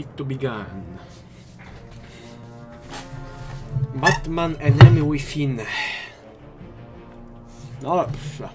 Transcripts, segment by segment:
Click to begin. Batman Enemy Within. No dobrze.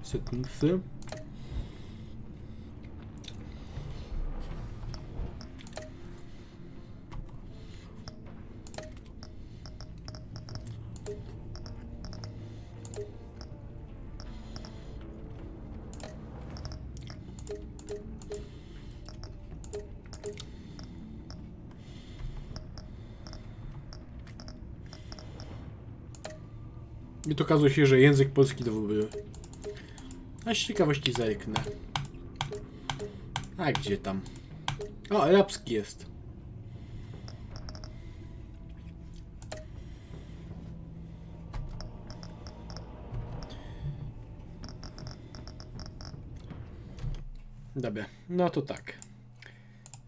Settingsy. I to okazuje się, że język polski to w ogóle. A z ciekawości zerknę. A gdzie tam? O, arabski jest. Dobra, no to tak.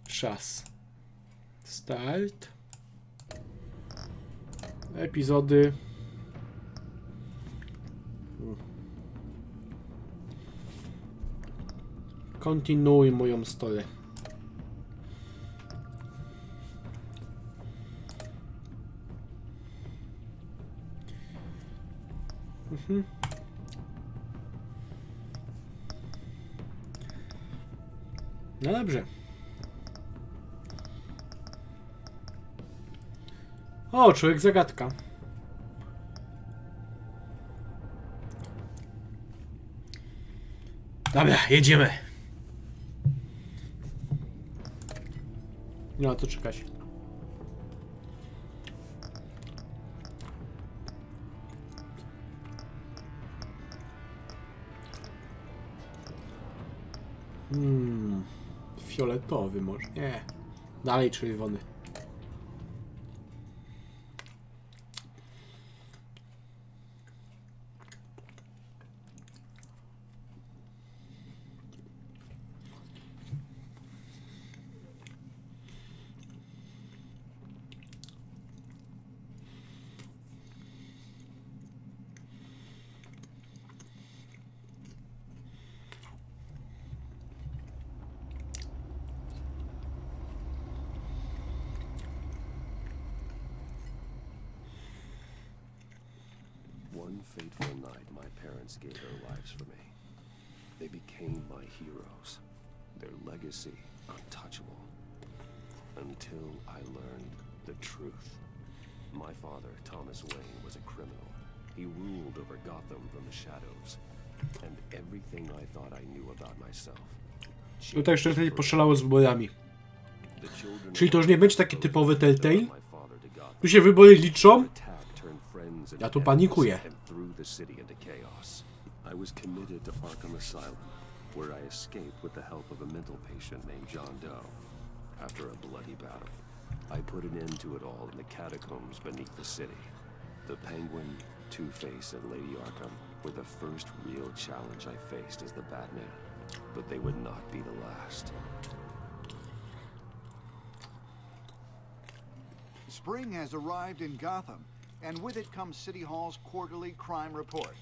Czas. Start. Epizody. Kontynuuj moją story. No dobrze. O, człowiek zagadka. Dobra, jedziemy. Nie ma to czekać. Fioletowy może? Nie. Dalej czerwony. One fateful night, my parents gave their lives for me. They became my heroes. Their legacy untouchable. Until I learned the truth. My father, Thomas Wayne, was a criminal. He ruled over Gotham from the shadows. And everything I thought I knew about myself. Tutaj jeszcze poszalało z wyborami. Czyli to już nie będzie taki typowy Telltale? Tu się wybory liczą? Ja tu panikuję. I was committed to Arkham Asylum, where I escaped with the help of a mental patient named John Doe. After a bloody battle, I put an end to it all in the catacombs beneath the city. The Penguin, Two-Face, and Lady Arkham were the first real challenge I faced as the Batman, but they would not be the last. Spring has arrived in Gotham, and with it comes City Hall's quarterly crime report.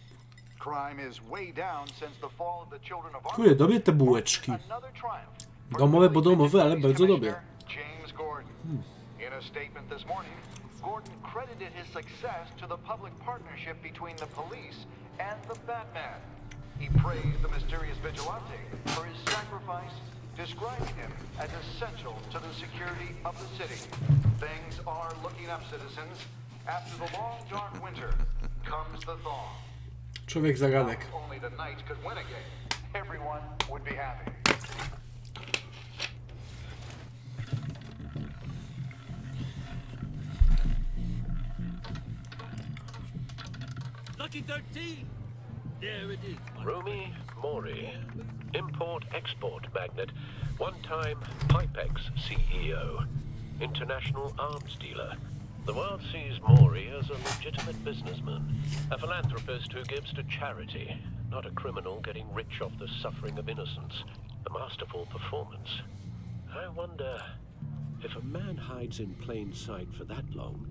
Crime is way down since the fall of the children of Kurde, dobre te bułeczki. Domowe, bo domowe, ale bardzo dobre. James Gordon. In a statement this morning, Gordon credited his success to the public partnership between the police and the Batman. He praised the mysterious vigilante for his sacrifice, describing him as essential to the security of the city. Things are looking up, citizens. After the long, dark winter comes the thaw. Człowiek zagadek. Only the Knights could win a game. Everyone would be happy. Lucky 13. There it is. Rumi Mori. Import-export magnate, one-time Pipex CEO, international arms dealer. The world sees Maury as a legitimate businessman, a philanthropist who gives to charity, not a criminal getting rich off the suffering of innocence. A masterful performance. I wonder, if a man hides in plain sight for that long,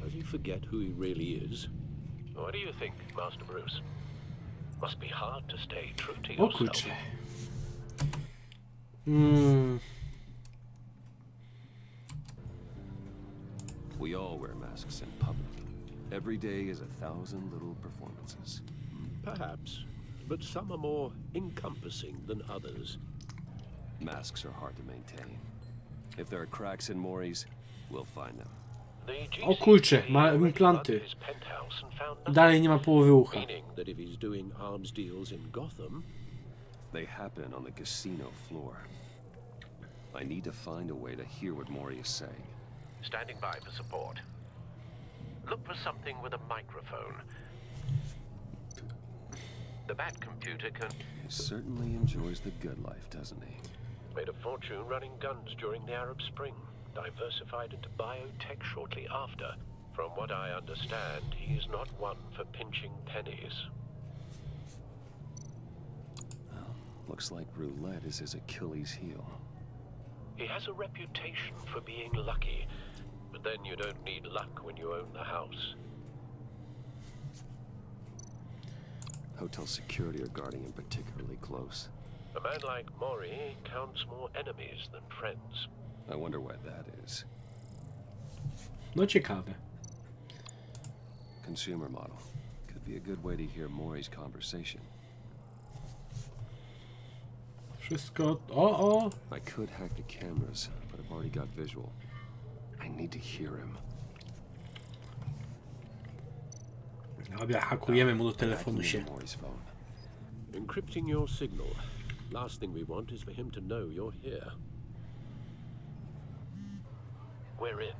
does he forget who he really is? What do you think, Master Bruce? Must be hard to stay true to O yourself. kurczę. We all wear masks in public. Every day is 1,000 little performances. Perhaps, but some are more encompassing than others. Masks are hard to maintain. If there are cracks in Maury's, we'll find them. O kurczę, ma implanty. I dalej nie ma połowy ucha. Meaning that if he's doing arms deals in Gotham, They happen on the casino floor. I need to find a way to hear what Maury is saying. standing by for support. Look for something with a microphone. The Bat computer can... He certainly enjoys the good life, doesn't he? Made a fortune running guns during the Arab Spring. Diversified into biotech shortly after. From what I understand, he's not one for pinching pennies. Well, looks like roulette is his Achilles heel. He has a reputation for being lucky, but then you don't need luck when you own the house. Hotel security are guarding him particularly close. A man like Maury counts more enemies than friends. I wonder why that is. No ciekawe. Consumer model. Could be a good way to hear Maury's conversation. Wszystko... O! I could hack the cameras, but I've already got visual. I need to hear him. Dobra, hakujemy mu do telefonu się. Maury's phone. Encrypting your signal. Last thing we want is for him to know you're here. We're in.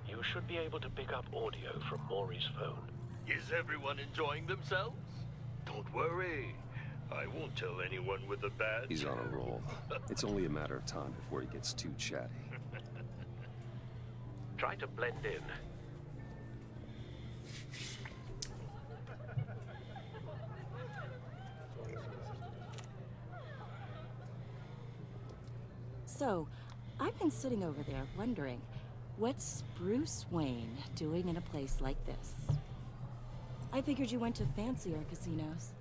You should be able to pick up audio from Maury's phone. Is everyone enjoying themselves? Don't worry. I won't tell anyone with a badge. He's on a roll. It's only a matter of time before he gets too chatty. Try to blend in. So, I've been sitting over there wondering, what's Bruce Wayne doing in a place like this? I figured you went to fancier casinos.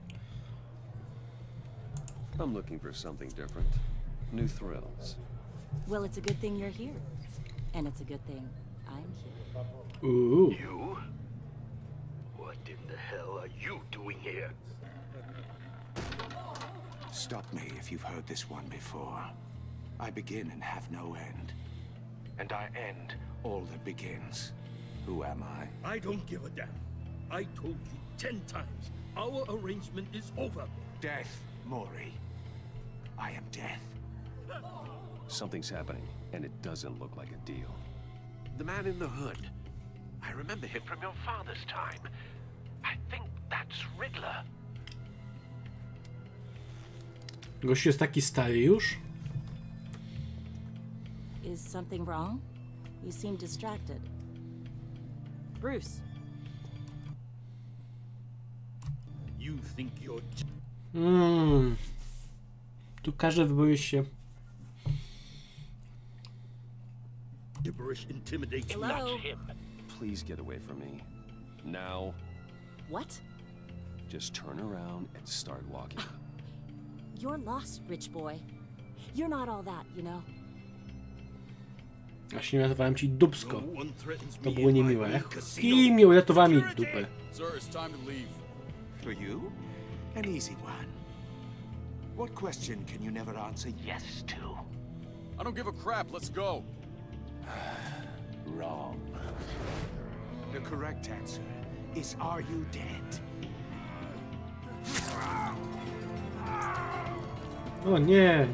I'm looking for something different. New thrills. Well, it's a good thing you're here. And it's a good thing I'm here. Ooh. You? What in the hell are you doing here? Stop me if you've heard this one before. I begin and have no end. And I end all that begins. Who am I? I don't give a damn. I told you 10 times. Our arrangement is over. Death, Maury. I am death. Something's happening, and it doesn't look like a deal. The man in the hood. I remember him from your father's time. I think that's Riddler. Gość jest taki stary już? Is something wrong? You seem distracted. Bruce. You think you're Tu każdy wypowie się. gibberish intimidates Hello? not Him. Please get away from me. Now, What? just turn around and start walking. You're lost, rich boy. You're not all that, you know. Właśnie nazywałem ci dupsko. No one threatens To me było in my niemiłe. own casino. Kim mi uratowała mi dupę? Sir, it's time to leave. For you? An easy one. What question can you never answer yes to? I don't give a crap. Let's go. Wrong. The correct answer is, are you dead? O nie!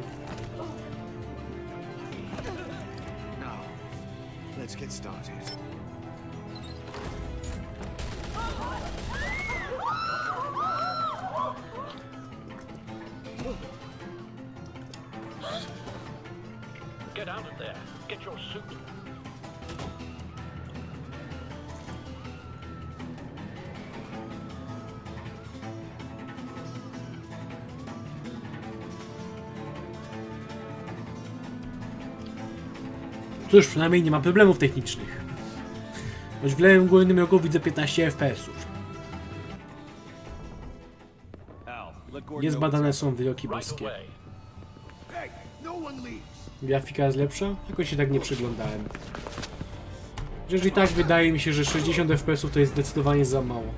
Now, let's get started. Get out of there. Get your suit. Cóż, przynajmniej nie ma problemów technicznych. Choć w lewym górnym rogu widzę 15 FPS-ów. Niezbadane są wyroki boskie. Grafika jest lepsza? Jakoś się tak nie przyglądałem. Chociaż i tak wydaje mi się, że 60 FPS-ów to jest zdecydowanie za mało.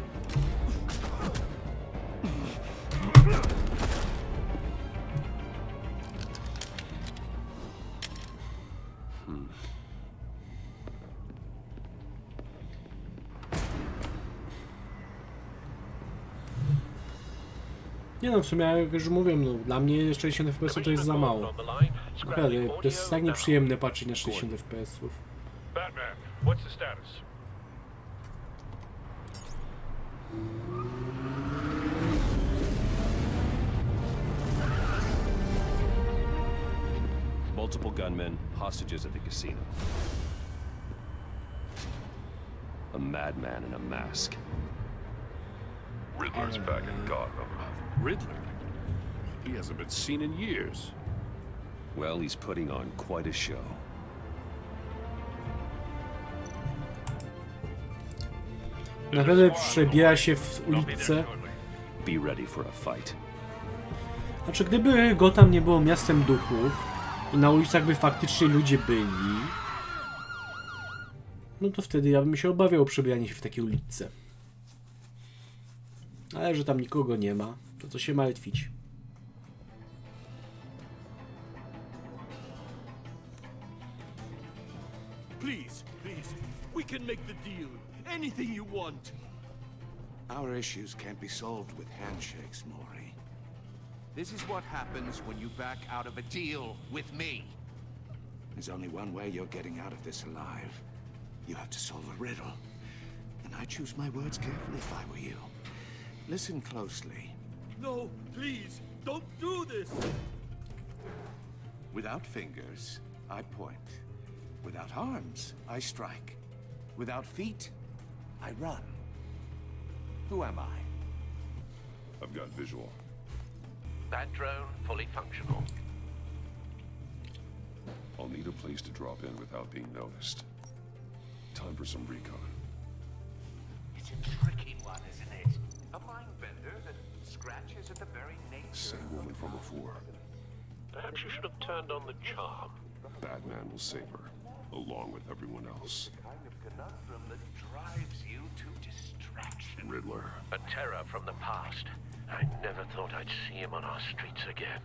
Nie no, w sumie jak już mówiłem, no, dla mnie 60 FPS to jest za mało. Naprawdę, to jest tak nieprzyjemne patrzeć na 60 FPS. Batman, what's the status? Multiple gunmen, hostages at the casino. A madman in a mask. Riddler's back in Gotham. Riddler? He hasn't been seen in years. Well, he's putting on quite a show. Naprawdę przebiera się w ulicę. Be ready for a fight. Znaczy, gdyby Gotham nie było miastem duchów i na ulicach by faktycznie ludzie byli, no to wtedy ja bym się obawiał o przebieranie się w takiej uliczce. Ale że tam nikogo nie ma, to co się martwić. Please, we can make the deal. Anything you want. Our issues can't be solved with handshakes, Maury. This is what happens when you back out of a deal with me. There's only one way you're getting out of this alive. You have to solve a riddle. And I choose my words carefully if I were you. Listen closely. No, please, don't do this! Without fingers, I point. Without arms, I strike. Without feet, I run. Who am I? I've got visual. That drone fully functional. I'll need a place to drop in without being noticed. Time for some recon. It's a tricky one, isn't it? A mind bender that scratches at the very nature. Same woman from before. Perhaps you should have turned on the charm. Batman will save her, along with everyone else. The kind of conundrum that drives you to distraction. Riddler. A terror from the past. I never thought I'd see him on our streets again.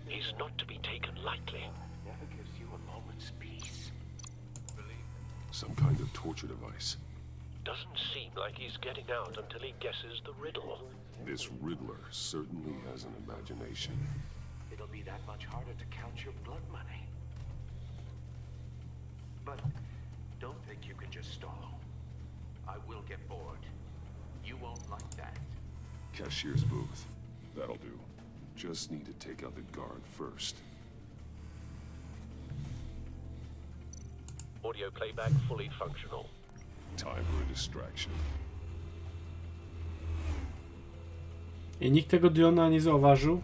He's not to be taken lightly. Never gives you a moment's peace. Some kind of torture device. Doesn't seem like he's getting out until he guesses the riddle. This Riddler certainly has an imagination. It'll be that much harder to count your blood money. But don't think you can just stall. I will get bored. You won't like that. Cashier's booth. That'll do. Just need to take out the guard first. Audio playback fully functional. Time for a distraction. I nikt tego drona nie zauważył.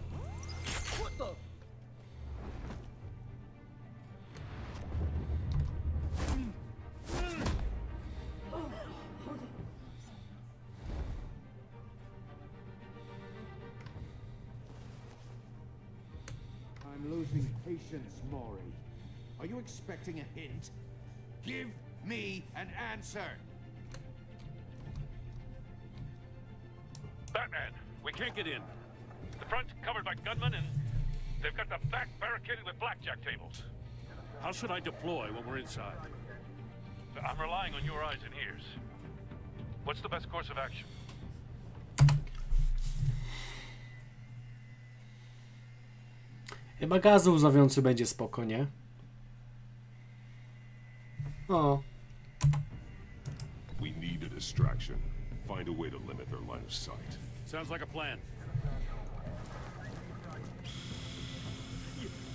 I'm losing patience, Maury. Are you expecting a hint? Give me an answer! Batman, we can't get in. The front's covered by gunmen and they've got the back barricaded with blackjack tables. How should I deploy when we're inside? I'm relying on your eyes and ears. What's the best course of action? Chyba gaz łzawiący będzie spoko, nie? O. We need a distraction. Find a way to limit their line of sight. Sounds like a plan.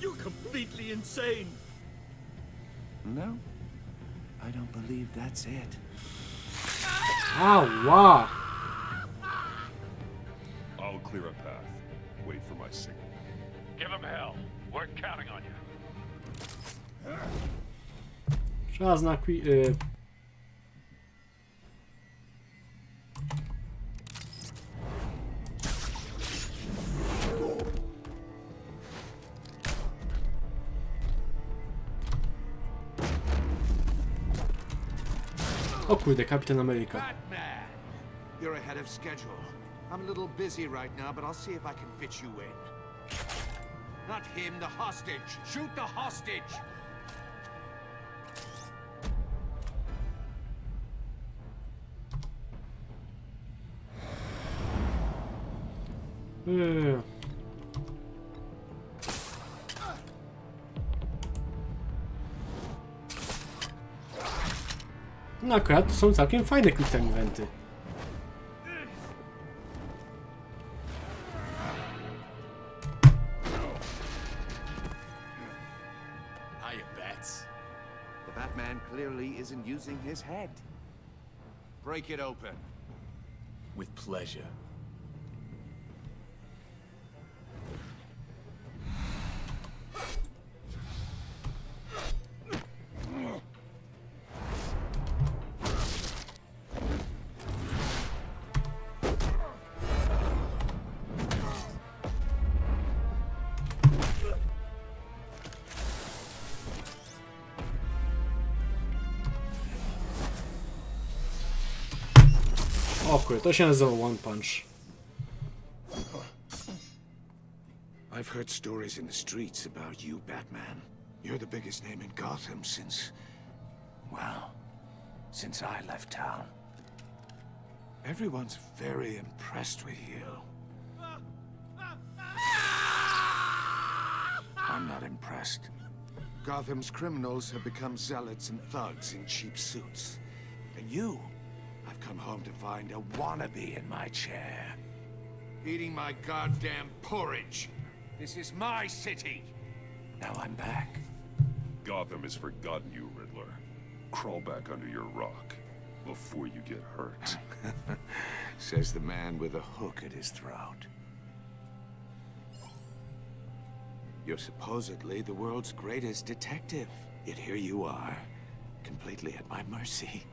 You completely insane. No, I don't believe that's it. Ała! I'll clear a path. Wait for my signal. Give him hell. We're counting on you. Czas na O kurde, Kapitan Ameryka. Batman! You're ahead of schedule. I'm a little busy right now, but I'll see if I can fit you in. Not him, the hostage! Shoot the hostage! No akurat to są całkiem fajne quick time eventy. Hiya, Bats. The Batman clearly isn't using his head. Break it open. With pleasure. O kurde, to się nazywa One Punch. I've heard stories in the streets about you, Batman. You're the biggest name in Gotham since... well, since I left town. Everyone's very impressed with you. I'm not impressed. Gotham's criminals have become zealots and thugs in cheap suits. And you, I've come home to find a wannabe in my chair. Eating my goddamn porridge. This is my city. Now I'm back. Gotham has forgotten you, Riddler. Crawl back under your rock before you get hurt. Says the man with a hook at his throat. You're supposedly the world's greatest detective. Yet here you are, completely at my mercy.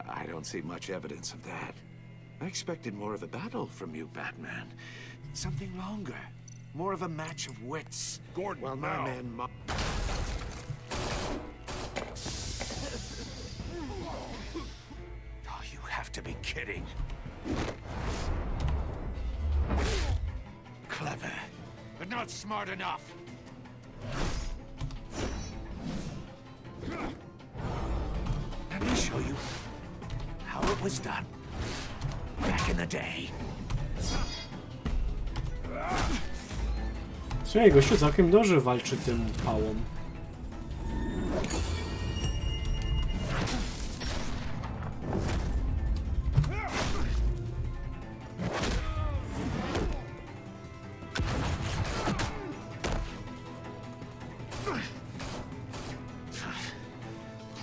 I don't see much evidence of that. I expected more of a battle from you, Batman. Something longer. More of a match of wits. Gordon, while now. my man Oh, you have to be kidding. Clever, But not smart enough. let me show you how it was done back in the day. Słuchaj, gościu całkiem dobrze walczy tym pałą.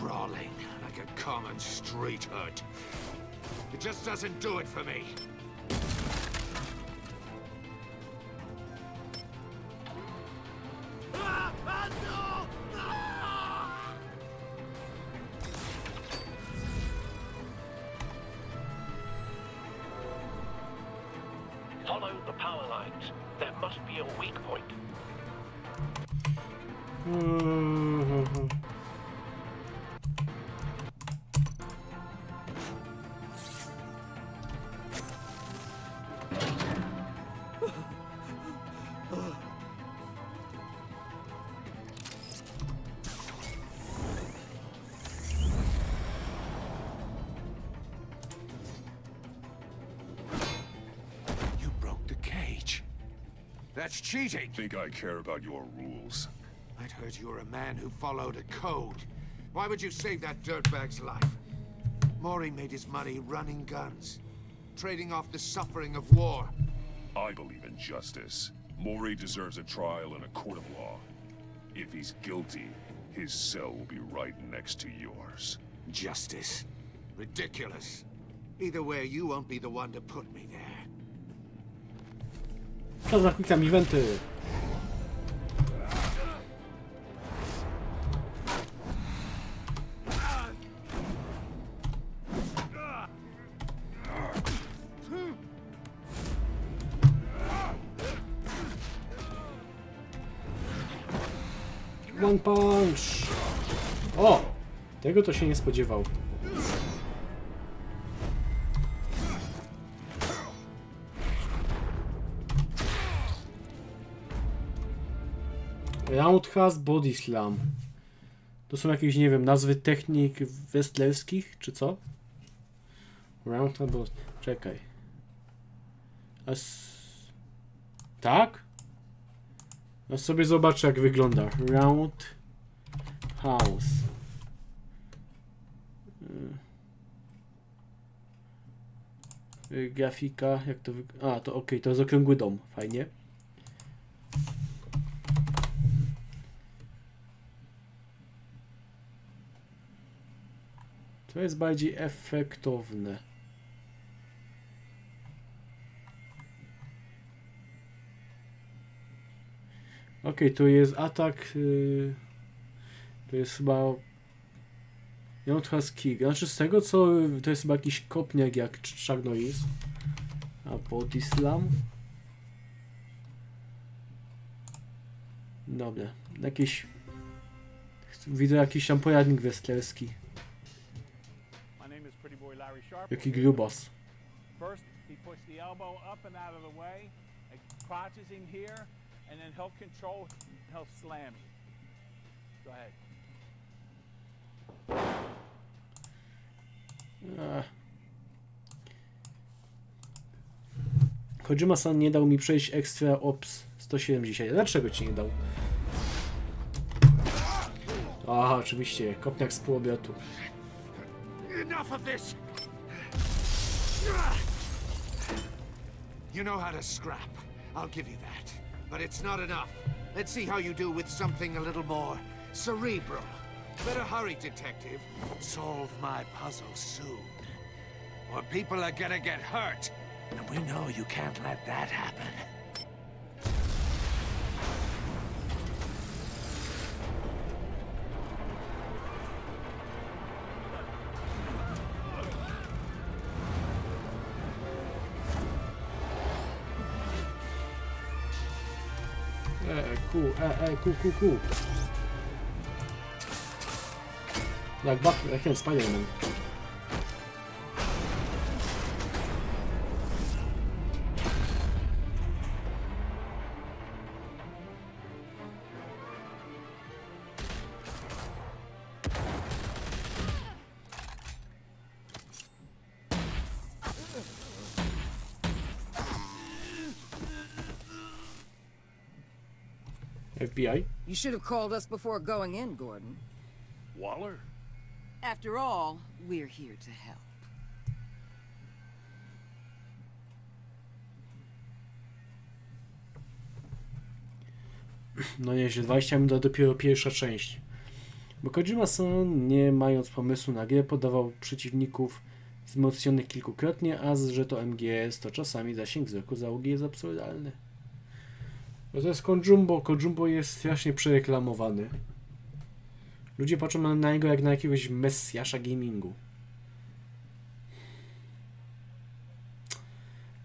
Brawling like a common street hood. It just doesn't do it for me. Follow the power lines. There must be a weak point. You broke the cage. That's cheating. Think I care about your rules? I'd heard you were a man who followed a code. Why would you save that dirtbag's life? Maury made his money running guns, trading off the suffering of war. I believe in justice. Maury deserves a trial in a court of law. If If he's guilty, his cell will be right next to yours. Justice. Ridiculous. Either way, you won't be the one to put me there. To zaklikam eventy. One punch! O! Tego to się nie spodziewał. Roundhouse Body Slam. To są jakieś, nie wiem, nazwy technik wrestlerskich, czy co? Roundhouse Body... Czekaj. Tak? Ja sobie zobaczę, jak wygląda. Roundhouse. Grafika, jak to wygląda? A, to ok, to jest okrągły dom. Fajnie. To jest bardziej efektowne. Ok, tu jest atak. To jest chyba. Roundhouse Kick. Znaczy z tego co. To jest chyba jakiś kopniak jak Chuck Norris. A Body Slam. Dobra. Jakiś. Widzę jakiś tam poradnik wrestlerski. Jaki grubas. First, he puts the elbow up and out of the way, and crotches in here, and then he'll control, he'll slam you. Go ahead. Kojima-san nie dał mi przejść Extra Ops 170. Dlaczego ci nie dał? Aha, oczywiście. Kopniak z półobrotu. Enough of this! You know how to scrap. I'll give you that. But it's not enough. Let's see how you do with something a little more cerebral. Better hurry, detective. Solve my puzzle soon. Or people are gonna get hurt. And we know you can't let that happen. Cool. Jak ten Spider-Man. FBI? You should have called us before going in, Gordon. Waller? After all, we're here to help. No nieźle, 20 minut to dopiero pierwsza część. Bo Kojima-san, nie mając pomysłu na grę, podawał przeciwników wzmocnionych kilkukrotnie, a że to MGS, to czasami zasięg wzroku załogi jest absurdalny. Bo to jest Kojumbo. Kojumbo jest strasznie przereklamowany. Ludzie patrzą na niego jak na jakiegoś mesjasza gamingu.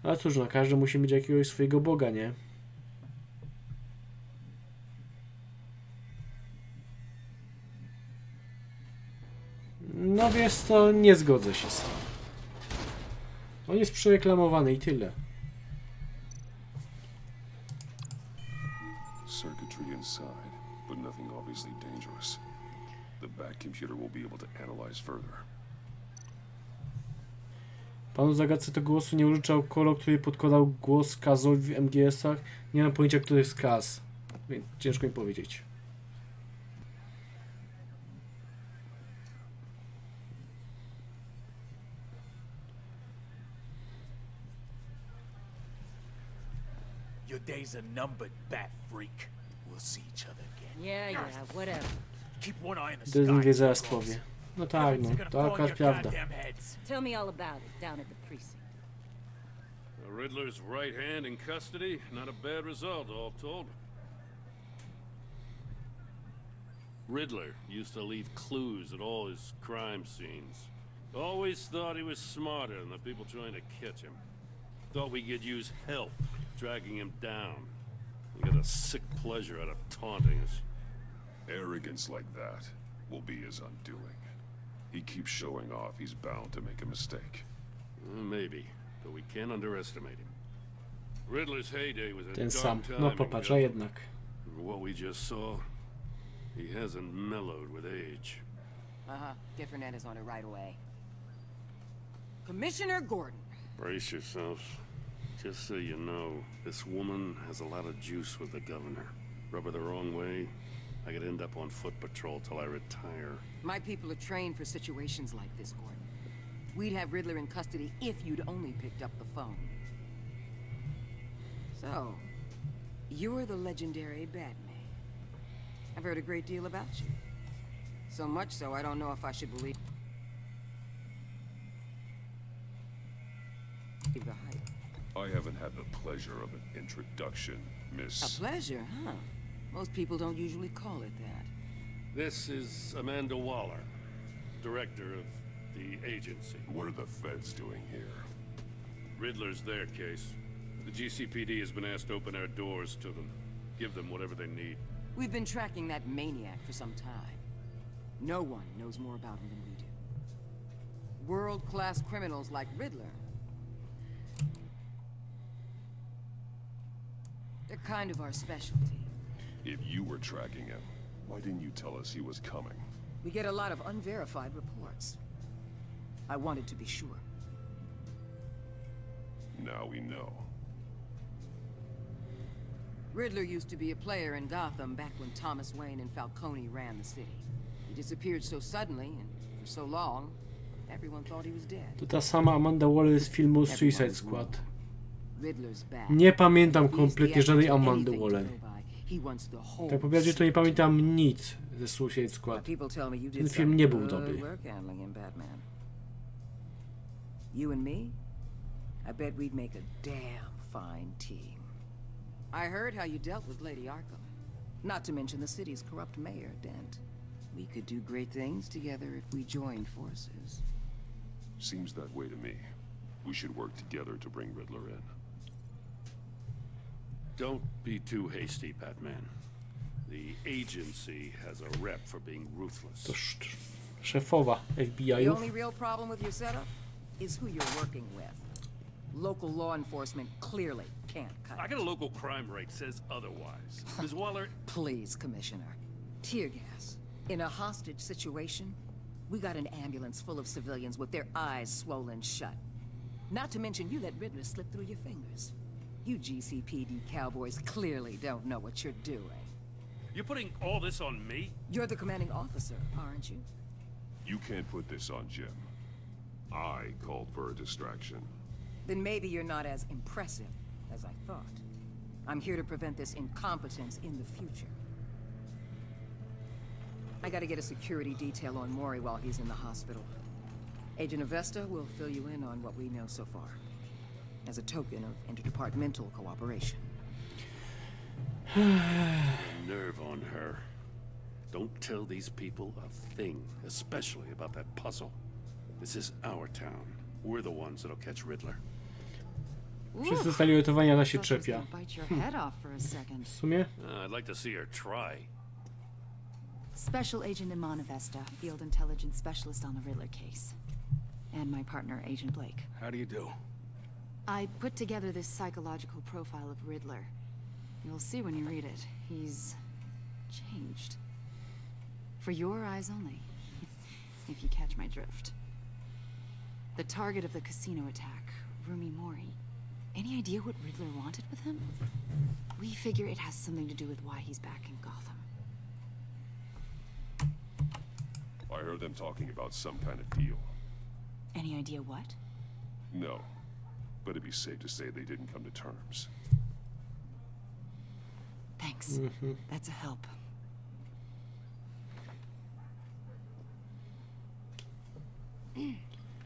Ale cóż, no każdy musi mieć jakiegoś swojego boga, nie? No wiesz co, nie zgodzę się z tym. On jest przereklamowany i tyle. Circuitry inside, but nothing obviously dangerous. The back computer will be able to analyze further. Panu zagadce tego głosu nie użyczał Kolo, który podkładał głos Kazowi w MGS-ach. Nie mam pojęcia, który jest Kaz, więc ciężko mi powiedzieć. Your days are numbered, bat freak. We'll see each other again. Yeah, whatever. Keep one eye on the Gdy mówię sky. zaraz powie. No tak, no, to akurat prawda. Tell me all about it down at the precinct. Riddler's right hand in custody. Not a bad result, all told. Riddler used to leave clues at all his crime scenes. Always thought he was smarter than the people trying to catch him. Thought we could use help dragging him down. He got a sick pleasure out of taunting us. Arrogance like that will be his undoing. He keeps showing off he's bound to make a mistake. Maybe, but we can't underestimate him. Riddler's heyday was a Ten dark sam. time No in popatrz, a Gotham. jednak. What we just saw, he hasn't mellowed with age. Get Fernandez on it right away. Commissioner Gordon. Brace yourselves. Just so you know, this woman has a lot of juice with the governor. Rub her the wrong way, I could end up on foot patrol till I retire. My people are trained for situations like this, Gordon. We'd have Riddler in custody if you'd only picked up the phone. So, you're the legendary Batman. I've heard a great deal about you. So much so, I don't know if I should believe the hype. I haven't had the pleasure of an introduction, Miss... A pleasure, huh? Most people don't usually call it that. This is Amanda Waller, director of the agency. What are the feds doing here? Riddler's their case. The GCPD has been asked to open our doors to them. Give them whatever they need. We've been tracking that maniac for some time. No one knows more about him than we do. World-class criminals like Riddler. They're kind of our specialty. If you were tracking him, why didn't you tell us he was coming? We get a lot of unverified reports. I wanted to be sure. Now we know. Riddler used to be a player in Gotham back when Thomas Wayne and Falcone ran the city. He disappeared so suddenly and for so long, everyone thought he was dead. To ta sama Amanda Waller z filmu Suicide Squad. Riddler's back. Nie pamiętam kompletnie żadnej Amandy Waller. Tak powiedzieć, to nie pamiętam nic ze Suicide Squad. Ten film nie był dobry. You and me? I bet we'd make a damn fine team. I heard how you dealt with Lady Arkham. Not to mention the city's corrupt mayor, Dent. We could do great things together if we joined forces. Seems that way to me. We should work together to bring Riddler in. Don't be too hasty, Batman. The agency has a rep for being ruthless. To szefowa The FBI-ów. only real problem with your setup is who you're working with. Local law enforcement clearly can't cut I got a local crime rate says otherwise. Ms. Waller... Please, Commissioner. Tear gas. In a hostage situation, we got an ambulance full of civilians with their eyes swollen shut. Not to mention you let Riddler slip through your fingers. You GCPD cowboys clearly don't know what you're doing. You're putting all this on me? You're the commanding officer, aren't you? You can't put this on Jim. I called for a distraction. Then maybe you're not as impressive as I thought. I'm here to prevent this incompetence in the future. I gotta get a security detail on Mori while he's in the hospital. Agent Avesta will fill you in on what we know so far, as a token of interdepartmental cooperation. Nerve on her. Don't tell these people a thing, especially about that puzzle. This is our town. We're the ones that'll catch Riddler. Wszyscy zostali uratowani, a ona się czepia. W sumie? I'd like to see her try. Special Agent Iman Avesta, Field Intelligence Specialist on the Riddler case. And my partner, Agent Blake. How do you do? I put together this psychological profile of Riddler. You'll see when you read it. He's changed. For your eyes only, if you catch my drift. The target of the casino attack, Rumi Mori. Any idea what Riddler wanted with him? We figure it has something to do with why he's back in Gotham. I heard them talking about some kind of deal. Any idea what? No, but it'd be safe to say they didn't come to terms. Thanks. Thanks. That's a help.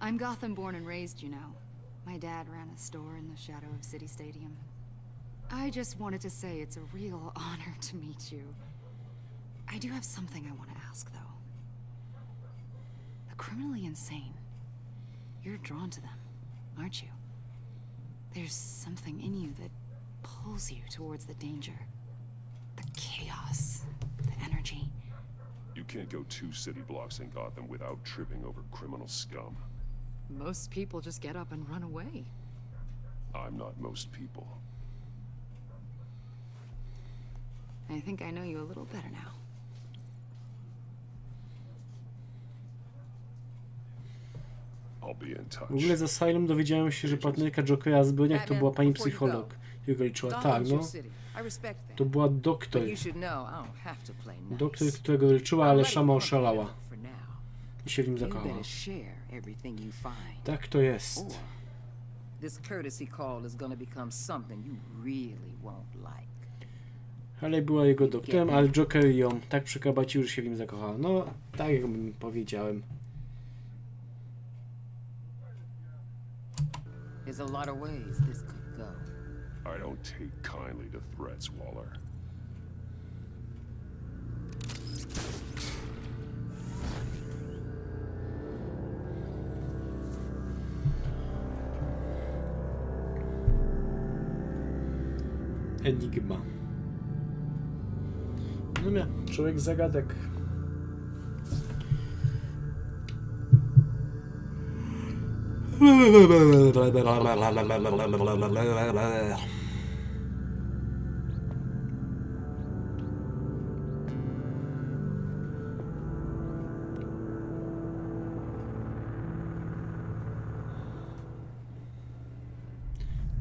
I'm Gotham born and raised, you know. My dad ran a store in the shadow of City Stadium. I just wanted to say it's a real honor to meet you. I do have something I want to ask, though. The criminally insane. You're drawn to them, aren't you? There's something in you that pulls you towards the danger. The chaos, the energy. You can't go 2 city blocks in Gotham without tripping over criminal scum. Most people just get up and run away. I'm not most people. I think I know you a little better now. I'll be in touch. W ogóle z Asylum dowiedziałem się, że partnerka Jokera w zbrodniach to była pani psycholog. Jego liczyła, tak, no. To była doktor. Doktor, którego leczyła, ale szama oszalała. I się w nim zakochała. Tak to jest. Ale była jego doktorem, ale Joker ją tak przekabacił, że się w nim zakochała. No, tak jak powiedziałem. There's a lot of ways this could go. I don't take kindly to threats, Waller. Enigma. No, człowiek zagadek.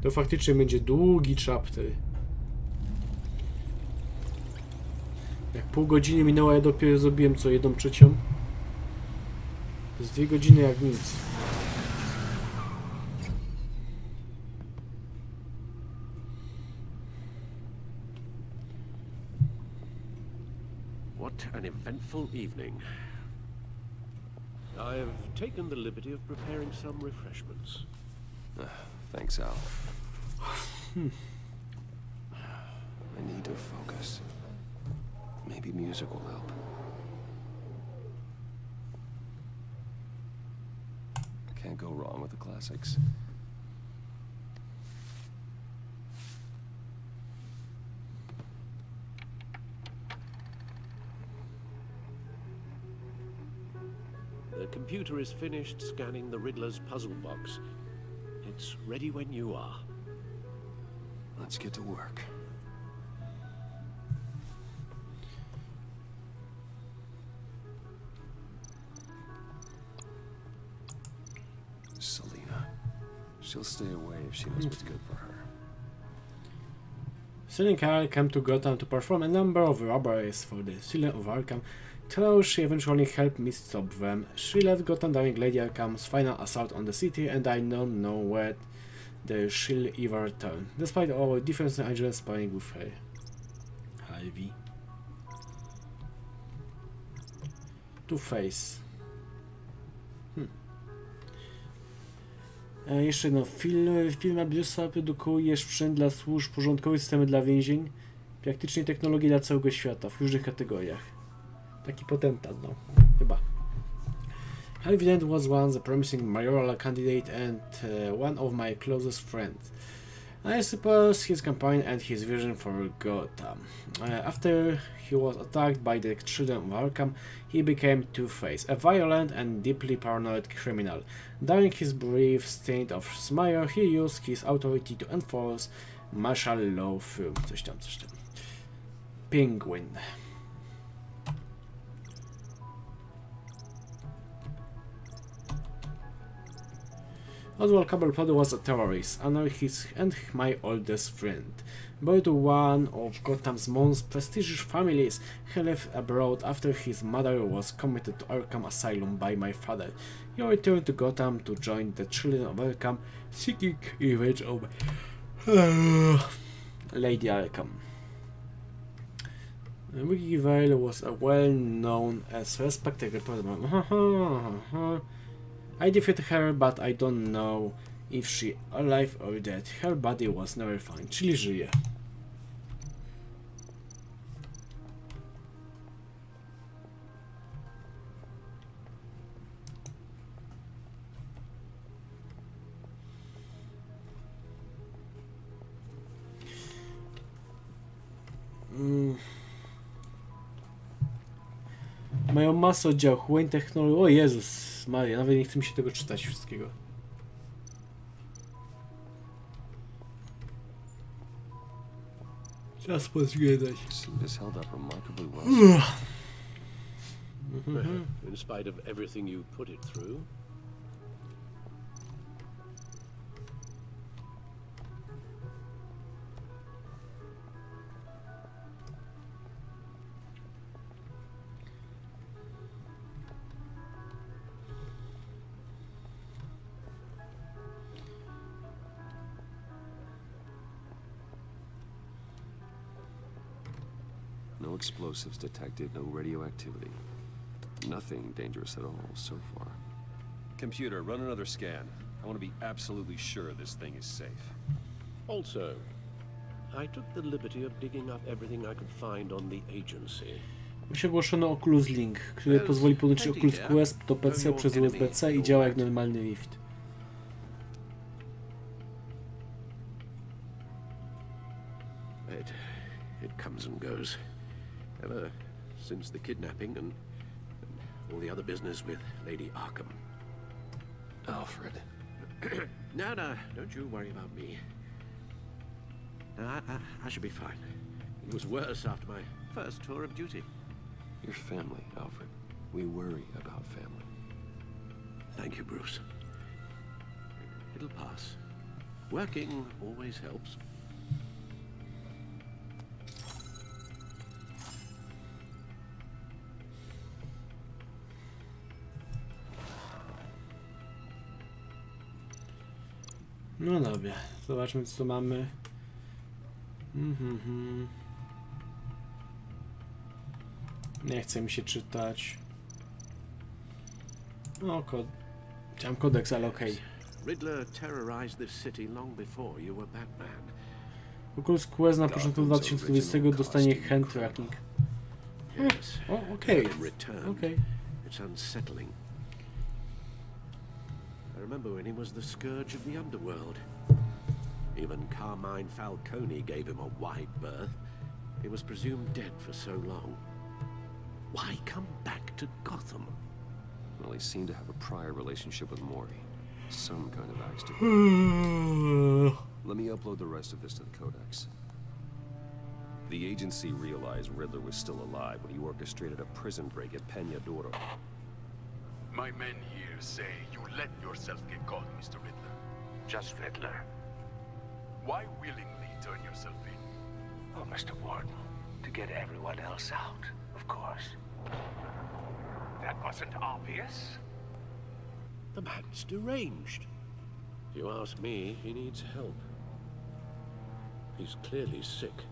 To faktycznie będzie długi chapter. Jak pół godziny minęło, ja dopiero zrobiłem co 1/3. To jest 2 godziny jak nic. What an eventful evening. I've taken the liberty of preparing some refreshments. Thanks, Al. I need to focus. Maybe music will help. Can't go wrong with the classics. The computer is finished scanning the Riddler's puzzle box. It's ready when you are. Let's get to work. Selina. She'll stay away if she knows what's good for her. Selina and Kyle came to Gotham to perform a number of robberies for the Children of Arkham, though she eventually helped me stop them. She left Gotham during Lady Arkham's final assault on the city, and I don't know where she'll ever return, despite our different agents sparring with her. Ivy. Two-Face. Jeszcze jedno. Firma Bruce'a produkuje sprzęt dla służb porządkowych, systemy dla więzień, praktycznie technologię dla całego świata, w różnych kategoriach. Taki potentat, no. Chyba. Harvey Dent was once a promising mayoral candidate and one of my closest friends. I suppose his campaign and his vision for Gotham. After he was attacked by the Children of Arkham, he became Two-Face, a violent and deeply paranoid criminal. During his brief stint as mayor, he used his authority to enforce martial law through coś tam. Penguin. Oswald Cobblepot was a terrorist, anarchist, and my oldest friend. Born to one of Gotham's most prestigious families, he left abroad after his mother was committed to Arkham Asylum by my father. He returned to Gotham to join the Children of Arkham, seeking revenge of Lady Arkham. Wiggy Vale was a well-known as respected reporter. I defeated her, but I don't know if she alive or dead. Her body was never found. Czyli żyje. Mają masę oddziałów. Wayne Technology. O Jezus Maria, nawet nie chce mi się tego czytać wszystkiego. Czas pozwiedzać. In spite of everything you put it through. No explosives detected, no radioactivity. Nothing dangerous at all so far. Computer, run another scan. I want to be absolutely sure this thing is safe. Also, I took the liberty of digging up everything I could find on the agency. Właśnie ogłoszono Oculus Link, który pozwoli podłączyć Oculus Quest do PC przez USB-C i działa jak normalny Rift. It comes and goes. Ever since the kidnapping and all the other business with Lady Arkham. Alfred. No, don't you worry about me. No, I should be fine. It was worse after my first tour of duty. Your family, Alfred. We worry about family. Thank you, Bruce. It'll pass. Working always helps. No dobra, zobaczmy co mamy. Nie chce mi się czytać. No, chciałem kodeks, ale okej. Riddler terrorized this city long before you were Batman. Oculus Quest na początku 2020 dostanie hand tracking. O, okej. Okej. It's unsettling. I remember when he was the scourge of the underworld. Even Carmine Falcone gave him a wide berth. He was presumed dead for so long. Why come back to Gotham? Well, he seemed to have a prior relationship with Mori. Some kind of axe to Let me upload the rest of this to the Codex. The agency realized Riddler was still alive when he orchestrated a prison break at Peña Duro. My men here say you let yourself get caught, Mr. Riddler. Just Riddler. Why willingly turn yourself in? Oh, Mr. Warden, to get everyone else out, of course. That wasn't obvious. The man's deranged. If you ask me, he needs help. He's clearly sick.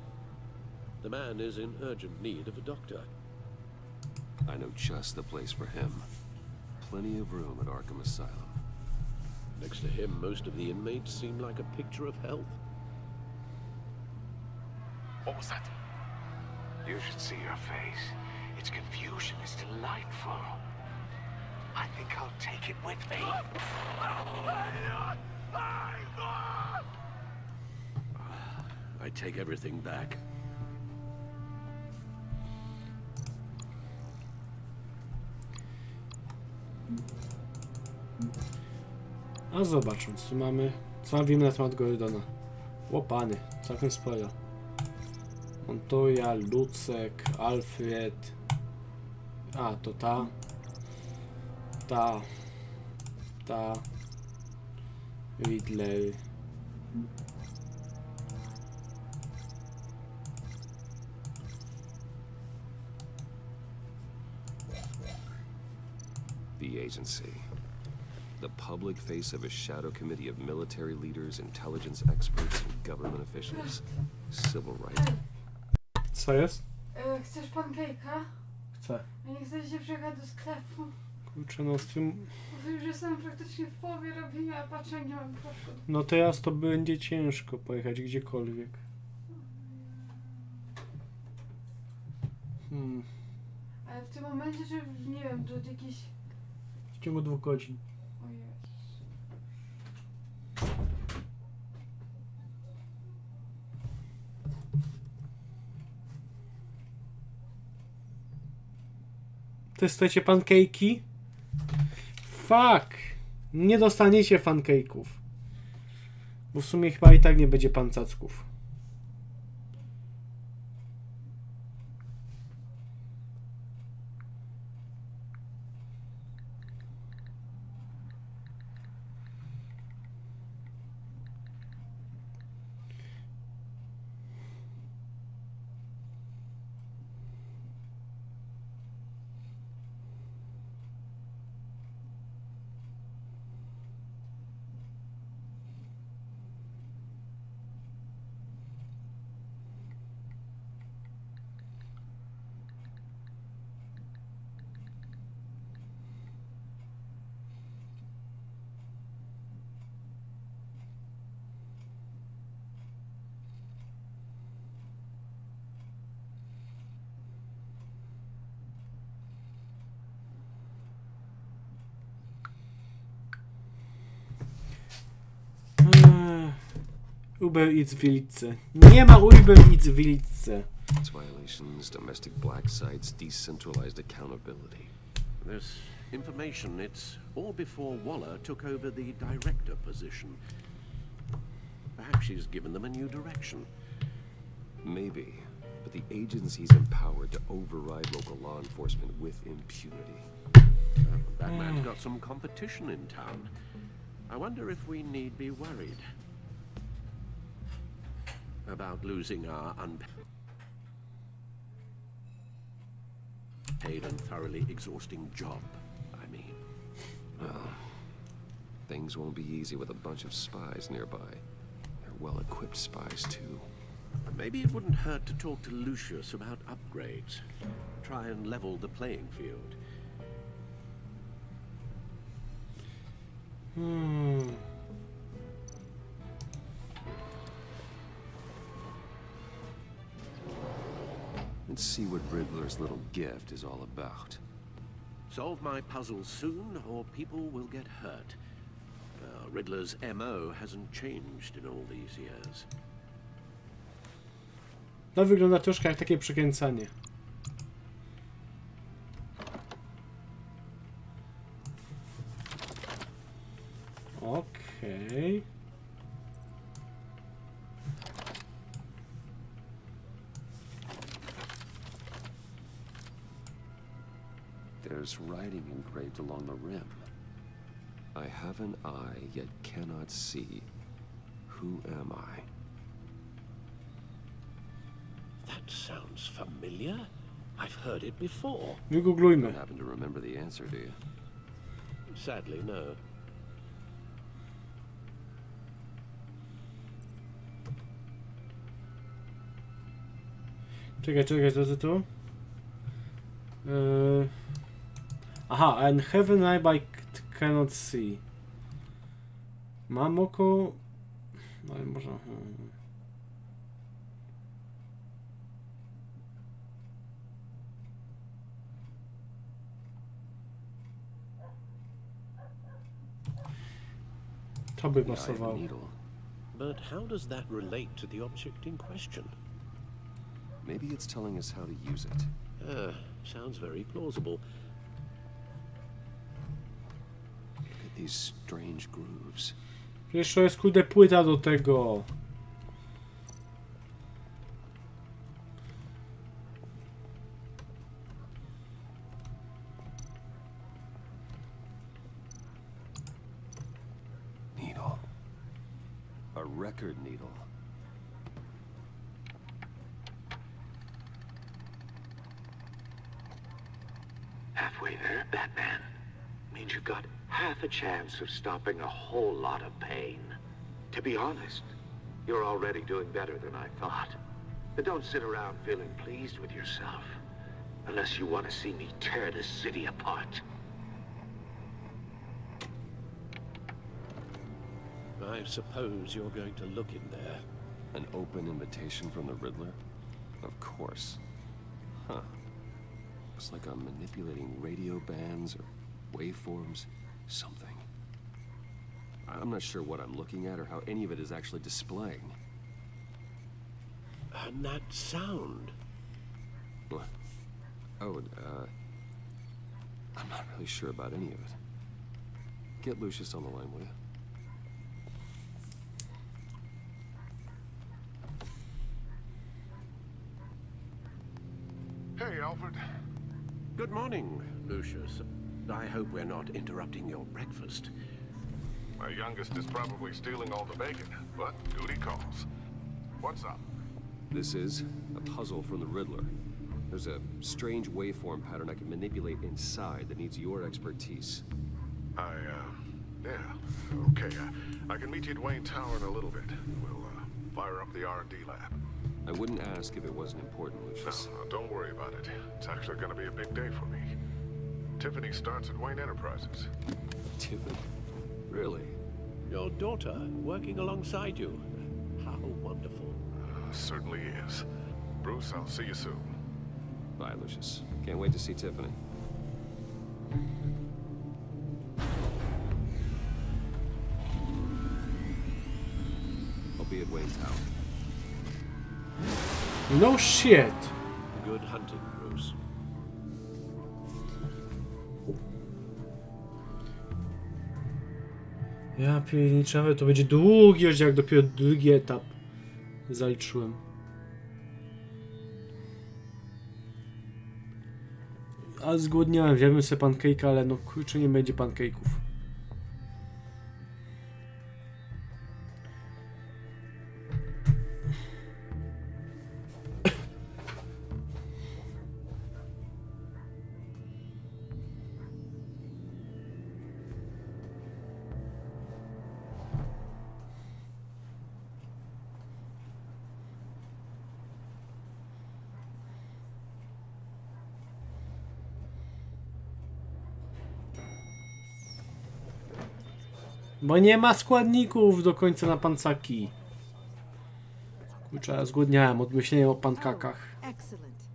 The man is in urgent need of a doctor. I know just the place for him. Plenty of room at Arkham Asylum. Next to him, most of the inmates seem like a picture of health. What was that? You should see your face. Its confusion is delightful. I think I'll take it with me. I take everything back. A zobaczmy, co tu mamy. Co wiemy na temat Gordona. Łopany, całkiem sporo. Montoya, Lucek, Alfred. A, to ta. Riddler. The agency. The public face of a shadow committee of military leaders, intelligence experts, and government officials. Civil rights. Co jest? Chcesz pancake'a? Chcę. A nie chcesz się przejechać do sklepu? Kurczę, no z tym... Już jestem praktycznie w połowie robienia, a patrzę, nie mam troszkę. No teraz to będzie ciężko pojechać gdziekolwiek. Ale w tym momencie, czy nie wiem, to jakiś... W ciągu 2 godzin. Ojej. Testujecie pancake'i? Fuck! Nie dostaniecie pancake'ów. Bo w sumie chyba i tak nie będzie pancacków. Uber Eats w Wilitce. Nie ma Uber Eats w Wilitce. Violations, domestic black sites, decentralized accountability. This information, it's all before Waller took over the director position. Perhaps she's given them a new direction. Maybe, but the agency's empowered to override local law enforcement with impunity. Batman's got some competition in town. I wonder if we need be worried about losing our unpaid and thoroughly exhausting job, I mean. Well, things won't be easy with a bunch of spies nearby. They're well-equipped spies, too. Maybe it wouldn't hurt to talk to Lucius about upgrades. Try and level the playing field. Let's see what Riddler's little gift is all about. Solve my puzzle soon, or people will get hurt. Riddler's MO hasn't changed in all these years. To wygląda troszkę jak takie przekręcanie. Okej. There's writing engraved along the rim. I have an eye, yet cannot see. Who am I? That sounds familiar. I've heard it before. Wygooglujmy. Don't happen to remember the answer, do you? Sadly, no. Czekaj, co tu? Aha, and have an eye but cannot see. Mam oko... No ale może... To by pasowało. But how does that relate to the object in question? Maybe it's telling us how to use it. Sounds very plausible. Look at these strange grooves. Przecież to jest kurde płyta do tego. Needle. A record needle. Halfway there, Batman. Means you've got half a chance of stopping a whole lot of pain. To be honest, you're already doing better than I thought. But don't sit around feeling pleased with yourself. Unless you want to see me tear this city apart. I suppose you're going to look in there. An open invitation from the Riddler? Of course. Huh. Looks like I'm manipulating radio bands or waveforms. Something. I'm not sure what I'm looking at or how any of it is actually displaying. And that sound? What? Oh, I'm not really sure about any of it. Get Lucius on the line, will you? Hey, Alfred. Good morning, Lucius. I hope we're not interrupting your breakfast. My youngest is probably stealing all the bacon, but duty calls. What's up? This is a puzzle from the Riddler. There's a strange waveform pattern I can manipulate inside that needs your expertise. Yeah, okay. I can meet you at Wayne Tower in a little bit. We'll, fire up the R&D lab. I wouldn't ask if it wasn't important, Lucius. No, don't worry about it. It's actually gonna be a big day for me. Tiffany starts at Wayne Enterprises. Tiffany? Really? Your daughter working alongside you. How wonderful. Certainly is. Bruce, I'll see you soon. Bye, Lucius. Can't wait to see Tiffany. I'll be at Wayne Tower. No shit. Good hunting, Bruce. Ja pierniczę, to będzie długi rozdział, jak dopiero drugi etap zaliczyłem. A zgłodniałem, wziąłem sobie pancake'a, ale no kurczę, nie będzie pancake'ów. Bo nie ma składników do końca na pancaki. Kurczę, zgłodniałem od myślenia o pankakach. Excellent.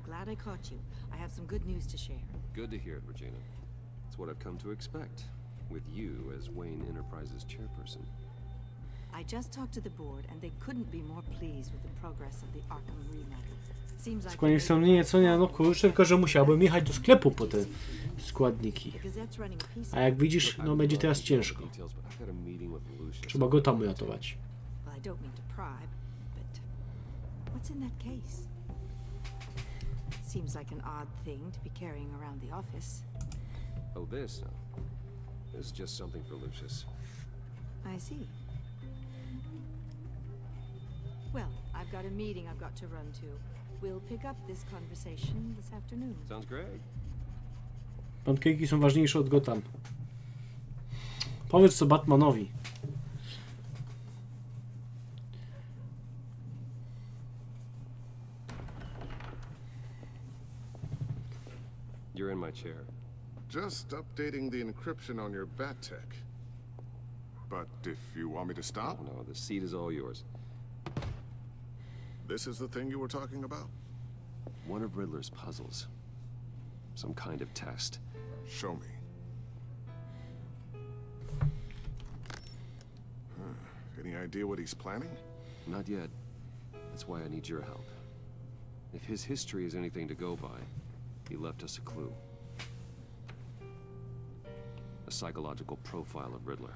Glad I caught you. I have some good news to share. Good to hear it, Regina. It's what I've come to expect, with you as Wayne Enterprises chairperson. I just talked to the board, and they couldn't be more pleased with the progress of the Arkham remodel. Seems like Składniki są nieco nie, no kurczę, tylko że musiałbym jechać do sklepu po te składniki. A jak widzisz, no będzie teraz ciężko. Trzeba go tam uratować. Well, I don't mean to pry, but what's in that case? Seems like an odd thing to be carrying around the office. Oh, this? No. This is just something for Lucius. I see. Well, I've got a meeting I've got to run to. We'll pick up this conversation this afternoon. Sounds great. Pankejki są ważniejsze od Gotham. Powiedz co Batmanowi. You're in my chair. Just updating the encryption on your Bat-Tech. But if you want me to stop? No, the seat is all yours. This is the thing you were talking about? One of Riddler's puzzles. Some kind of test. Show me. Any idea what he's planning? Not yet. That's why I need your help. If his history is anything to go by, he left us a clue. A psychological profile of Riddler.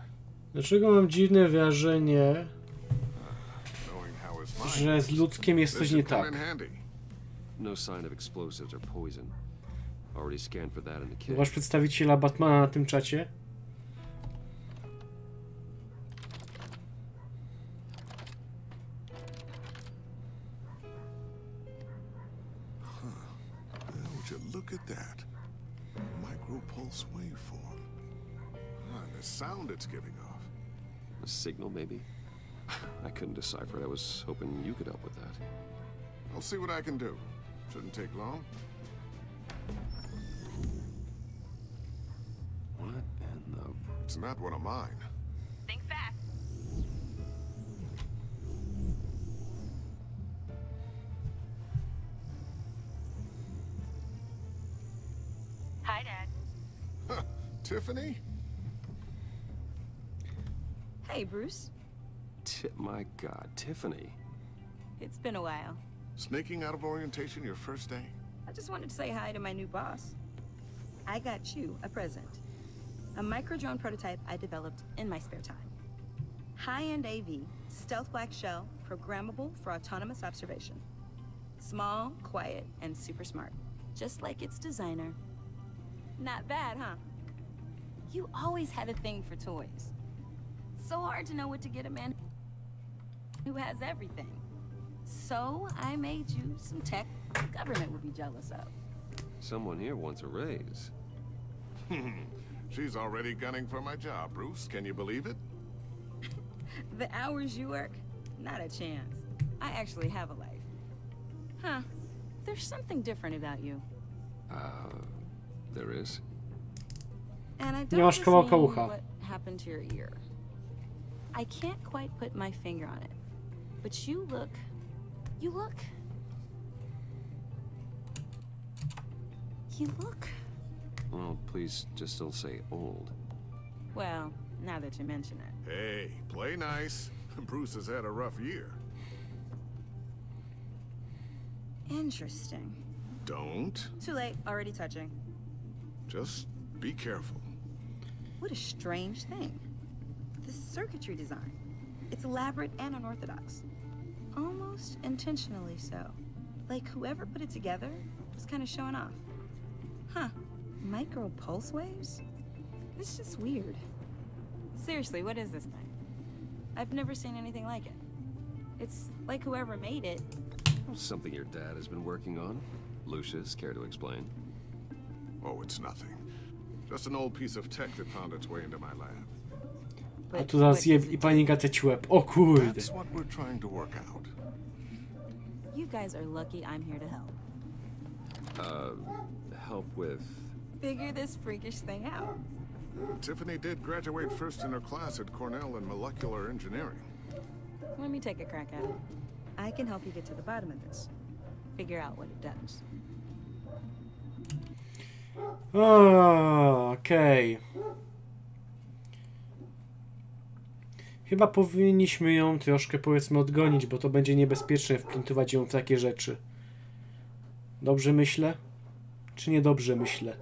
Dlaczego mam dziwne wrażenie, że z ludzkiem jest coś nie tak? No sign of explosives or poison. Already scanned for that in the kit. Masz przedstawiciela Batmana na tym czacie? Would you look at that? Micropulse waveform. And the sound it's giving off. A signal, maybe? I couldn't decipher it. I was hoping you could help with that. I'll see what I can do. Shouldn't take long. What in the... It's not one of mine. Think fast. Hi, Dad. Tiffany? Hey, Bruce. My God, Tiffany. It's been a while. Sneaking out of orientation your first day? I just wanted to say hi to my new boss. I got you a present. A micro-drone prototype I developed in my spare time. High-end AV, stealth black shell, programmable for autonomous observation. Small, quiet, and super smart. Just like its designer. Not bad, huh? You always had a thing for toys. So hard to know what to get a man who has everything. So I made you some tech the government would be jealous of. Someone here wants a raise. She's already gunning for my job, Bruce. Can you believe it? The hours you work? Not a chance. I actually have a life. Huh. There's something different about you. There is? And I Nie don't masz just kawałka mean ucha. what happened to your ear. I can't quite put my finger on it. But you look... You look... Well, please just don't say old. Well, now that you mention it. Hey, play nice. Bruce has had a rough year. Interesting. Don't. Too late. Already touching. Just be careful. What a strange thing. The circuitry design. It's elaborate and unorthodox. Almost intentionally so. Like whoever put it together was kind of showing off. Huh. Micro pulse waves? It's just weird. Seriously, what is this thing? I've never seen anything like it. It's like whoever made it. Something your dad has been working on. Lucius, care to explain? Oh, it's nothing. Just an old piece of tech that found its way into my lab. A tu zaraz je i pani Gatę ci łeb. O kurde. That's what we're trying to work out. You guys are lucky I'm here to help. Help with... Figure this freakish thing out. Tiffany did graduate first in her class at Cornell in molecular engineering. Let me take a crack at it. I can help you get to the bottom of this. Figure out what it does. Okej. Chyba powinniśmy ją troszkę, powiedzmy, odgonić, bo to będzie niebezpieczne wplątywać ją w takie rzeczy. Dobrze myślę? Czy niedobrze myślę?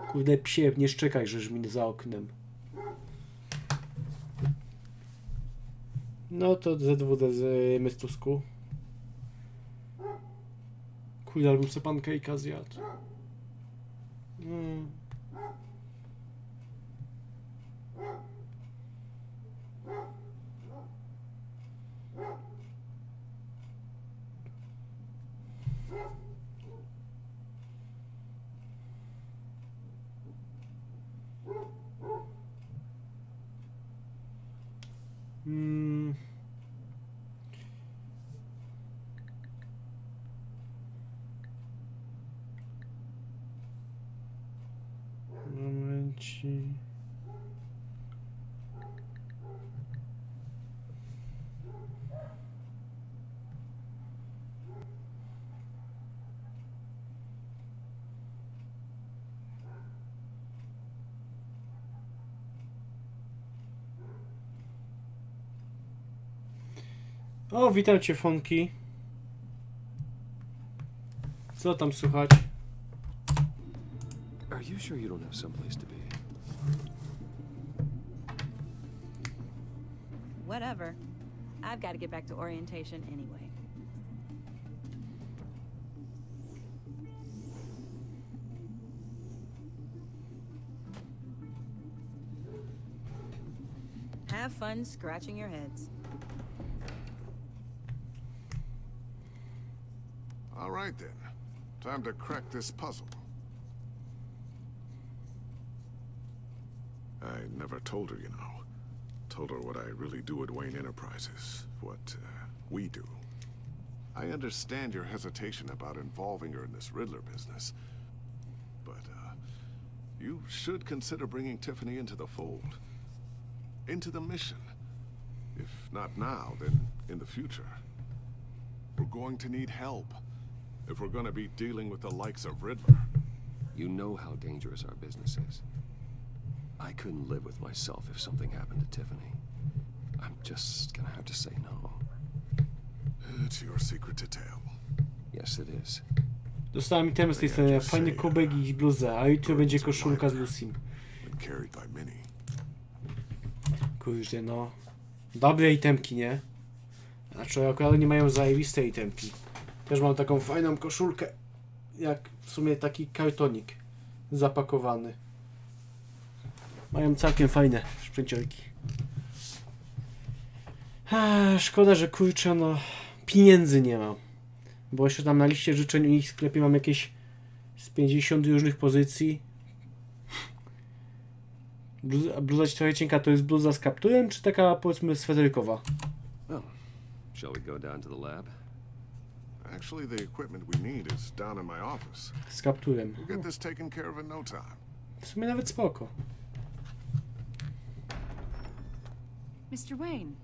Kurde psie, nie szczekaj, żeż mi za oknem. No to ZWD z Mystusku. Kurde, albo sobie pankejka zjadł. Momenci. O, witam cię, Fonki. Co tam słychać? Are you sure you don't have someplace to be? Whatever. I've got to get back to orientation anyway. Have fun scratching your heads. All right, then. Time to crack this puzzle. I never told her, you know. told her what I really do at Wayne Enterprises, what we do. I understand your hesitation about involving her in this Riddler business, but you should consider bringing Tiffany into the fold, into the mission. If not now, then in the future. We're going to need help if we're going to be dealing with the likes of Riddler. You know how dangerous our business is. I couldn't live with myself if something happened to Tiffany. I'm just gonna have to say no. It's your secret to tell. Yes, it is. Dostałem itemy z tej strony, fajny kubek i bluzę, a jutro będzie koszulka z Lucym. Kurde no. Dobre itemki, nie? Znaczy akurat nie mają zajebiste itemki. Też mam taką fajną koszulkę. Jak w sumie taki kartonik zapakowany. Mają całkiem fajne szpryciorki. Szkoda, że kurczę no pieniędzy nie mam. Bo jeszcze tam na liście życzeń u nich w sklepie mam jakieś z 50 różnych pozycji. Bluza trochę cienka to jest bluza z kapturem, czy taka powiedzmy sweterkowa? Well, shall we go down to the lab? Actually, the equipment we need is down in my office. Z kapturem. We'll get this taken care of in no time. W sumie nawet spoko. Mr. Wayne.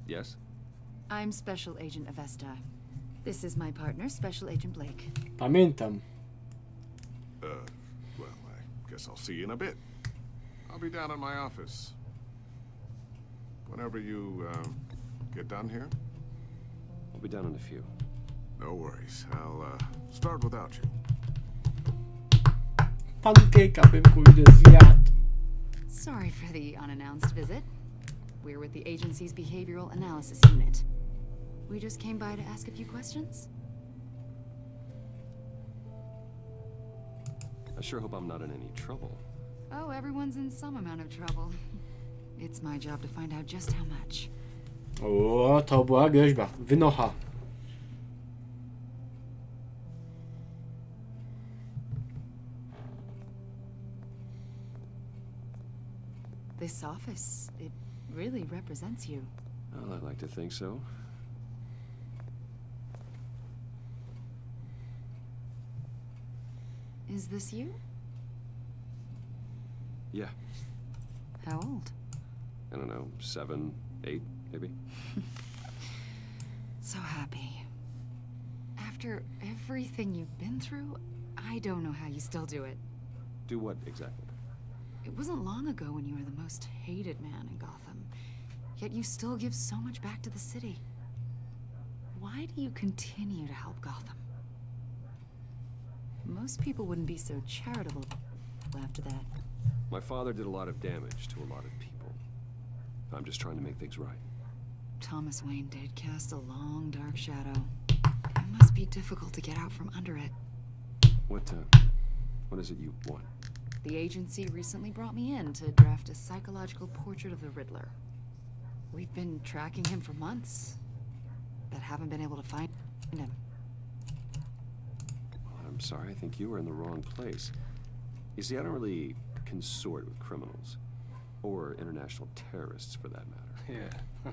Yes? I'm Special Agent Avesta. This is my partner, Special Agent Blake. Pamiętam. Well, I guess I'll see you in a bit. I'll be down in my office. Whenever you, get done here? I'll be down in a few. No worries. I'll, start without you. Pancake bym kurde zjadł. Sorry for the unannounced visit. We're with the agency's behavioral analysis unit. We just came by to ask a few questions. I sure hope I'm not in any trouble. Oh, everyone's in some amount of trouble. It's my job to find out just how much. O, to była groźba. Wynocha. This office, it really represents you. Well, I'd like to think so. Is this you? Yeah. How old? I don't know, 7, 8, maybe? So happy. After everything you've been through, I don't know how you still do it. Do what exactly? It wasn't long ago when you were the most hated man in Gotham, yet you still give so much back to the city. Why do you continue to help Gotham? Most people wouldn't be so charitable after that. My father did a lot of damage to a lot of people. I'm just trying to make things right. Thomas Wayne did cast a long, dark shadow. It must be difficult to get out from under it. What is it you want? The agency recently brought me in to draft a psychological portrait of the Riddler. We've been tracking him for months, but haven't been able to find him. Well, I'm sorry, I think you were in the wrong place. You see, I don't really consort with criminals. Or international terrorists, for that matter. Yeah.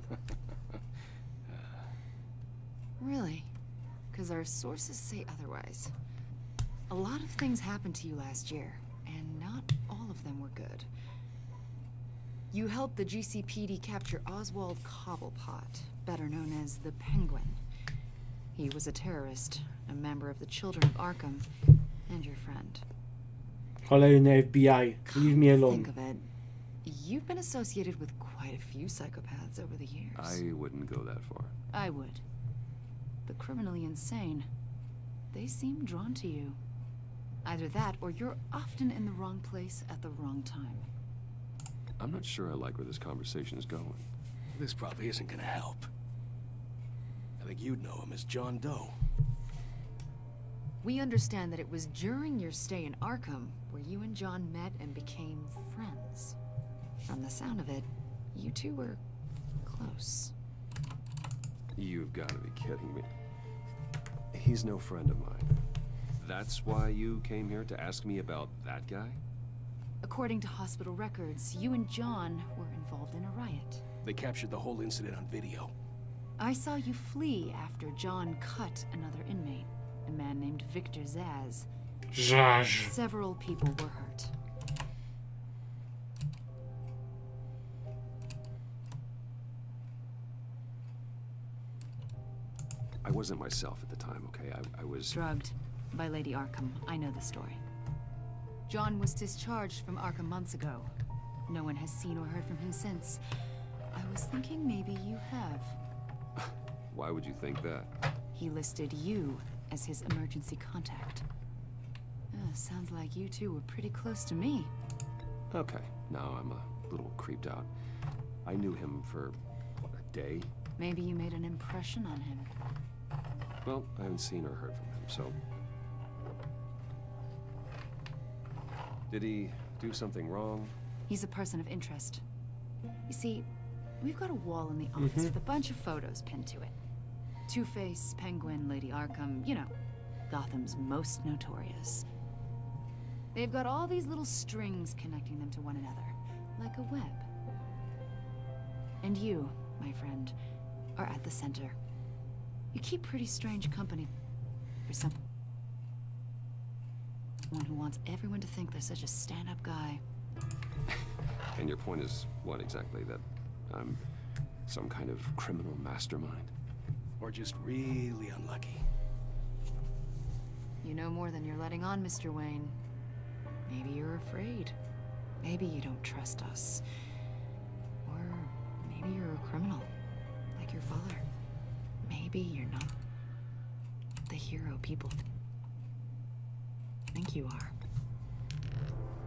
Really? Because our sources say otherwise. A lot of things happened to you last year, and not all of them were good. You helped the GCPD capture Oswald Cobblepot, better known as the Penguin. He was a terrorist, a member of the Children of Arkham, and your friend. Kolejny FBI. Leave me alone. Think of it. You've been associated with quite a few psychopaths over the years. I wouldn't go that far. I would. The criminally insane. They seem drawn to you. Either that, or you're often in the wrong place at the wrong time. I'm not sure I like where this conversation is going. This probably isn't gonna help. I think you'd know him as John Doe. We understand that it was during your stay in Arkham where you and John met and became friends. From the sound of it, you two were close. You've got to be kidding me. He's no friend of mine. That's why you came here to ask me about that guy? According to hospital records, you and John were involved in a riot. They captured the whole incident on video. I saw you flee after John cut another inmate, a man named Victor Zaz. Zaz. Several people were hurt. I wasn't myself at the time, okay? I was... Drugged by Lady Arkham. I know the story. John was discharged from Arkham months ago. No one has seen or heard from him since. I was thinking maybe you have. Why would you think that? He listed you as his emergency contact. Sounds like you two were pretty close to me. Okay, now I'm a little creeped out. I knew him for, what, a day? Maybe you made an impression on him. Well, I haven't seen or heard from him, so... Did he do something wrong? He's a person of interest. You see, we've got a wall in the office with a bunch of photos pinned to it. Two-Face, Penguin, Lady Arkham, you know, Gotham's most notorious. They've got all these little strings connecting them to one another, like a web. And you, my friend, are at the center. You keep pretty strange company for someone who wants everyone to think they're such a stand-up guy. And your point is what exactly? That I'm some kind of criminal mastermind? Or just really unlucky? You know more than you're letting on, Mr. Wayne. Maybe you're afraid. Maybe you don't trust us. Or maybe you're a criminal, like your father. Maybe you're not the hero people think you are.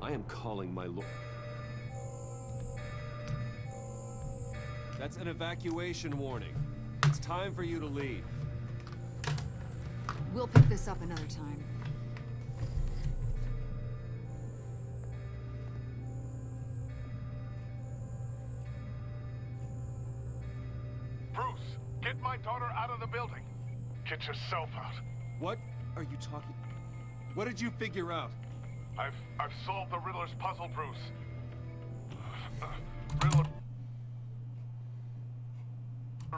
I am calling my lord. That's an evacuation warning. It's time for you to leave. We'll pick this up another time. Bruce, get my daughter out of the building. Get yourself out. What are you talking? What did you figure out? I've solved the Riddler's puzzle, Bruce. Riddler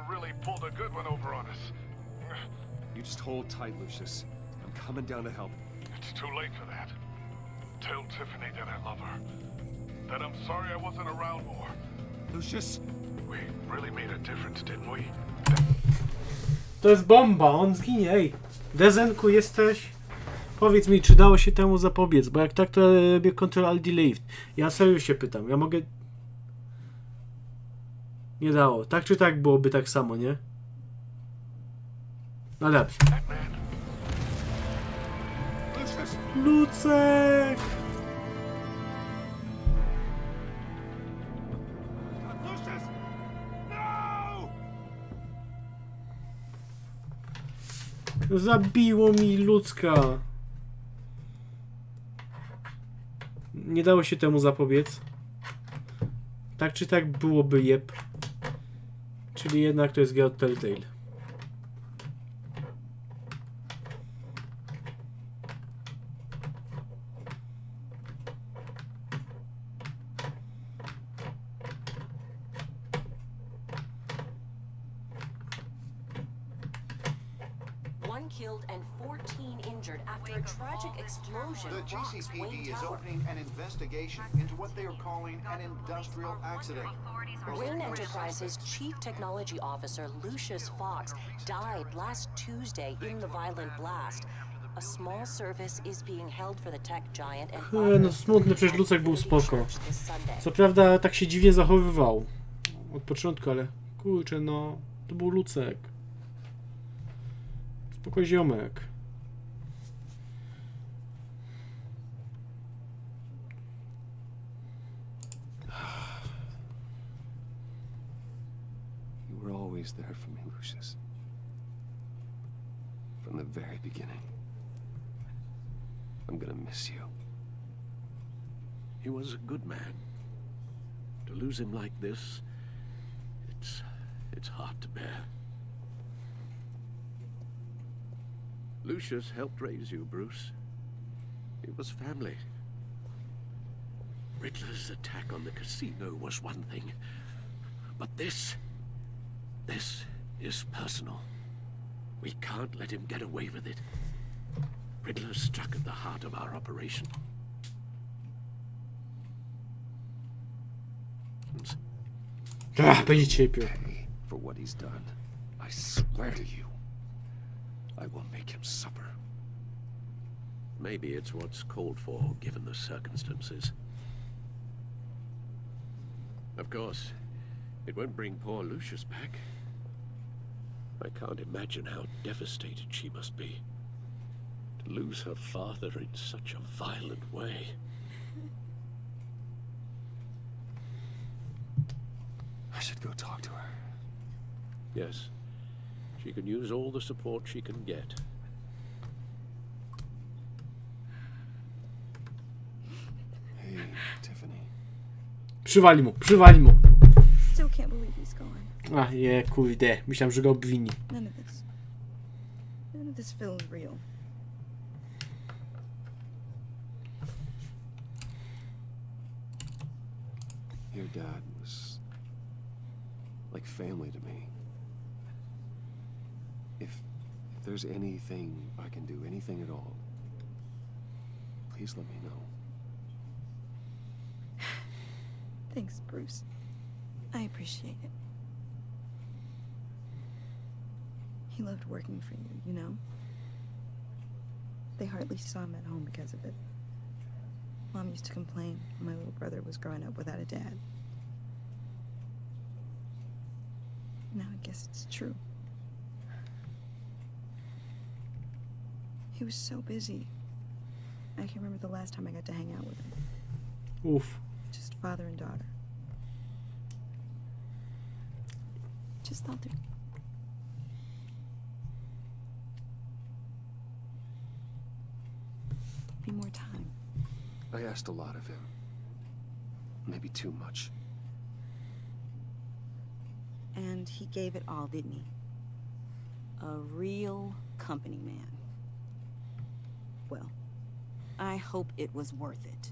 really pulled a good one over on us. You just hold tight, Lucius. I'm coming down to help. It's too late for that. Tell Tiffany that I love her. That I'm sorry I wasn't around more. Lucius! We really made a difference, didn't we? To jest bomba, on zginie, ej. Dezenku jesteś? Powiedz mi, czy dało się temu zapobiec, bo jak tak, to robię Ctrl-Alt-Delete. Ja serio się pytam, ja mogę... Nie dało. Tak czy tak byłoby tak samo, nie? No dobrze. Lucek! Zabiło mi ludzka. Nie dało się temu zapobiec. Tak czy tak byłoby jeb. Czyli jednak to jest gra od Telltale. The GCPD is opening an investigation into what they are calling an industrial accident. Wayne Enterprises' chief technology officer, Lucius Fox, died last Tuesday in the violent blast. A small service is being held for the tech giant and No smutny, przecież Lucek był spoko. Co prawda tak się dziwnie zachowywał od początku, ale kurczę, no to był Lucek. Spoko ziomek. You were always there for me, Lucius. From the very beginning. I'm gonna miss you. He was a good man. To lose him like this, it's hard to bear. Lucius helped raise you, Bruce. It was family. Riddler's attack on the casino was one thing, but this is personal. We can't let him get away with it. Riddler struck at the heart of our operation. Będzie cierpiał. For what he's done, I swear to you, I will make him suffer. Maybe it's what's called for, given the circumstances. Of course, it won't bring poor Lucius back. I can't imagine how devastated she must be. To lose her father in such a violent way. I should go talk to her. Yes, she can use all the support she can get. Hey, Tiffany. Przywali mu, przywali mu. Still can't believe he's gone. A, je, kurde. Myślałem, że go obwini. None of this feels real. Your dad was like family to me. If there's anything I can do, anything at all, please let me know. Thanks, Bruce. I appreciate it. He loved working for you, you know? They hardly saw him at home because of it. Mom used to complain when my little brother was growing up without a dad. Now I guess it's true. He was so busy. I can remember the last time I got to hang out with him. Oof. Just father and daughter. Just thought there'd be more time. I asked a lot of him. Maybe too much. And he gave it all, didn't he? A real company man. Well, I hope it was worth it.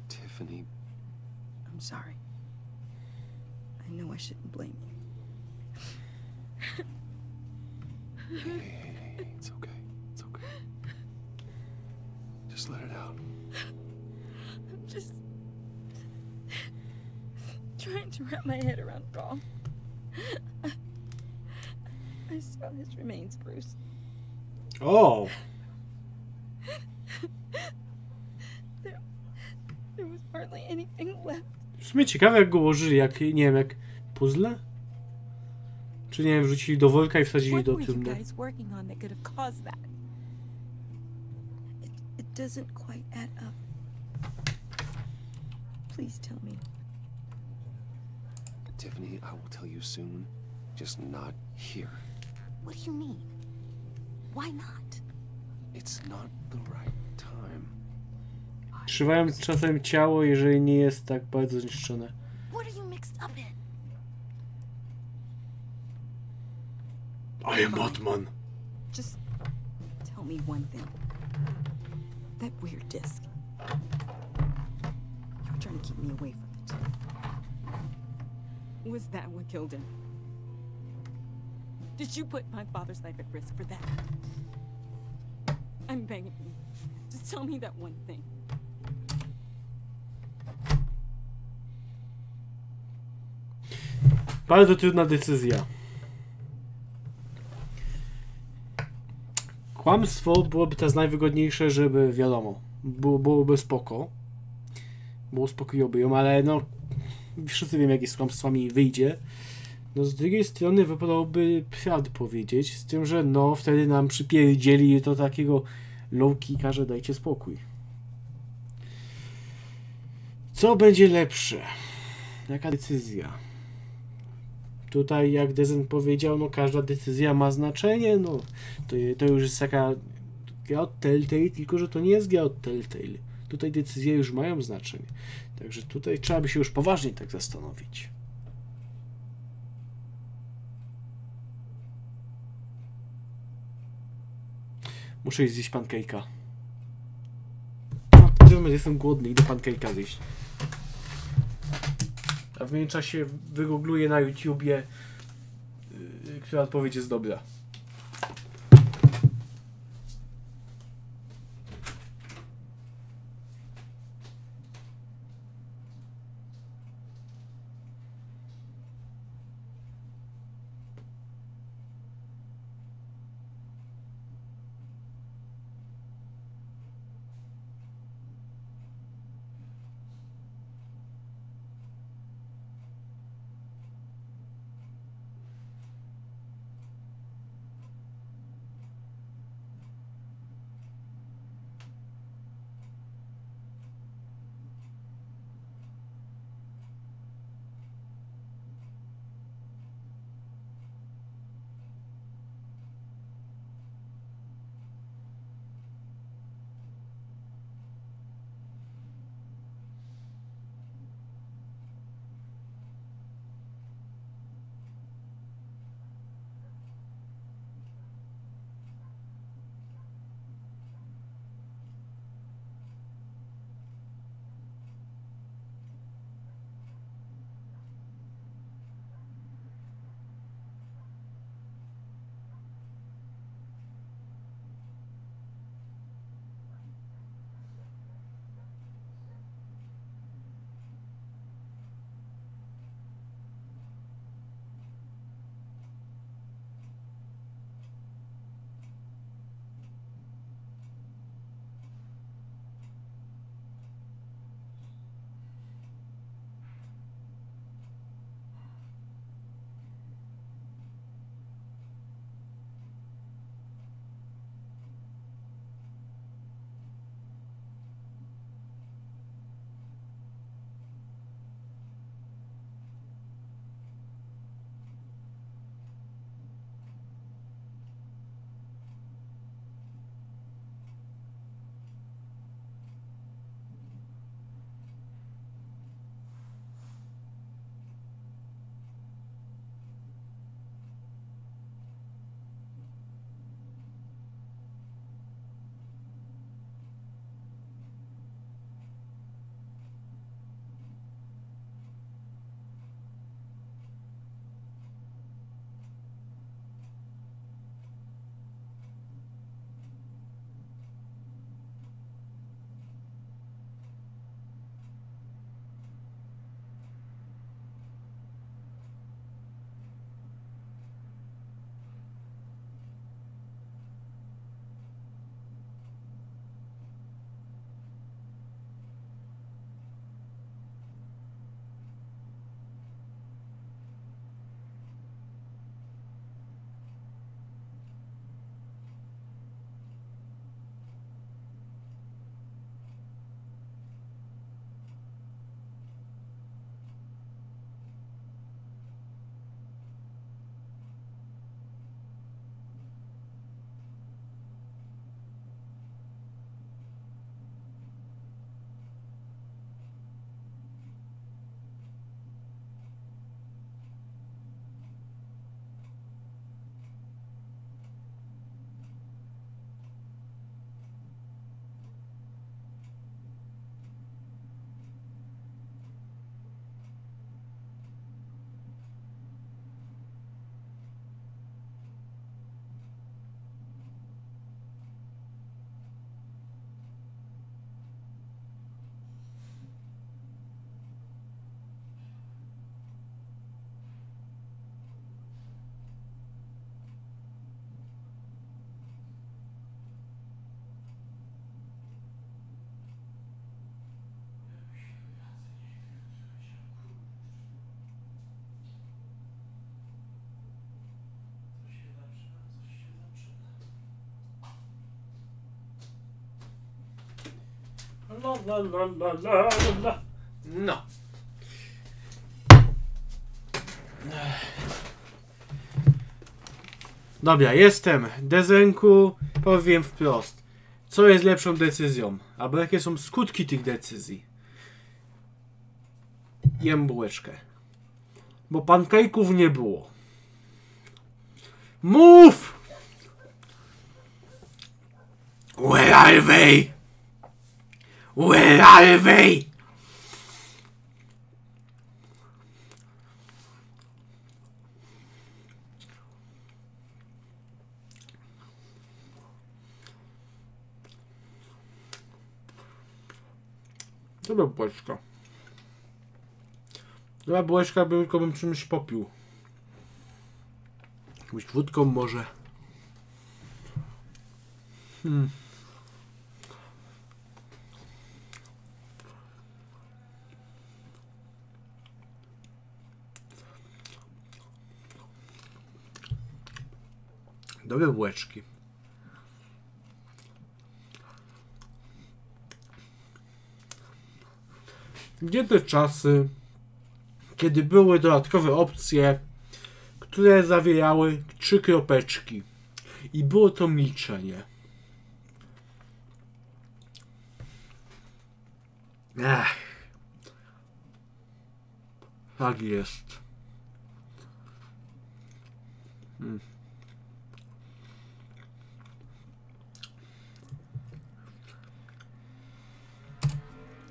Tiffany. I'm sorry. I know I shouldn't blame you. Hey, it's okay. It's okay. Just let it out. I'm just trying to wrap my head around it all. I saw his remains, Bruce. O! There was hardly anything left. W sumie ciekawe, jak go ułożyli, jak, nie wiem, jak puzzle? Czy, nie wiem, wrzucili do worka i wsadzili do trumny. It doesn't quite add up. Please tell me. Tiffany, I will tell you soon. Just not here. What do you mean? Why not? It's not the right time. Trzymają czasem ciało, jeżeli nie jest tak bardzo zniszczone. What are you mixed up in? I am Batman. Just tell me one thing. That weird disc. You were trying to keep me away from it. Was that what killed him? Did you put my father's life at risk for that? I'm begging you. Just tell me that one thing. Bardzo trudna decyzja. Kłamstwo byłoby teraz najwygodniejsze, żeby wiadomo, byłoby spoko. Było uspokoiłoby ją, ale no wszyscy wiemy, jak jest z kłamstwami wyjdzie. No z drugiej strony wypadałoby prawdę powiedzieć, z tym, że no wtedy nam przypierdzieli to takiego low-kicka, że dajcie spokój. Co będzie lepsze? Jaka decyzja? Tutaj, jak Dezen powiedział, no każda decyzja ma znaczenie, no to już jest taka gra od Telltale, tylko że to nie jest gra od Telltale. Tutaj decyzje już mają znaczenie. Także tutaj trzeba by się już poważnie tak zastanowić. Muszę iść zjeść pancake'a. No, jestem głodny, idę pancake'a zjeść. A w międzyczasie wygoogluję na YouTubie, która odpowiedź jest dobra. No. Dobra, jestem. Dezenku, powiem wprost. Co jest lepszą decyzją? Albo jakie są skutki tych decyzji? Jem bułeczkę. Bo pankejków nie było. Mów! are they? Where are they? Dobra bułeczka. Dobra bułeczka, tylko bym czymś popił. Jakąś wódką może. Dobre bułeczki. Gdzie te czasy, kiedy były dodatkowe opcje, które zawierały 3 kropeczki i było to milczenie. Tak jest.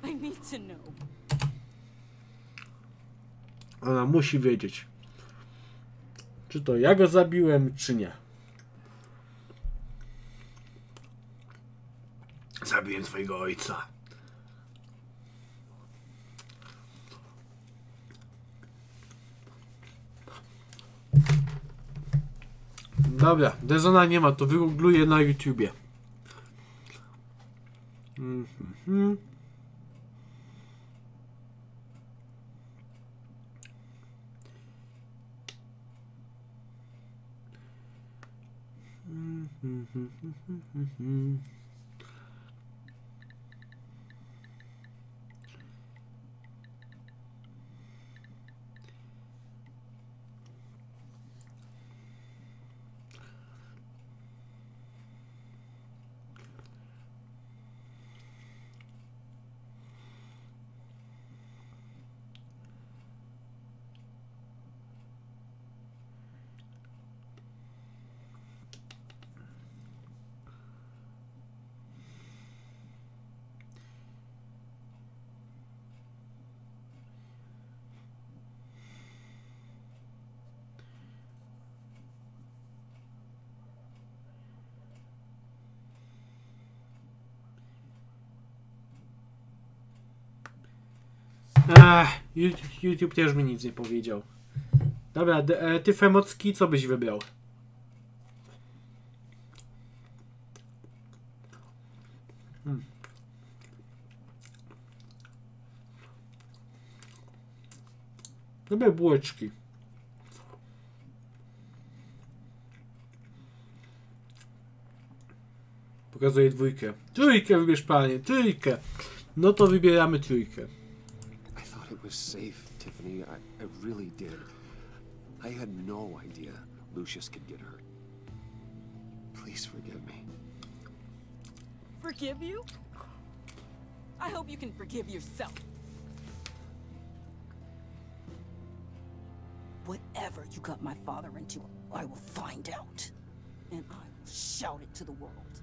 I need to know. Ona musi wiedzieć, czy to ja go zabiłem, czy nie. Zabiłem twojego ojca. Dobra, Dezona nie ma, to wygoogluję na YouTubie. YouTube też mi nic nie powiedział. Dobra, ty Femocki, co byś wybrał? Dobre bułeczki. Pokazuję dwójkę. Trójkę wybierz, panie, trójkę. No to wybieramy trójkę. It was safe, Tiffany. I really did. I had no idea Lucius could get hurt. Please forgive me. Forgive you? I hope you can forgive yourself. Whatever you got my father into, I will find out. And I will shout it to the world.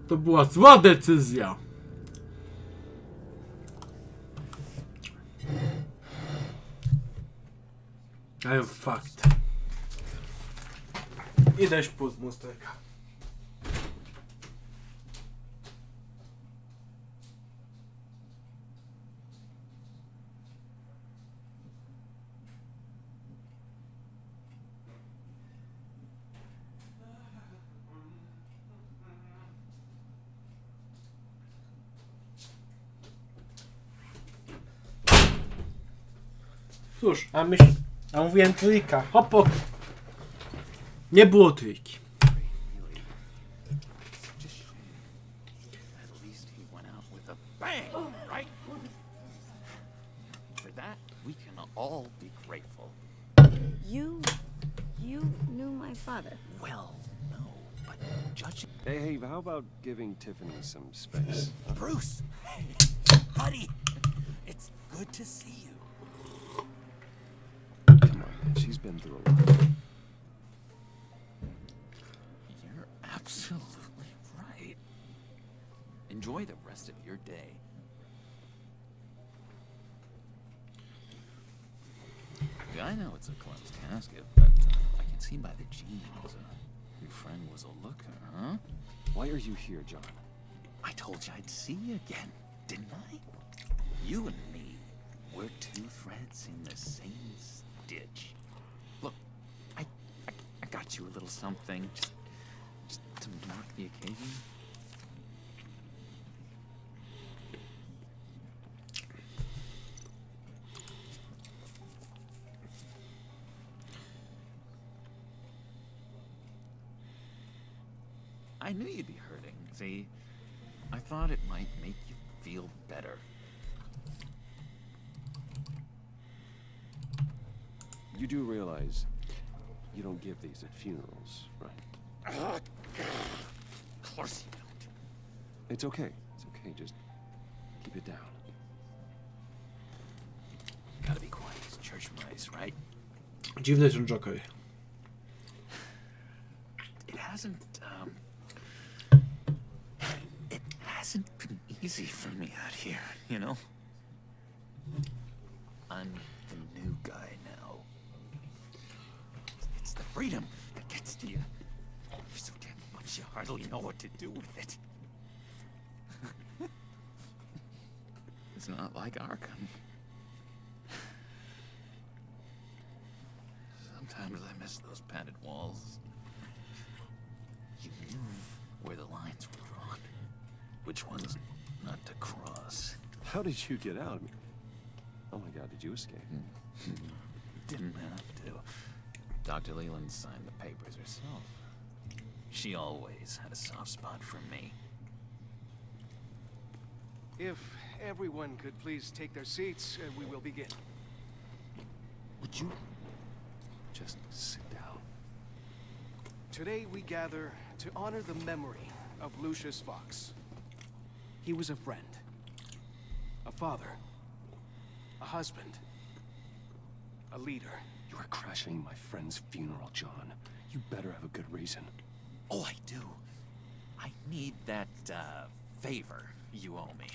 To była zła decyzja. I am fucked. Idę pół z mosterka. Cóż, a mówiłem trójka. Hopok. Nie było trójki. You knew my father. Well, no, but judging. Hey, how about giving Tiffany some space? Bruce! Buddy! It's good to see you. Come on, she's been through a lot. Enjoy the rest of your day. I know it's a closed casket, but I can see by the jeans. Your friend was a looker, huh? Why are you here, John? I told you I'd see you again, didn't I? You and me, we're two threads in the same stitch. Look, I got you a little something, just to mark the occasion. I knew you'd be hurting, see? I thought it might make you feel better. You do realize you don't give these at funerals, right? Of course you don't. It's okay. It's okay. Just keep it down. Gotta be quiet. It's church mice, right? Dziwny ten Joker. It hasn't been easy for me out here, you know? I'm the new guy now. It's the freedom that gets to you. There's so damn much you hardly know what to do with it. It's not like Arkham. Sometimes I miss those padded walls. You knew where the lines were drawn. Which ones not to cross. How did you get out? Oh my God, did you escape? Didn't have to. Dr. Leland signed the papers herself. She always had a soft spot for me. If everyone could please take their seats, we will begin. Would you just sit down? Today we gather to honor the memory of Lucius Fox. He was a friend, a father, a husband, a leader. You are crashing my friend's funeral, John. You better have a good reason. Oh, I do. I need that, favor you owe me.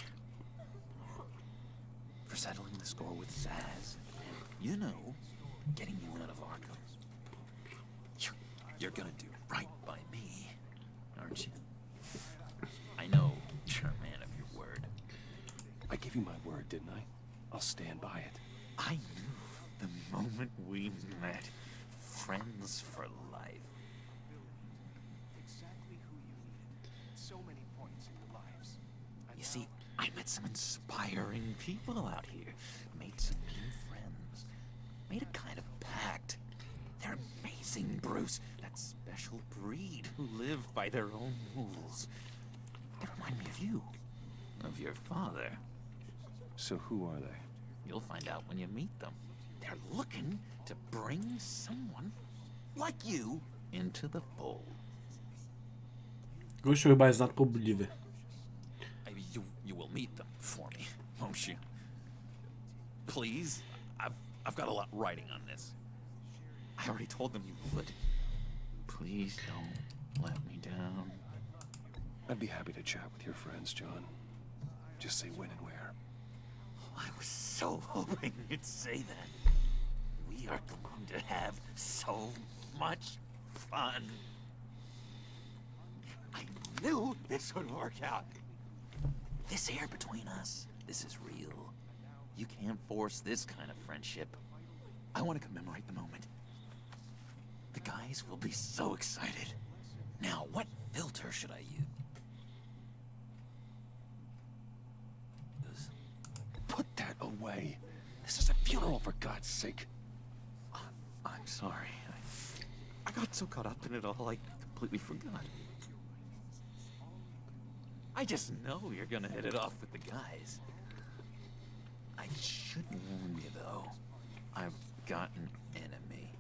For settling the score with Zaz. And, you know, getting you out of Arkham. You're gonna do right by me, aren't you? I know you're a man of your word. I gave you my word, didn't I? I'll stand by it. I knew the moment we met. Friends for life. Exactly who you needed at so many points in your lives. You see, I met some inspiring people out here. Made some new friends. Made a kind of pact. They're amazing, Bruce. That special breed who live by their own rules. They remind me of you. Of your father. So who are they? You'll find out when you meet them. They're looking to bring someone like you into the fold. Gościu chyba jest nadpobudliwy. You will meet them for me, won't you? Please? I've got a lot writing on this. I already told them you would. Please don't let me down. I'd be happy to chat with your friends, John. Just say when and where. Oh, I was so hoping you'd say that. We are going to have so much fun. I knew this would work out. This air between us, this is real. You can't force this kind of friendship. I want to commemorate the moment. The guys will be so excited. Now, what filter should I use? Put that away. This is a funeral, for God's sake. I'm sorry. I got so caught up in it all, I completely forgot. I just know you're gonna hit it off with the guys. I should warn you, though. I've got an enemy.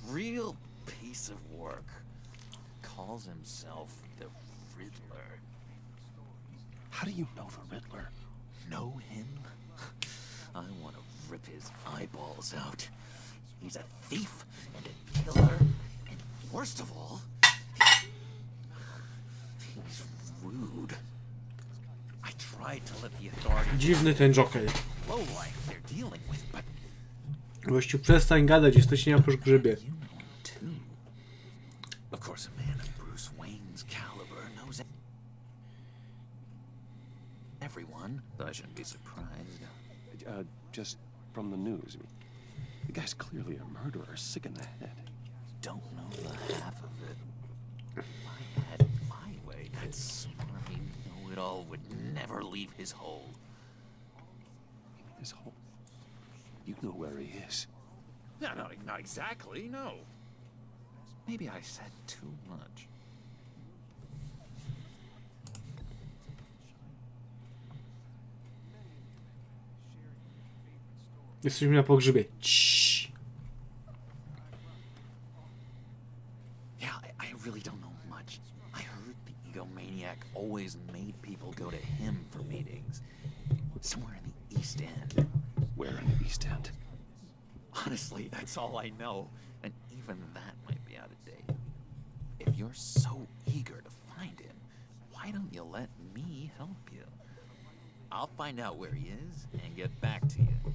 Real piece of work. Calls himself the Riddler. How do you know the Riddler? Know him? I want to rip his eyeballs out. He's a thief and a killer, and worst of all, he's rude. I tried to let the authorities Dziwny ten Joker. low life they're dealing with, but Gościu, przestań gadać, jesteś nie oprócz grzybie. of course a man of Bruce Wayne's caliber knows everyone. I shouldn't be surprised. Just from the news. The guy's clearly a murderer, sick in the head. Don't know the half of it. If I had it my way, that smarmy know-it-all would never leave his hole. His hole? You know where he is. No, not exactly, no. Maybe I said too much. Jesteśmy na pogrzebie. Ciii. Yeah, I really don't know much. I heard the egomaniac always made people go to him for meetings. Somewhere in the East End. Where in the East End? Honestly, that's all I know. And even that might be out of date. If you're so eager to find him, why don't you let me help you? I'll find out where he is and get back to you.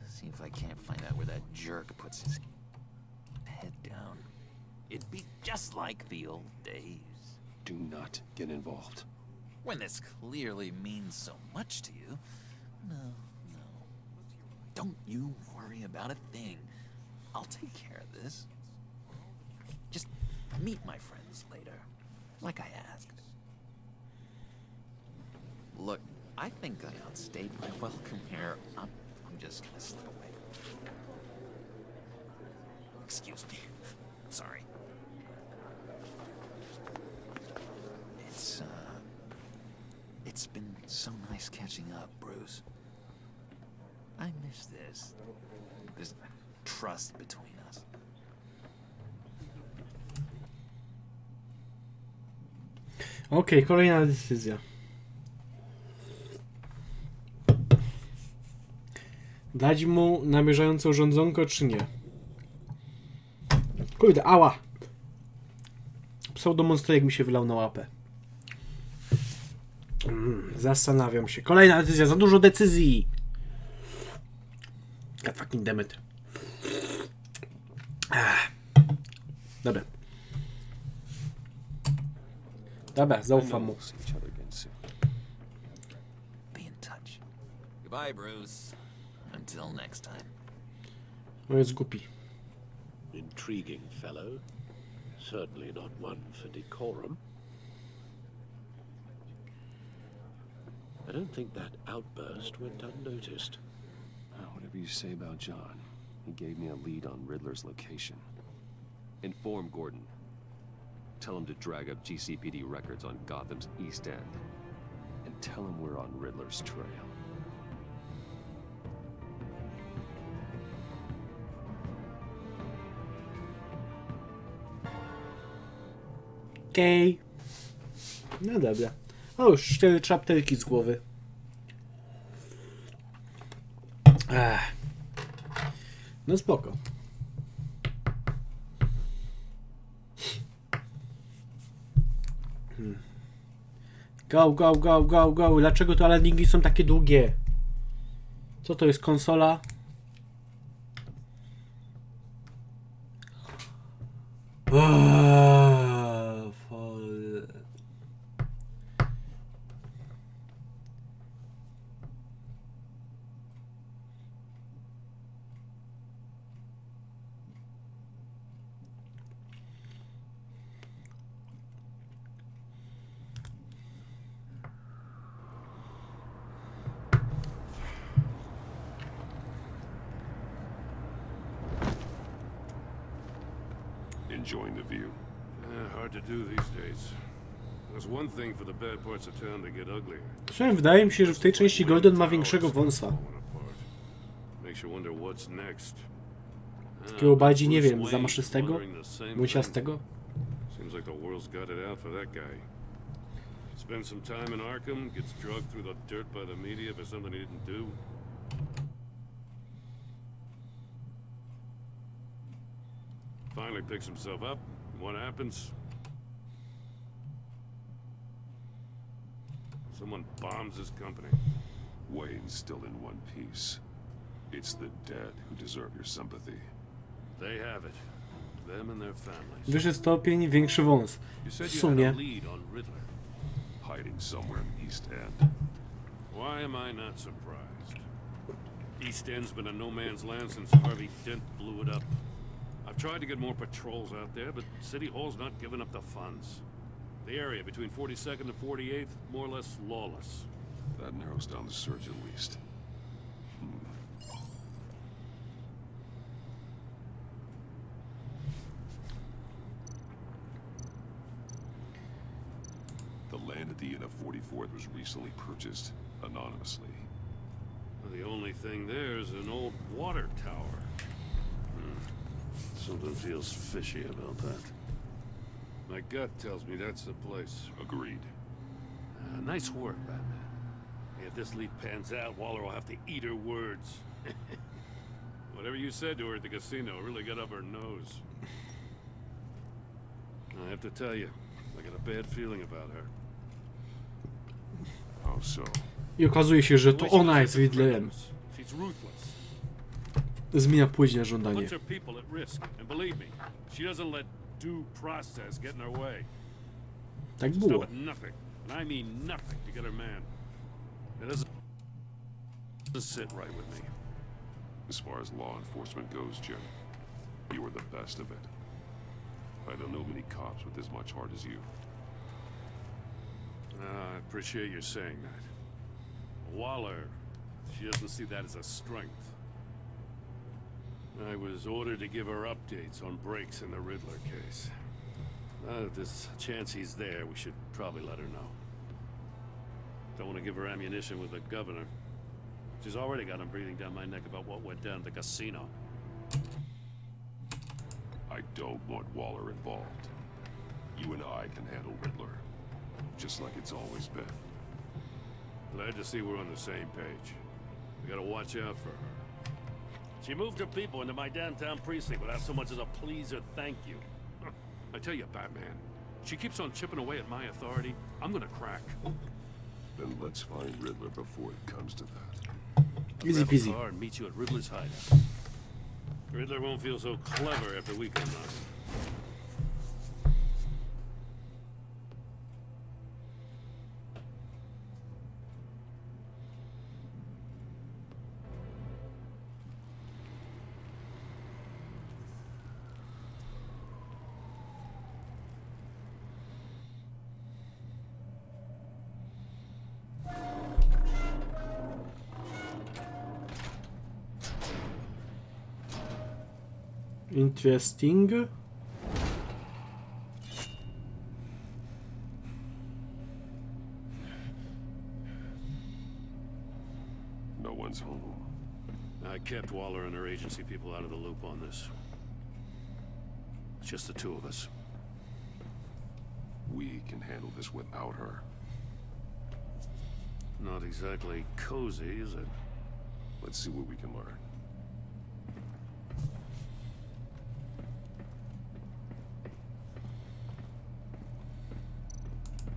See if I can't find out where that jerk puts his head down. It'd be just like the old days. Do not get involved. When this clearly means so much to you. No. Don't you worry about a thing. I'll take care of this. Just meet my friends later, like I asked. Look, I think I outstayed my welcome here. I'm just gonna slip away. Excuse me. Sorry. It's been so nice catching up, Bruce. I miss this trust between us. Okej, kolejna decyzja. Dać mu namierzającą rządzonko, czy nie? Kurde, ała! Pseudomonsterek mi się wylał na łapę. Zastanawiam się. Kolejna decyzja, za dużo decyzji! God fucking damn it. Dobra. Dobra, zaufam mu. Be in touch. Goodbye, Bruce. Until next time. No jest głupi. Intriguing fellow. Certainly not one for decorum. I don't think that outburst went unnoticed. Whatever you say about John, he gave me a lead on Riddler's location. Inform Gordon. Tell him to drag up GCPD records on Gotham's East End. And tell him we're on Riddler's trail. Okej. No dobra. O, już 4 czapterki z głowy. No spoko. Go, go, go, go, go. Dlaczego te landingi są takie długie? Co to jest, konsola? Enjoying the view. Hard to do these days. There's one thing for the bad parts of town to get uglier. Słuchaj, wydaje mi się, że w tej części Gordon ma większego wąsa. Makes you wonder what's next. Takiego bardziej, nie wiem, zamaszystego? Musiastego? Seems like the world's got it out for that guy. Spends some time in Arkham, gets drugged through the dirt by the media for something he didn't do. Finally picks himself up. What happens? Someone bombs his company. Wayne's still in one piece. It's the dead who deserve your sympathy. They have it. Them and their families. Wyższy stopień, większy wąs. You W said you had sumie. a lead on Riddler. Hiding somewhere in the East End. Why am I not surprised? East End's been a no man's land since Harvey Dent blew it up. I've tried to get more patrols out there, but City Hall's not giving up the funds. The area between 42nd and 48th, more or less lawless. That narrows down the search at least. The land at the end of 44th was recently purchased anonymously. The only thing there is an old water tower. Something feels fishy about that. My gut tells me that's the place. Agreed. Nice work, Batman. If this lead pans out, Waller will have to eat her words. Whatever you said to her at the casino really got up her nose. I have to tell you, I got a bad feeling about her. How so? I okazuje się, że to ona jest Riddlerem. She's ruthless. Zmienia płeć na żądanie. Puts her people at risk, and believe me, she doesn't let due process get in her way. Tak Stop było. at nothing, and I mean nothing, to get her man. It doesn't sit right with me. As far as law enforcement goes, Gier, you are the best of it. I don't know many cops with as much heart as you. I appreciate you saying that. Waller, she doesn't see that as a strength. I was ordered to give her updates on breaks in the Riddler case. If there's a chance he's there, we should probably let her know. Don't want to give her ammunition with the governor. She's already got him breathing down my neck about what went down at the casino. I don't want Waller involved. You and I can handle Riddler, just like it's always been. Glad to see we're on the same page. We gotta watch out for her. She moved her people into my downtown precinct without so much as a please or thank you. I tell you, Batman, she keeps on chipping away at my authority. I'm gonna crack. Then let's find Riddler before it comes to that. Easy peasy. I'll grab a car and meet you at Riddler's hideout. Riddler won't feel so clever after we come us. Interesting. No one's home. I kept Waller and her agency people out of the loop on this. It's just the two of us. We can handle this without her. Not exactly cozy, is it? Let's see what we can learn.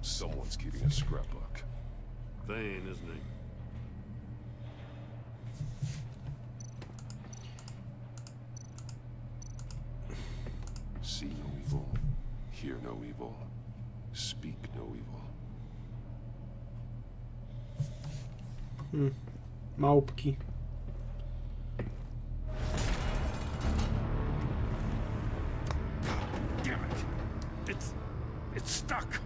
Someone's keeping a scrapbook. Vain, isn't he? See no evil, hear no evil, speak no evil. Małpki. Damn it! It's stuck.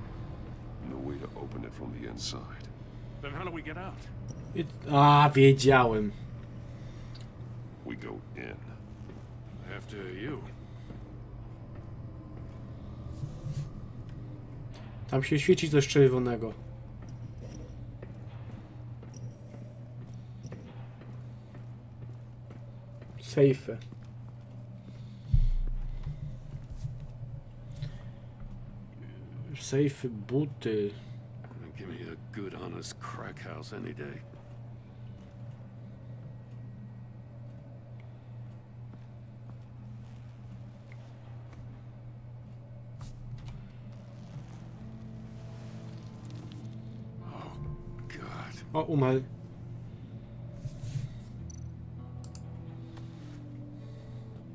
No way to open it from the inside. Then how do we get out? Wiedziałem. We go in. After you. Tam się świeci coś czerwonego. Sejfy. Sejfy, buty. Give me a good, honest crack house any day. O, umarł.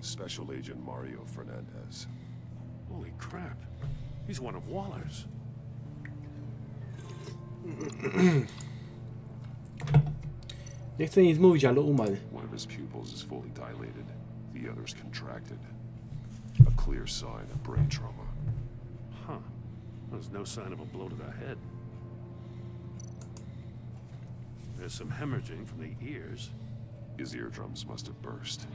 Special Agent Mario Fernandez. Holy crap. He's one of Waller's. Nie chcę nic mówić, ale umarł. One of his pupils is fully dilated. The other's contracted. A clear sign of brain trauma. Huh. There's no sign of a blow to the head. There's some hemorrhaging from the ears. His eardrums must have burst.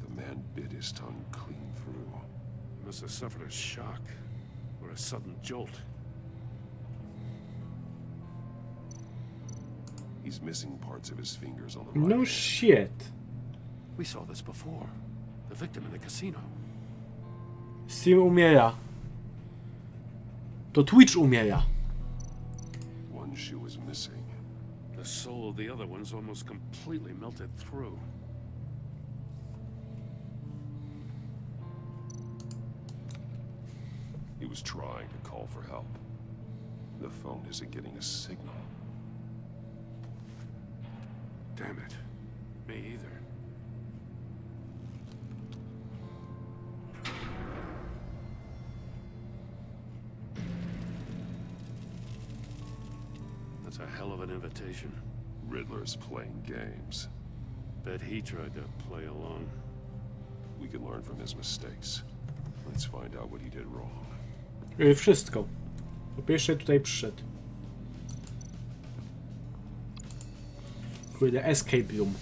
The man bit his tongue clean through. He must have suffered a shock or a sudden jolt. He's missing parts of his fingers on the right. No shit. We saw this before. The victim in the casino. Sim umiera. To Twitch umiera. One shoe is missing. The soul of the other one's almost completely melted through. He was trying to call for help. The phone isn't getting a signal. Damn it. Me either. That's a hell of an invitation. Riddler's playing games. Bet he tried to play along. We can learn from his mistakes. Let's find out what he did wrong. Wszystko. Po pierwsze tutaj przyszedł. Kurde, escape room.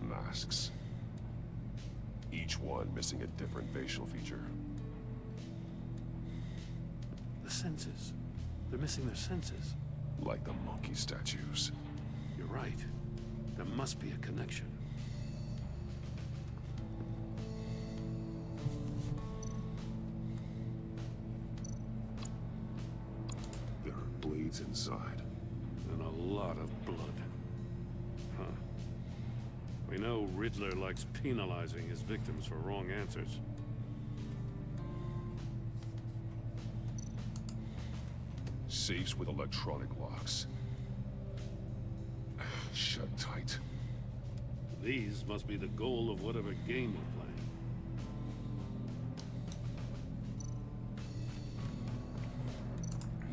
Masks. Each one missing a different facial feature. The senses. They're missing their senses. Like the monkey statues. You're right. There must be a connection. There are blades inside. And a lot of blood. Huh. We know Riddler likes penalizing his victims for wrong answers. Safes with electronic locks. Shut tight. These must be the goal of whatever game we're playing.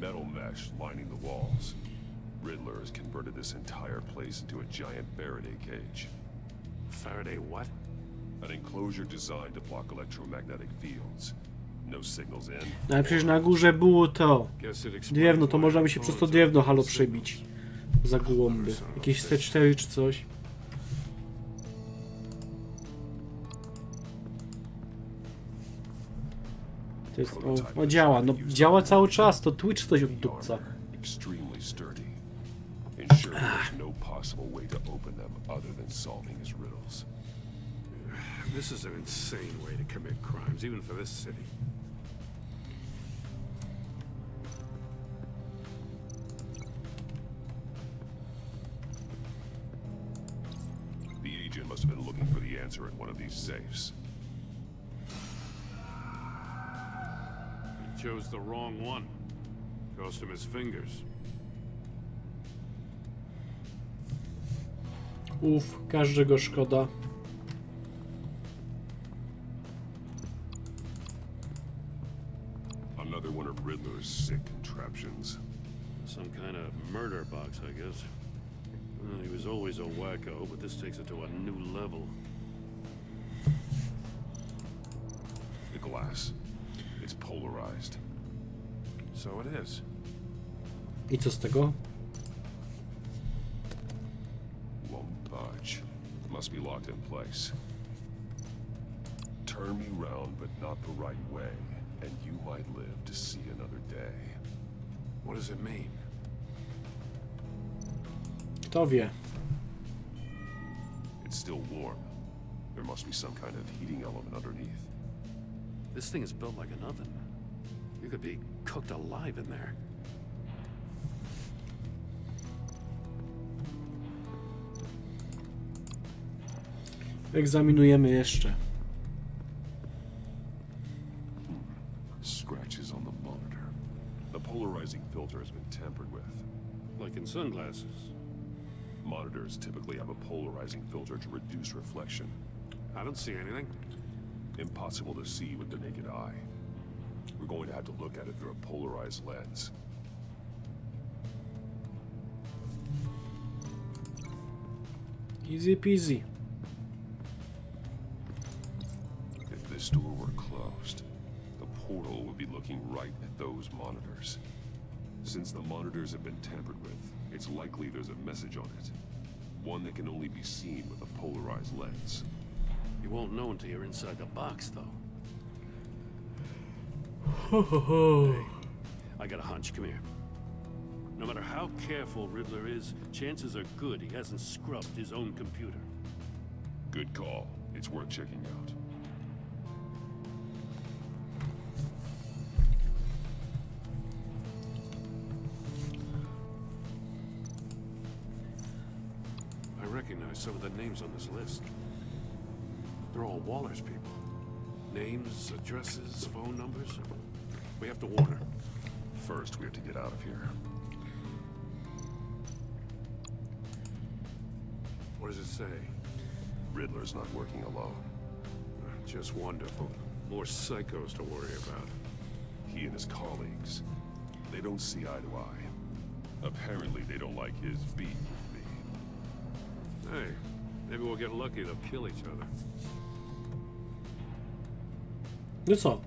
Metal mesh lining the walls. Riddler has converted this entire place into a giant Faraday cage. Faraday what? An enclosure designed to block electromagnetic fields. No signals in. Ale przecież na górze było to drewno, to można by się przez to drewno halo przebić. Za głąby. Jakieś C4 czy coś. To jest, o działa, no działa cały czas, to Twitch coś oddupca. Extremely sturdy. Ensure there's no possible way to open them other than solving his riddles. This is an insane way to commit crimes, even for this city. The agent must have been looking for the answer in one of these safes. He chose the wrong one. Cost him his fingers. Każdego szkoda. Another one of Riddler's sick contraptions. Some kind of murder box, I guess. He was always a wacko, but this takes it to a new level. The glass. It's polarized. So it is. I co z tego? Won't budge. Must be locked in place. Turn me round, but not the right way, and you might live to see another day. What does it mean? Kto wie? It's still warm. There must be some kind of heating element underneath. This thing is built like an oven. You could be cooked alive in there. Egzaminujemy jeszcze. like in sunglasses. Monitors typically have a polarizing filter to reduce reflection. I don't see anything. Impossible to see with the naked eye. We're going to have to look at it through a polarized lens. Easy peasy. If this door were closed, the portal would be looking right at those monitors. Since the monitors have been tampered with, it's likely there's a message on it. One that can only be seen with a polarized lens. You won't know until you're inside the box, though. Hey, I got a hunch. Come here. No matter how careful Riddler is, chances are good he hasn't scrubbed his own computer. Good call. It's worth checking out. I recognize some of the names on this list. They're all Waller's people. Names, addresses, phone numbers. We have to warn her. First, we have to get out of here. What does it say? Riddler's not working alone. Just wonderful. More psychos to worry about. He and his colleagues, they don't see eye to eye. Apparently, they don't like his beef with me. Hey, maybe we'll get lucky they'll kill each other. That's all.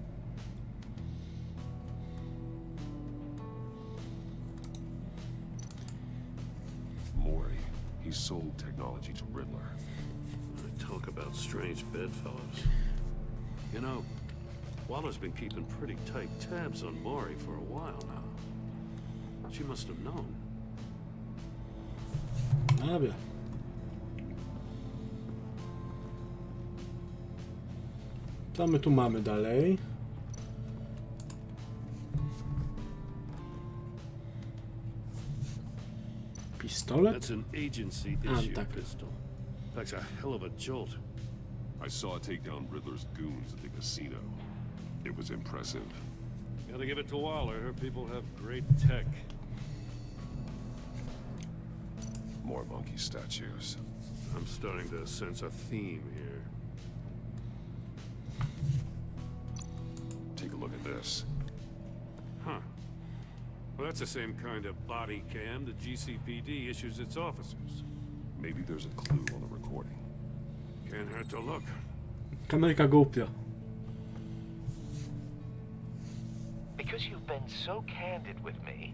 Mori, he sold technology to Riddler. Talk about strange bedfellows. You know, Waller's been keeping pretty tight tabs on Mori for a while now. She must have known. Dobra. Co my tu mamy dalej? Pistolet? That's an agency issue pistol. That's a hell of a jolt. I saw it take down Riddler's goons at the casino. It was impressive. Gotta give it to Waller. Her people have great tech. More monkey statues. I'm starting to sense a theme here. Take a look at this. Huh. Well, that's the same kind of body cam the GCPD issues its officers. Maybe there's a clue on the recording. Can't hurt to look. Kamerka GoPro. Because you've been so candid with me,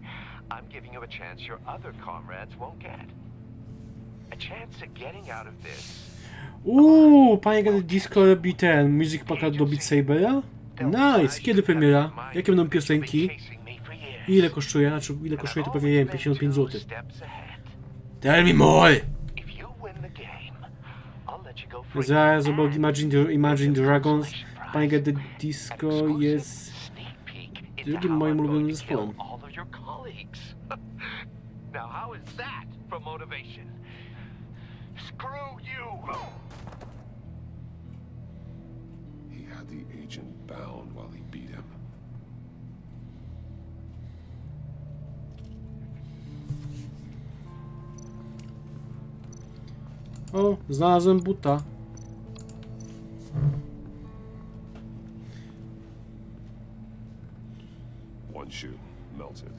I'm giving you a chance your other comrades won't get. A chance at getting out of this. Panie Disco robi ten music pack do Beat Sabera? Nice! Kiedy premiera? Jakie będą piosenki? Ile kosztuje? Znaczy, ile kosztuje to pewnie wiem, 55 zł. Tell me more! Zaraz obok Imagine Dragons, Panie Disco jest drugim moim ulubionym zespołem. Now how is that for motivation? Screw you! He had the agent bound while he beat him. O, znalazłem buta. One shoe melted.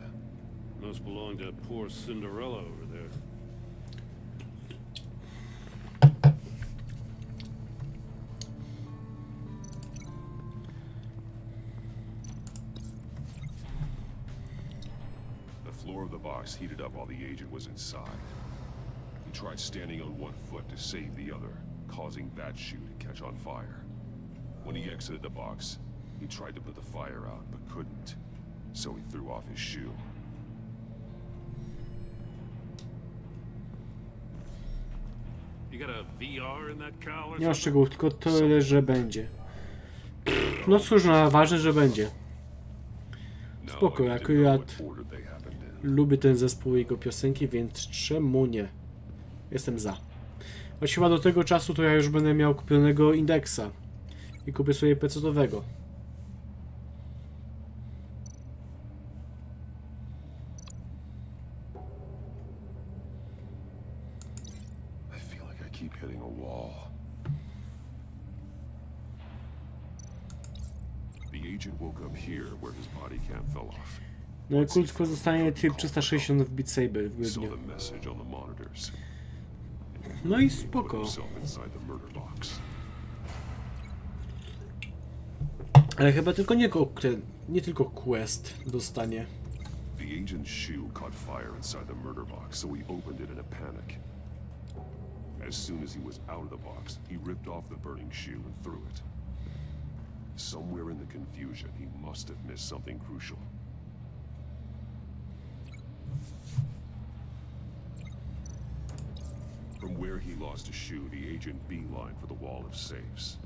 Must belong to poor Cinderella over there. The floor of the box heated up while the agent was inside. He tried standing on one foot to save the other, causing that shoe to catch on fire. When he exited the box, he tried to put the fire out, but couldn't. So he threw off his shoe. You got a VR in that cowl or Nie ma szczegółów, tylko tyle, że będzie. No cóż, no ważne, że będzie. Spoko, akurat lubię ten zespół i jego piosenki, więc czemu nie? Jestem za. Choć chyba do tego czasu to ja już będę miał kupionego indeksa i kupię sobie epizodowego. hitting a wall. The agent woke up here where his body cam fell off. No i kultko zostanie tryb 360 w Beat Saber w Saw grudniu. the message on the monitors. No i Put spoko. himself inside the murder box. Ale chyba tylko nie tylko quest dostanie. The agent's shoe caught fire inside the murder box, so he opened it in a panic. As soon as he was out of the box, he ripped off the burning shoe and threw it. Somewhere in the confusion, he must have missed something crucial. From where he lost a shoe, the agent beelined for the wall of safes.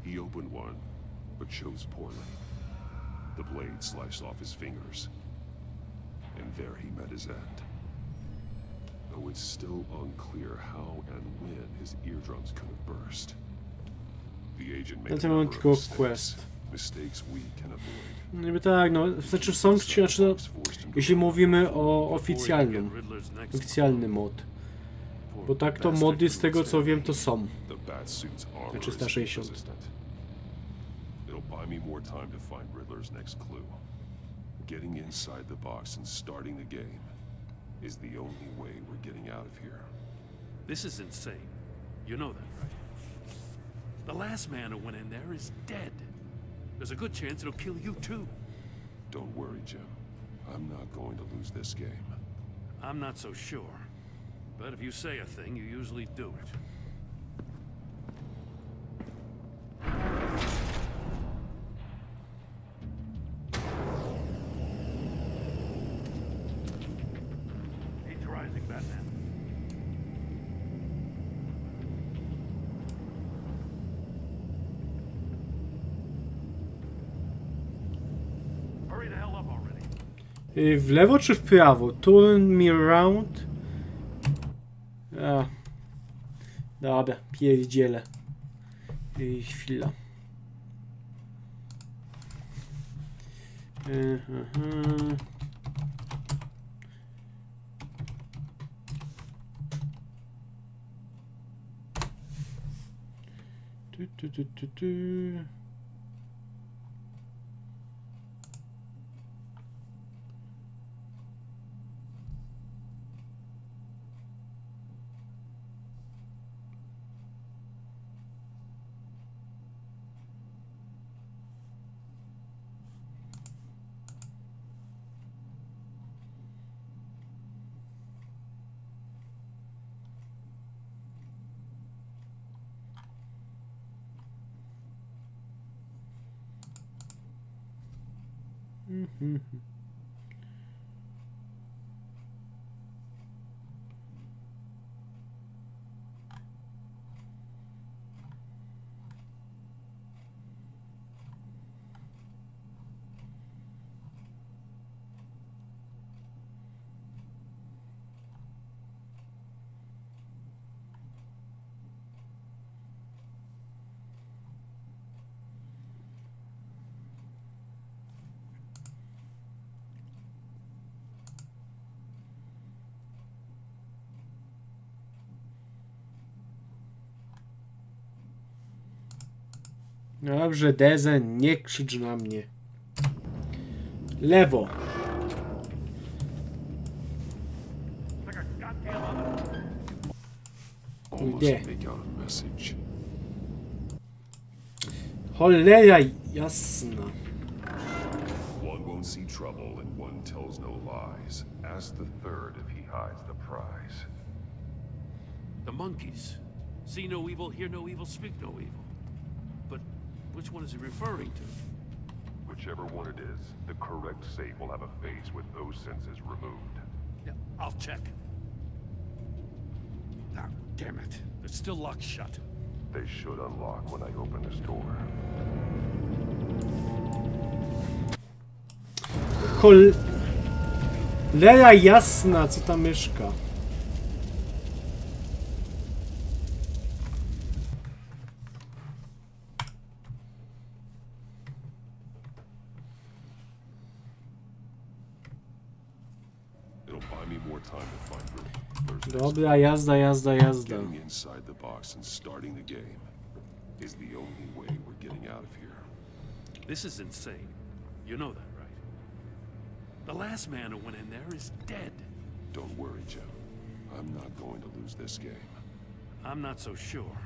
He opened one, but chose poorly. The blade sliced off his fingers. And there he met his end. Though it's still unclear how and when his eardrums could have burst. The agent made a number of mistakes we can avoid. Niby tak, no, znaczy są, znaczy, no, jeśli mówimy o oficjalny mod. Bo tak to mody z tego co wiem to są. Na 360. It'll buy me more time to find Riddler's next clue. Getting inside the box and starting the game is the only way we're getting out of here. This is insane. You know that, right? The last man who went in there is dead. There's a good chance it'll kill you too. Don't worry, Jim. I'm not going to lose this game. I'm not so sure. But if you say a thing, you usually do it. He's rising, Batman. Hurry the hell up already. W lewo czy w prawo? Turn me around. Dobra, pierdzielę. Chwila. Dobrze, Dezen, nie krzycz na mnie. Lewo. Kurde. Cholera jasna. One won't see trouble and one tells no lies. Ask the third if he hides the prize. The monkeys. See no evil, hear no evil, speak no evil. But which one is he referring to? Whichever one it is, the correct safe will have a face with those senses removed. Yeah, I'll check. Ah, damn it. It's still locked shut. They should unlock when I open this door. Cholera jasna, co tam mieszka. It'll buy me more time to find Riddler's Dobra, jazda. Getting inside the box and starting the game is the only way we're getting out of here. This is insane. You know that, right? The last man who went in there is dead. Don't worry, Jim. I'm not going to lose this game. I'm not so sure.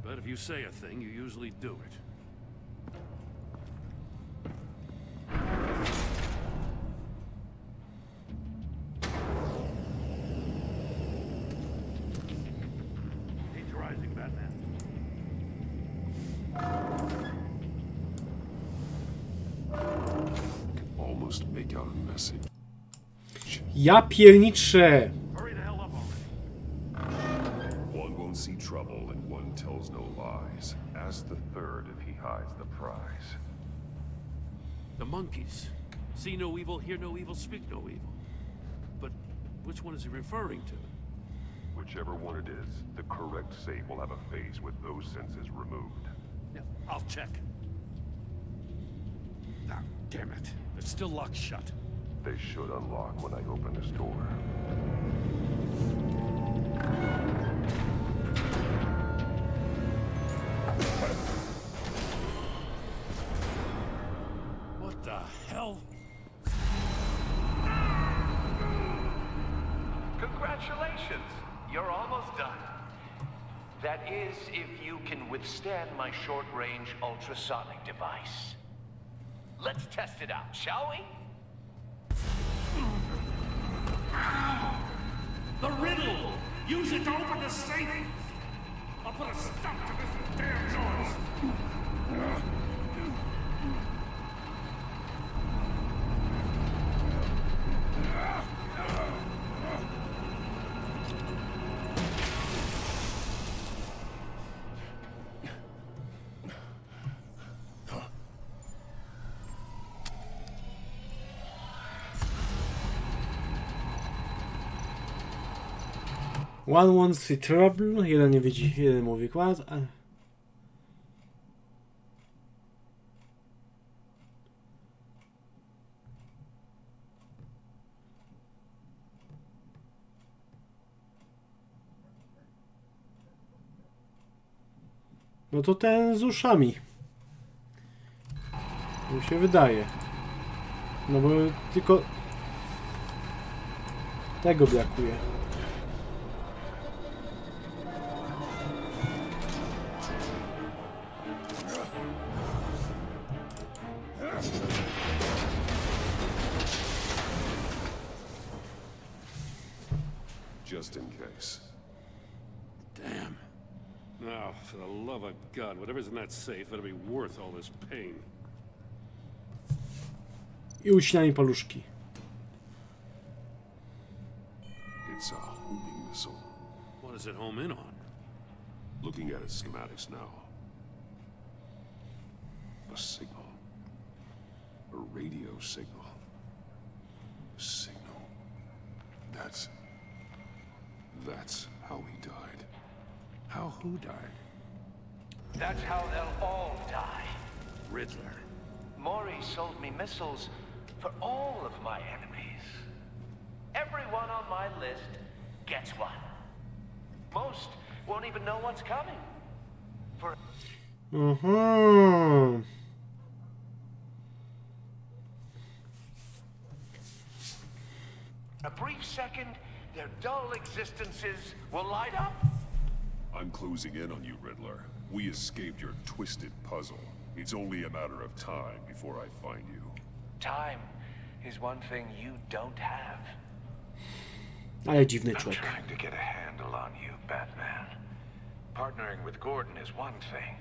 But if you say a thing, you usually do it. He's rising, Batman. Can almost make out a message. Ja pierniczę! One won't see trouble and one tells no lies. Ask the third if he hides the prize. The monkeys. See no evil, hear no evil, speak no evil. But which one is he referring to? Whichever one it is, the correct save will have a phase with those senses removed. Yeah, I'll check. Ah, damn it. It's still locked shut. They should unlock when I open this door. What the hell? Congratulations! You're almost done. That is, if you can withstand my short-range ultrasonic device. Let's test it out, shall we? The riddle! Use it to open the safe! I'll put a stop to this damn noise! One wants see trouble, jeden nie widzi, jeden mówi kład. No to ten z uszami. Mi się wydaje. No bo tylko tego brakuje. Just in case. Damn. Now, for the love of God, whatever's in that safe, that'll be worth all this pain. I uścinanie paluszki. It's a homing missile. What does it home in on? Looking at its schematics now. A signal. A radio signal. A signal. That's how he died. How who died? That's how they'll all die. Riddler. Maury sold me missiles for all of my enemies. Everyone on my list gets one. Most won't even know what's coming. For a brief second, their dull existences will light up. I'm closing in on you, Riddler. We escaped your twisted puzzle. It's only a matter of time before I find you. Time is one thing you don't have. Ale dziwny I'm człowiek. trying to get a handle on you, Batman. Partnering with Gordon is one thing.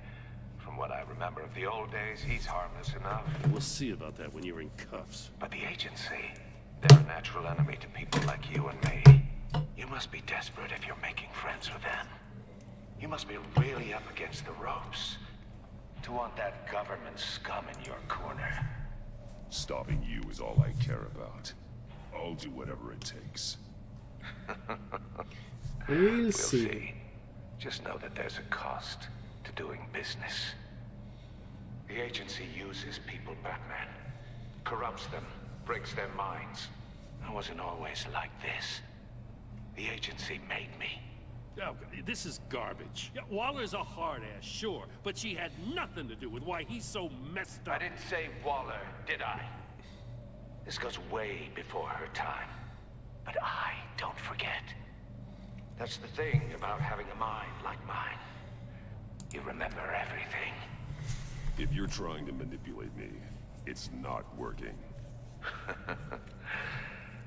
From what I remember of the old days, he's harmless enough. We'll see about that when you're in cuffs. But the agency, they're a natural enemy to people like you and me. You must be desperate if you're making friends with them. You must be really up against the ropes to want that government scum in your corner. Stopping you is all I care about. I'll do whatever it takes. We'll see. Just know that there's a cost to doing business. The agency uses people, Batman. Corrupts them, breaks their minds. I wasn't always like this. The agency made me. Oh, this is garbage. Yeah, Waller's a hard ass, sure, but she had nothing to do with why he's so messed up. I didn't say Waller, did I? This goes way before her time. But I don't forget. That's the thing about having a mind like mine. You remember everything. If you're trying to manipulate me, it's not working.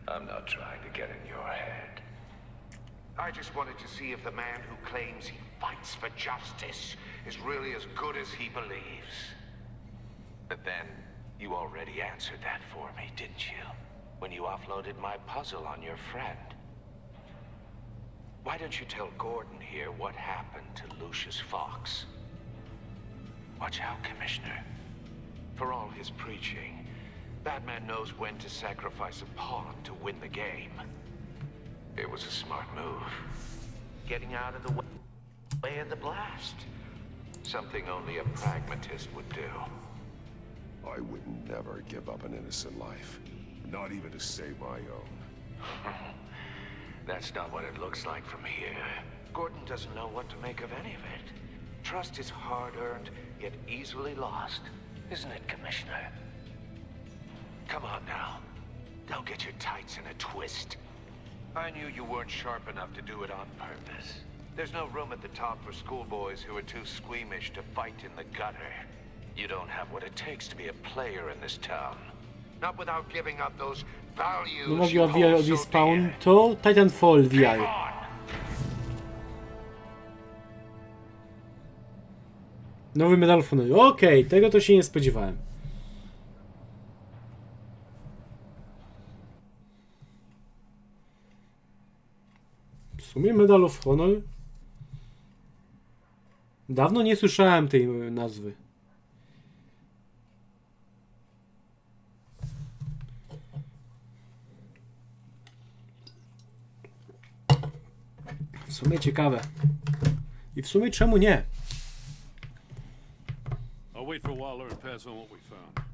I'm not trying to get in your head. I just wanted to see if the man who claims he fights for justice is really as good as he believes. But then, you already answered that for me, didn't you? When you offloaded my puzzle on your friend. Why don't you tell Gordon here what happened to Lucius Fox? Watch out, Commissioner. For all his preaching, Batman knows when to sacrifice a pawn to win the game. It was a smart move. Getting out of the way of the blast. Something only a pragmatist would do. I would never give up an innocent life. Not even to save my own. That's not what it looks like from here. Gordon doesn't know what to make of any of it. Trust is hard-earned, yet easily lost. Isn't it, Commissioner? Come on now. Don't get your tights in a twist. I knew you weren't sharp enough to do it on purpose. There's no room at the top for schoolboys who are too squeamish to fight in the gutter. You don't have what it takes to be a player in this town. Not without giving up those values No mogli you hold odwijać so Spawn, dear. to Titanfall VR. Nowy Medal of Honor. Okej, tego to się nie spodziewałem. W sumie Medal of Honor? Dawno nie słyszałem tej nazwy. W sumie ciekawe. I w sumie czemu nie? I'll wait for Waller and pass on what we found.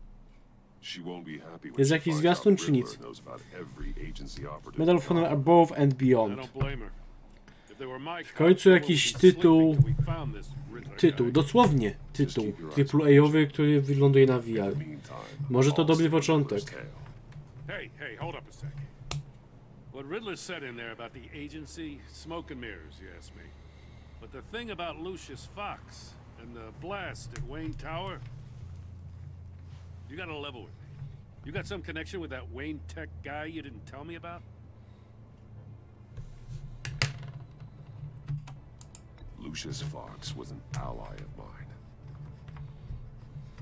She won't be happy when Jest she jakiś finds zwiastun out czy nic? Riddler knows about every agency operative. Medal of Honor Above and I Beyond. don't blame her. If they were my W końcu jakiś tytuł, Riddler dosłownie tytuł AAA-owy, który wyląduje na VR. Może to dobry początek. Hey, hold up a sec. What Riddler said in there about the agency, smoke and mirrors, you ask me. But the thing about Lucius Fox and the blast at Wayne Tower, you gotta level with me. You got some connection with that Wayne Tech guy you didn't tell me about? Lucius Fox was an ally of mine.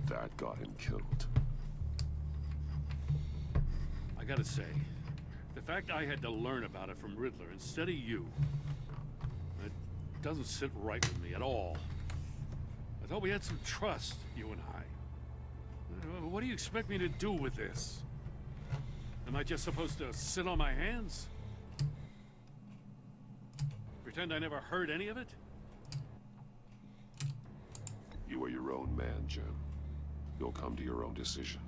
That got him killed. I gotta say, the fact I had to learn about it from Riddler instead of you, it doesn't sit right with me at all. I thought we had some trust, you and I. What do you expect me to do with this? Am I just supposed to sit on my hands? Pretend I never heard any of it? You are your own man, Jim. You'll come to your own decision.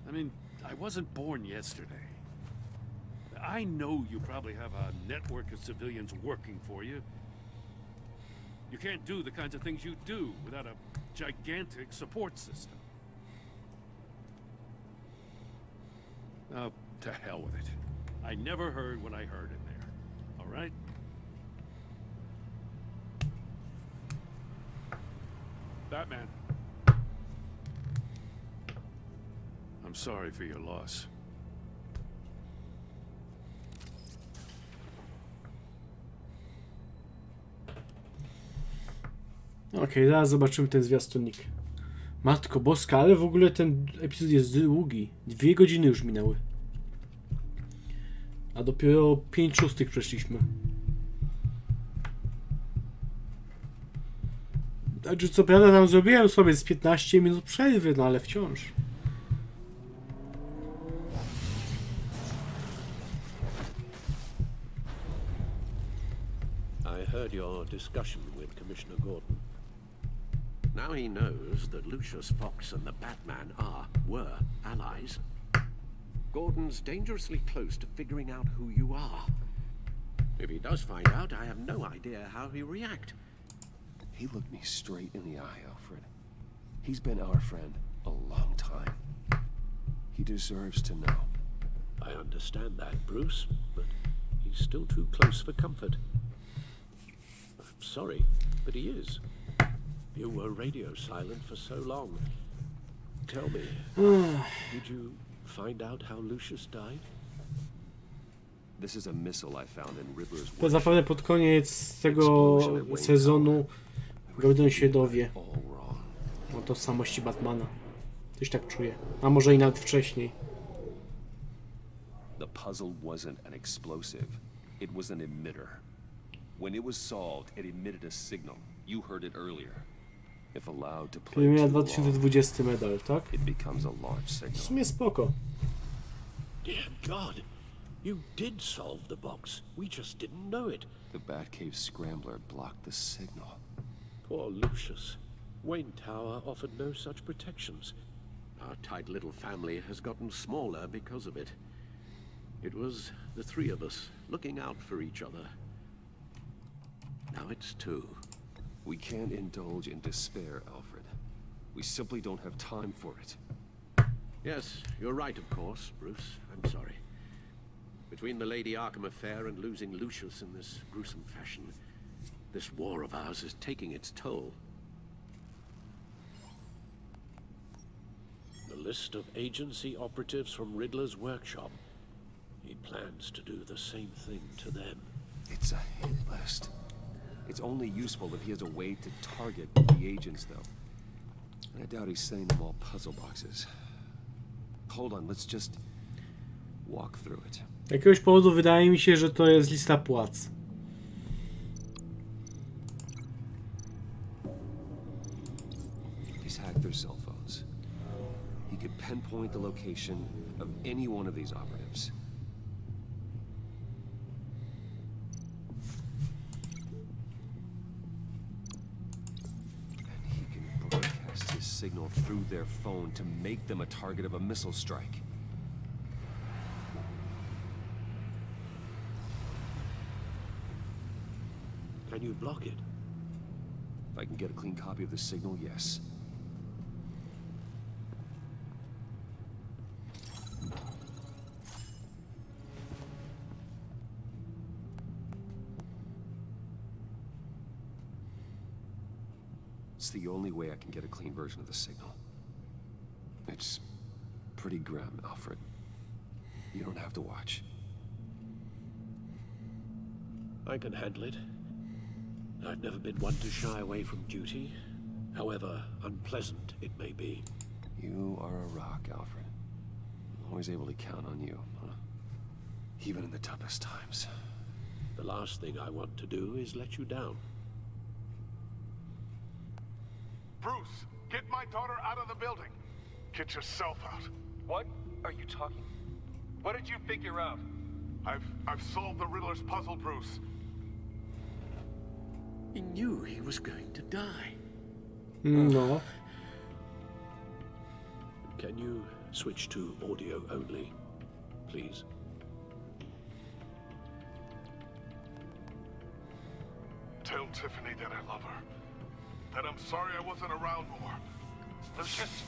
I mean, I wasn't born yesterday. I know you probably have a network of civilians working for you. You can't do the kinds of things you do without a gigantic support system. Oh, to hell with it. I never heard what I heard in there. All right? Batman. I'm sorry for your loss. Okej, zaraz zobaczymy ten zwiastunik. Matko boska, ale w ogóle ten epizod jest długi. 2 godziny już minęły. A dopiero 5/6 przeszliśmy. Znaczy, co prawda tam zrobiłem sobie z 15 minut przerwy, no ale wciąż. I heard your discussion with Commissioner Gordon. Now he knows that Lucius Fox and the Batman were allies. Gordon's dangerously close to figuring out who you are. If he does find out, I have no idea how he'll react. He looked me straight in the eye, Alfred. He's been our friend a long time. He deserves to know. I understand that, Bruce, but he's still too close for comfort. I'm sorry, but he is. You were radio silent for so long. Tell me, did you find out how Lucius died? This is a missile I found in Riddler's To zapewne pod koniec tego sezonu Gordon się dowie o tożsamości Batmana. Coś tak czuję. A może i nawet wcześniej. The puzzle wasn't an explosive. It was an emitter. When it was solved, it emitted a signal. You heard it earlier. If allowed to play Premiera too long, 2020 medal, tak? it becomes a launch W signal. sumie spoko. Dear God, you did solve the box. We just didn't know it. The Batcave scrambler blocked the signal. Poor Lucius. Wayne Tower offered no such protections. Our tight little family has gotten smaller because of it. It was the three of us looking out for each other. Now it's two. We can't indulge in despair, Alfred. We simply don't have time for it. Yes, you're right, of course, Bruce. I'm sorry. Between the Lady Arkham affair and losing Lucius in this gruesome fashion, this war of ours is taking its toll. The list of agency operatives from Riddler's workshop. He plans to do the same thing to them. It's a hit list. It's only useful if he has a way to target the agents, though. And I doubt he's sending them all puzzle boxes. Hold on, let's just walk through it. Z jakiegoś powodu wydaje mi się, że to jest lista płac. He's hacked their cell phones. He could pinpoint the location of any one of these operatives. And he can broadcast his signal through their phone to make them a target of a missile strike. Can you block it? If I can get a clean copy of the signal, yes. It's the only way I can get a clean version of the signal. It's pretty grim, Alfred. You don't have to watch. I can handle it. I've never been one to shy away from duty, however unpleasant it may be. You are a rock, Alfred. I'm always able to count on you, huh? Even in the toughest times. The last thing I want to do is let you down. Bruce, get my daughter out of the building. Get yourself out. What are you talking? What did you figure out? I've solved the Riddler's puzzle, Bruce. He knew he was going to die. No. Can you switch to audio only, please? Tell Tiffany that I love her. That I'm sorry I wasn't around more. Lucius?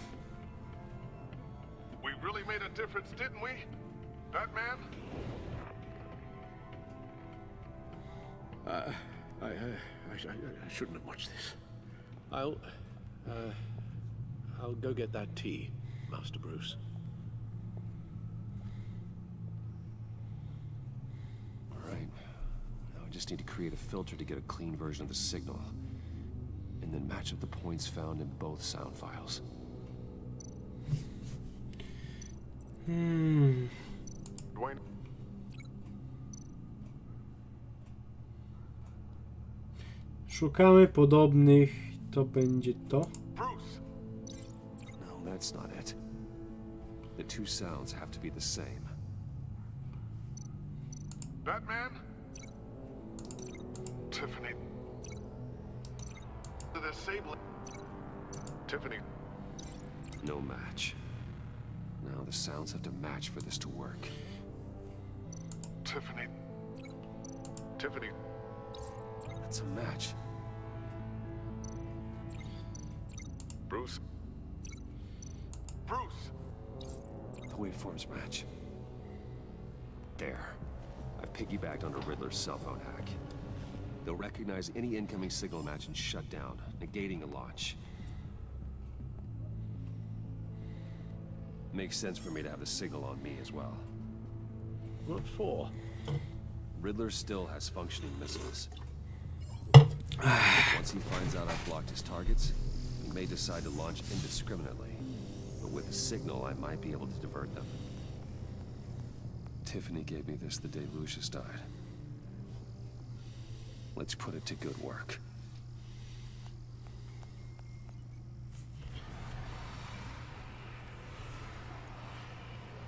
We really made a difference, didn't we? Batman? I shouldn't have watched this. I'll go get that tea, Master Bruce. All right. Now I just need to create a filter to get a clean version of the signal. And then match up the points found in both sound files. Dwayne. Szukamy podobnych. To będzie to. Bruce. No, that's not it. The two sounds have to be the same. Batman? Tiffany. The disabling. Tiffany. No match. Now the sounds have to match for this to work. Tiffany. Tiffany. That's a match. Bruce. Bruce! The waveforms match. There. I've piggybacked onto Riddler's cell phone hack. They'll recognize any incoming signal match and shut down, negating a launch. Makes sense for me to have the signal on me as well. What for? Riddler still has functioning missiles. Once he finds out I've blocked his targets, he may decide to launch indiscriminately. But with the signal, I might be able to divert them. Tiffany gave me this the day Lucius died. Let's put it to good work.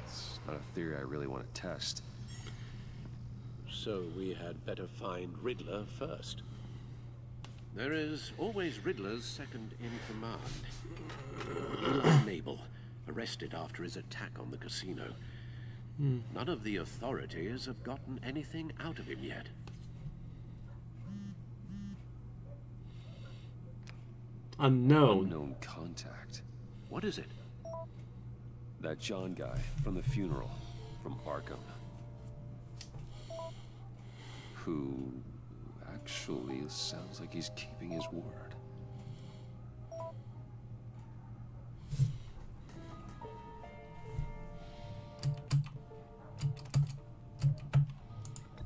It's not a theory I really want to test. So we had better find Riddler first. There is always Riddler's second in command. Eli Mabel, arrested after his attack on the casino. None of the authorities have gotten anything out of him yet. Unknown contact. What is it? That John guy from the funeral, from Arkham. Who actually sounds like he's keeping his word.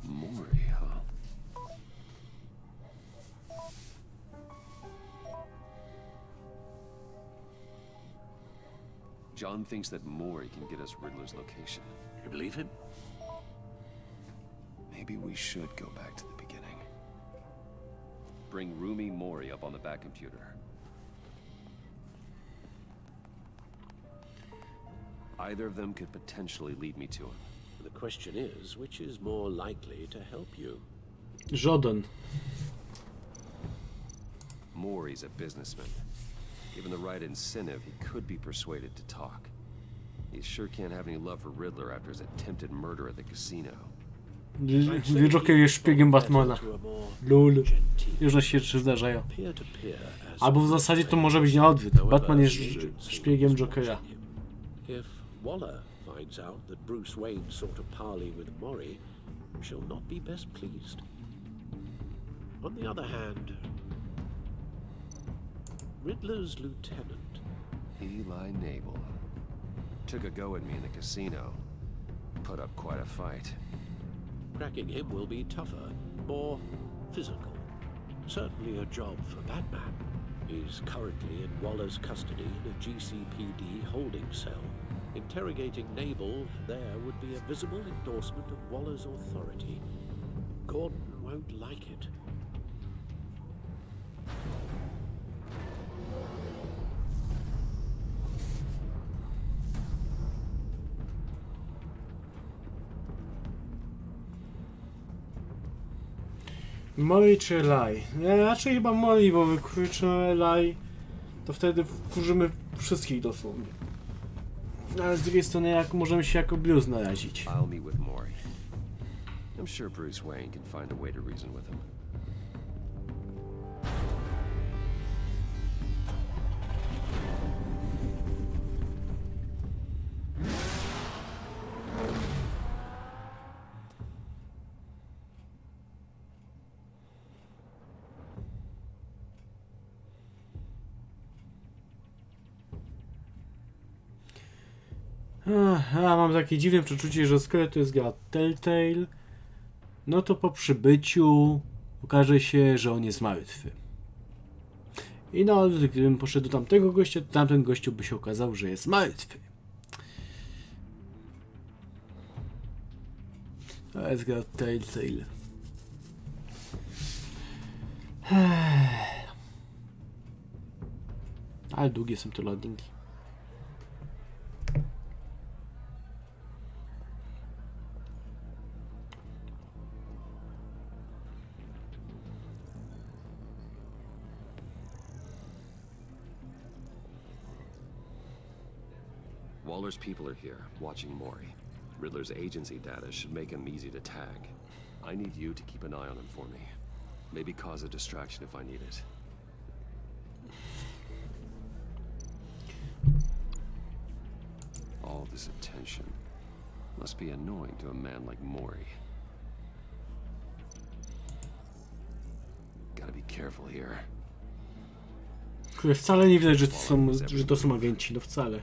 Mori, huh? John thinks that Mori can get us Riddler's location. You believe him? Maybe we should go back to the beginning. Bring Rumi Mori up on the back computer. Either of them could potentially lead me to him. The question is, which is more likely to help you? Żaden. Mori's a businessman. Given the right incentive, he could be persuaded to talk. He sure can't have any love for Riddler after his attempted murder at the casino. Joker jest szpiegiem Batmana. Lul. Różne się rzeczy zdarzają. Albo w zasadzie to może być na odwrót. Batman jest szpiegiem Jokera. If Waller finds out that Bruce Wayne sought a parley with Mori, she'll not be best pleased. On the other hand, Riddler's lieutenant, Eli Mabel, took a go at me in the casino. Put up quite a fight. Cracking him will be tougher, more physical. Certainly a job for Batman. He's currently in Waller's custody in a GCPD holding cell. Interrogating Mabel there would be a visible endorsement of Waller's authority. Gordon won't like it. Mori czy Eli? Raczej chyba Mori, bo wykluczą Eli, to wtedy wkurzymy wszystkich dosłownie. Ale z drugiej strony, jak możemy się jako Bruce narazić. I'll meet with Mori. I'm sure Bruce Wayne can find a way to reason with him. Mam takie dziwne przeczucie, że skoro to jest gra Telltale, no to po przybyciu okaże się, że on jest martwy. I no, gdybym poszedł do tamtego gościa, to tamten gościu by się okazał, że jest martwy. To jest gra Telltale. Ale długie są te loadingi. Waller's people are here, watching Mori. Riddler's agency data should make him easy to tag. I need you to keep an eye on him for me. Maybe cause a distraction if I need it. All this attention must be annoying to a man like Mori. Gotta be careful here. Wcale nie widać, że to są agenci, no wcale.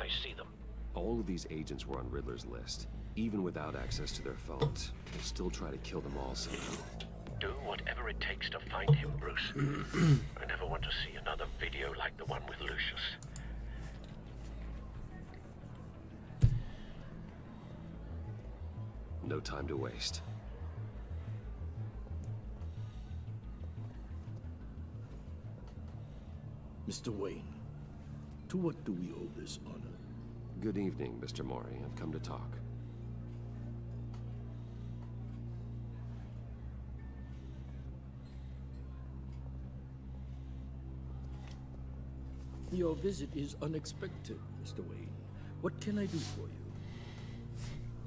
I see them. All of these agents were on Riddler's list. Even without access to their phones, they'll still try to kill them all somehow. Do whatever it takes to find him, Bruce. I never want to see another video like the one with Lucius. No time to waste. Mr. Wayne, to what do we owe this honor? Good evening, Mr. Mori. I've come to talk. Your visit is unexpected, Mr. Wayne. What can I do for you?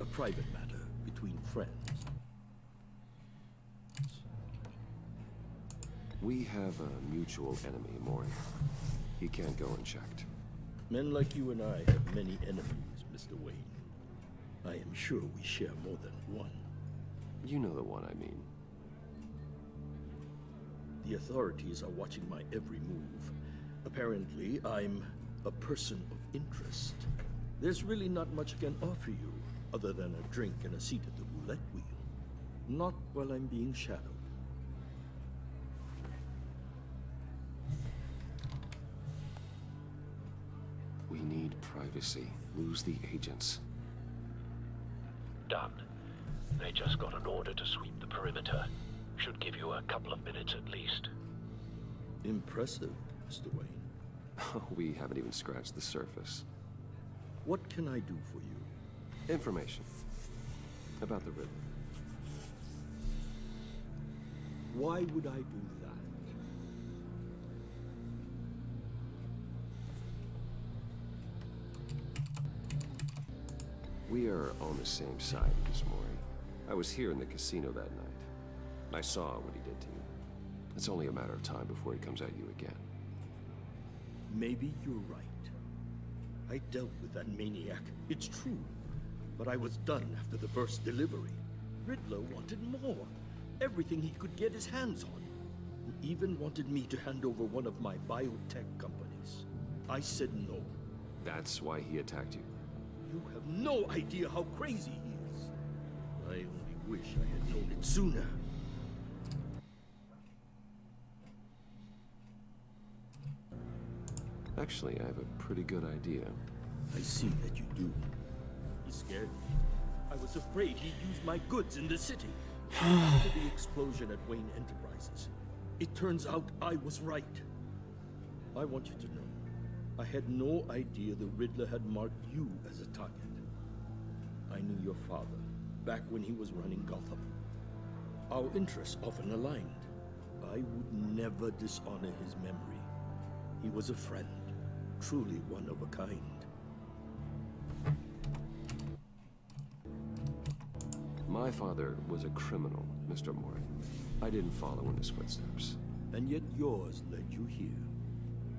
A private matter between friends. We have a mutual enemy, Mori. He can't go unchecked. Men like you and I have many enemies, Mr. Wayne. I am sure we share more than one. You know the one I mean. The authorities are watching my every move. Apparently, I'm a person of interest. There's really not much I can offer you, other than a drink and a seat at the roulette wheel. Not while I'm being shadowed. We need privacy. Lose the agents. Done. They just got an order to sweep the perimeter. Should give you a couple of minutes at least. Impressive, Mr. Wayne. We haven't even scratched the surface. What can I do for you? Information. About the Riddler. Why would I do that? We are on the same side, Miss Mori. I was here in the casino that night. I saw what he did to you. It's only a matter of time before he comes at you again. Maybe you're right. I dealt with that maniac, it's true. But I was done after the first delivery. Riddler wanted more. Everything he could get his hands on. He even wanted me to hand over one of my biotech companies. I said no. That's why he attacked you? You have no idea how crazy he is. I only wish I had known it sooner. Actually, I have a pretty good idea. I see that you do. He scared me. I was afraid he'd use my goods in the city. After the explosion at Wayne Enterprises, it turns out I was right. I want you to know, I had no idea the Riddler had marked you as a target. I knew your father, back when he was running Gotham. Our interests often aligned. I would never dishonor his memory. He was a friend, truly one of a kind. My father was a criminal, Mr. Mori. I didn't follow in his footsteps. And yet yours led you here,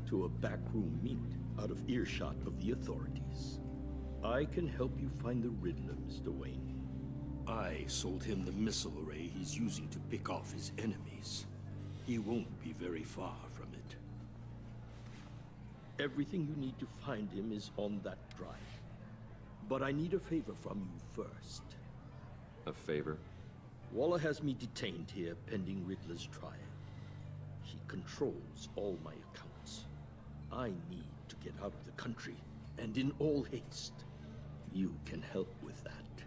to a backroom meet out of earshot of the authorities. I can help you find the Riddler, Mr. Wayne. I sold him the missile array he's using to pick off his enemies. He won't be very far from it. Everything you need to find him is on that drive. But I need a favor from you first. A favor? Waller has me detained here pending Riddler's trial. He controls all my accounts. I need to get out of the country, and in all haste. You can help with that.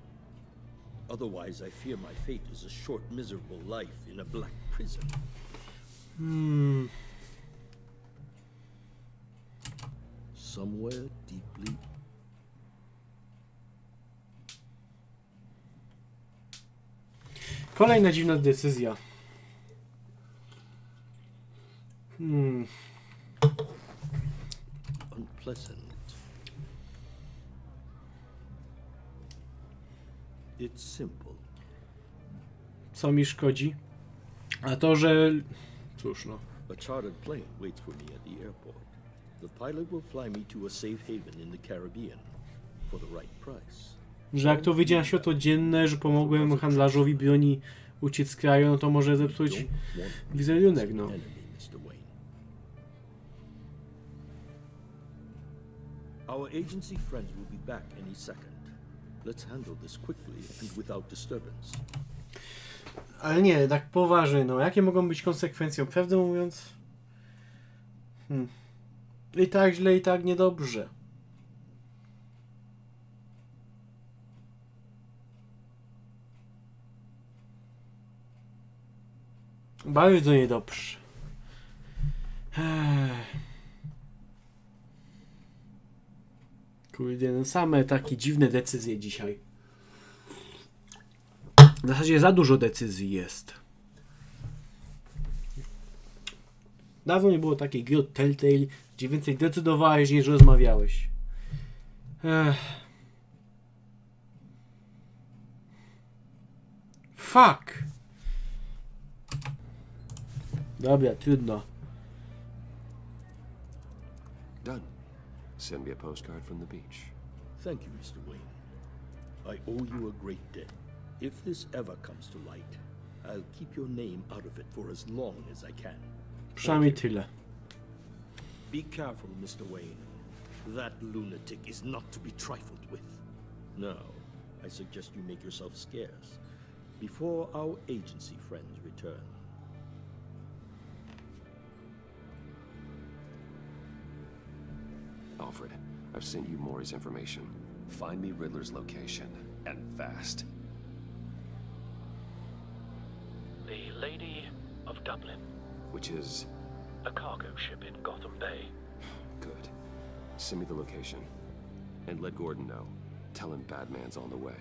Otherwise, I fear my fate is a short, miserable life in a black prison. Somewhere deeply... Kolejna dziwna decyzja. Unpleasant. It's simple. Co mi szkodzi? A to, że... Cóż no. A chartered plane waits for me at the airport. The pilot will fly me to a safe haven in the Caribbean for the right price. Że jak to wyjdzie na światło dzienne, że pomogłem handlarzowi broni uciec z kraju, no to może zepsuć wizerunek, no. Our agency friends will be back any second. Let's handle this quickly and without disturbance. Ale nie, tak poważnie, no. Jakie mogą być konsekwencje? Prawdę mówiąc... I tak źle, i tak niedobrze. Bardzo niedobrze. Kurde, no same takie dziwne decyzje dzisiaj. W zasadzie za dużo decyzji jest. Dawno nie było takiej gry od Telltale, gdzie więcej decydowałeś niż rozmawiałeś. Fuck! Dobra, trudno. Done. Send me a postcard from the beach. Thank you, Mr. Wayne. I owe you a great debt. If this ever comes to light, I'll keep your name out of it for as long as I can. Przynajmniej tyle. Be careful, Mr. Wayne. That lunatic is not to be trifled with. Now, I suggest you make yourself scarce before our agency friends return. Alfred, I've sent you Maury's information. Find me Riddler's location, and fast. The Lady of Dublin. Which is? A cargo ship in Gotham Bay. Good. Send me the location. And let Gordon know. Tell him Batman's on the way.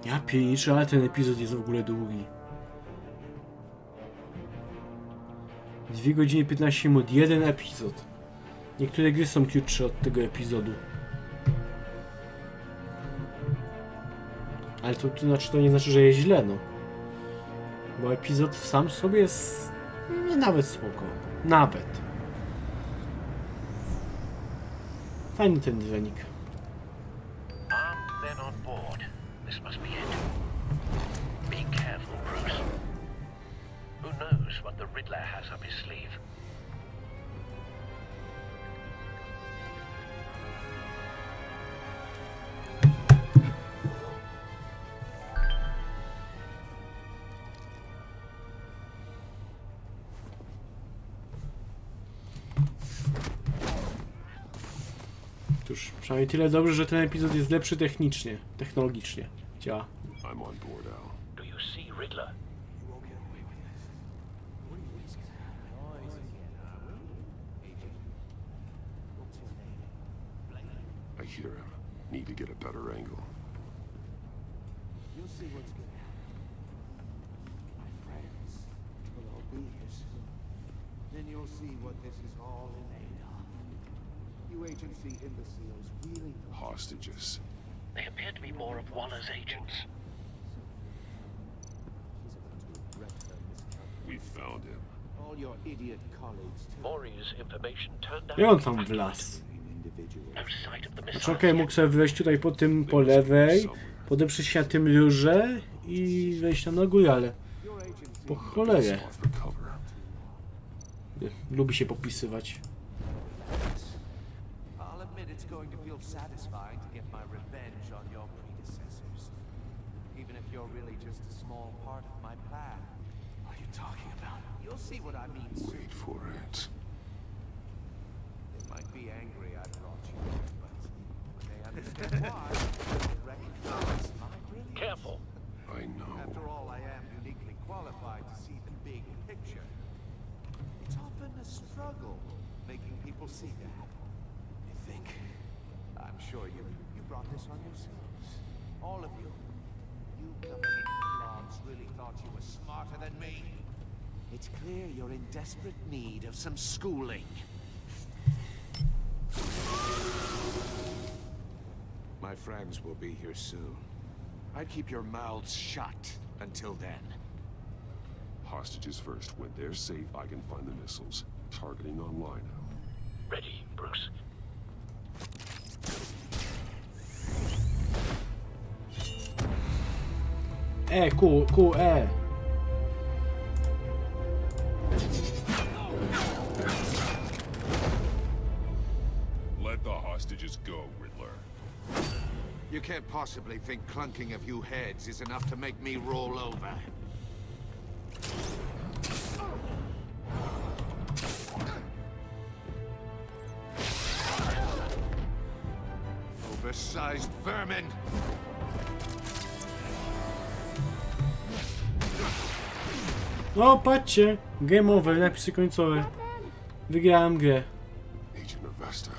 Ja pierniczę, ale ten epizod jest w ogóle długi. 2 godziny 15 minut, jeden epizod. Niektóre gry są krótsze od tego epizodu. Ale to nie znaczy, że jest źle, no. Bo epizod sam w sobie jest nawet spoko. Nawet. Fajny ten dźwięk. Armed men on board. This must be it. Be careful, Bruce. Who knows what the Riddler has up his sleeve? Cóż, przynajmniej tyle dobrze, że ten epizod jest lepszy technologicznie. Działa. I'm on board, Al. Do you see Riddler? I hear him. Need to get a better angle. You'll see what's gonna happen. My friends will all be here soon. Then you'll see what this is all in aid of. You agency imbeciles really hostages. They appear to be more of Waller's agents. We found him. All your idiot colleagues. Maury's information turned out. I on tam wlazł. No sight of the Znaczy, missile. okej, mógł sobie wejść tutaj po lewej, podeprzeć się na tym lurze i wejść tam na górę, ale po cholerę. Lubi się popisywać. I'll admit it's going to feel satisfying to get my revenge on your predecessors. Even if you're really just a small part of my plan. What are you talking about? You'll see what I mean soon. Wait for it. They might be angry I brought you, but when they understand why, they'll recognize my brilliance. Careful. I know. After all, I am uniquely qualified to see the big picture. It's often a struggle making people see that. You think? I'm sure you brought this on yourselves. All of you. You government clogs really thought you were smarter than me. It's clear you're in desperate need of some schooling. friends will be here soon. I'd keep your mouths shut until then. Hostages first. When they're safe, I can find the missiles. Targeting online now. Ready, Bruce. Cool, Let the hostages go, Riddler. You can't possibly think clunking a few heads is enough to make me roll over. Oversized vermin! O, patrzcie! Game over, napisy końcowe. Wygrałem grę. Agent of Vesta.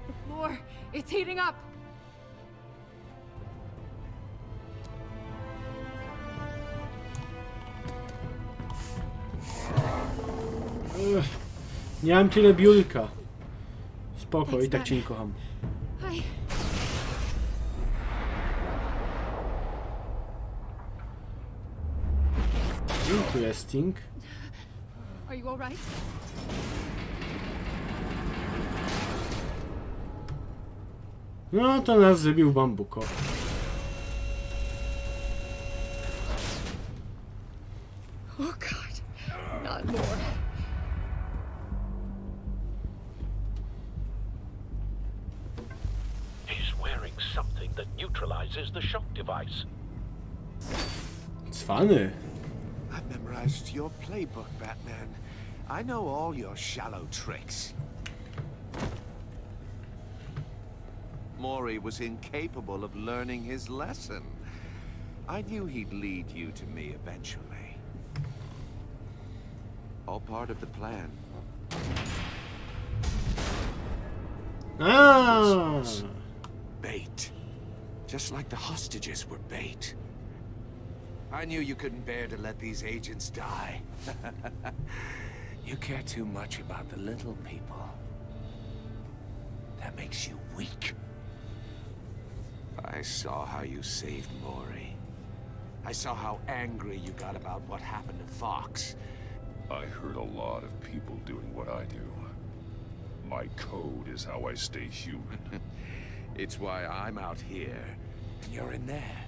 The floor, it's heating up. Nie mam tyle biurka. Spoko, i tak cię nie kocham. Interesting. Are you all right? No to nas zabił bambuko. Oh God, not more. He's wearing something that neutralizes the shock device. It's funny. I've memorized your playbook, Batman. I know all your shallow tricks. Maury was incapable of learning his lesson. I knew he'd lead you to me eventually. All part of the plan. Ah! Bait. Just like the hostages were bait. I knew you couldn't bear to let these agents die. You care too much about the little people. That makes you weak. I saw how you saved Maury. I saw how angry you got about what happened to Fox. I heard a lot of people doing what I do. My code is how I stay human. It's why I'm out here, and you're in there.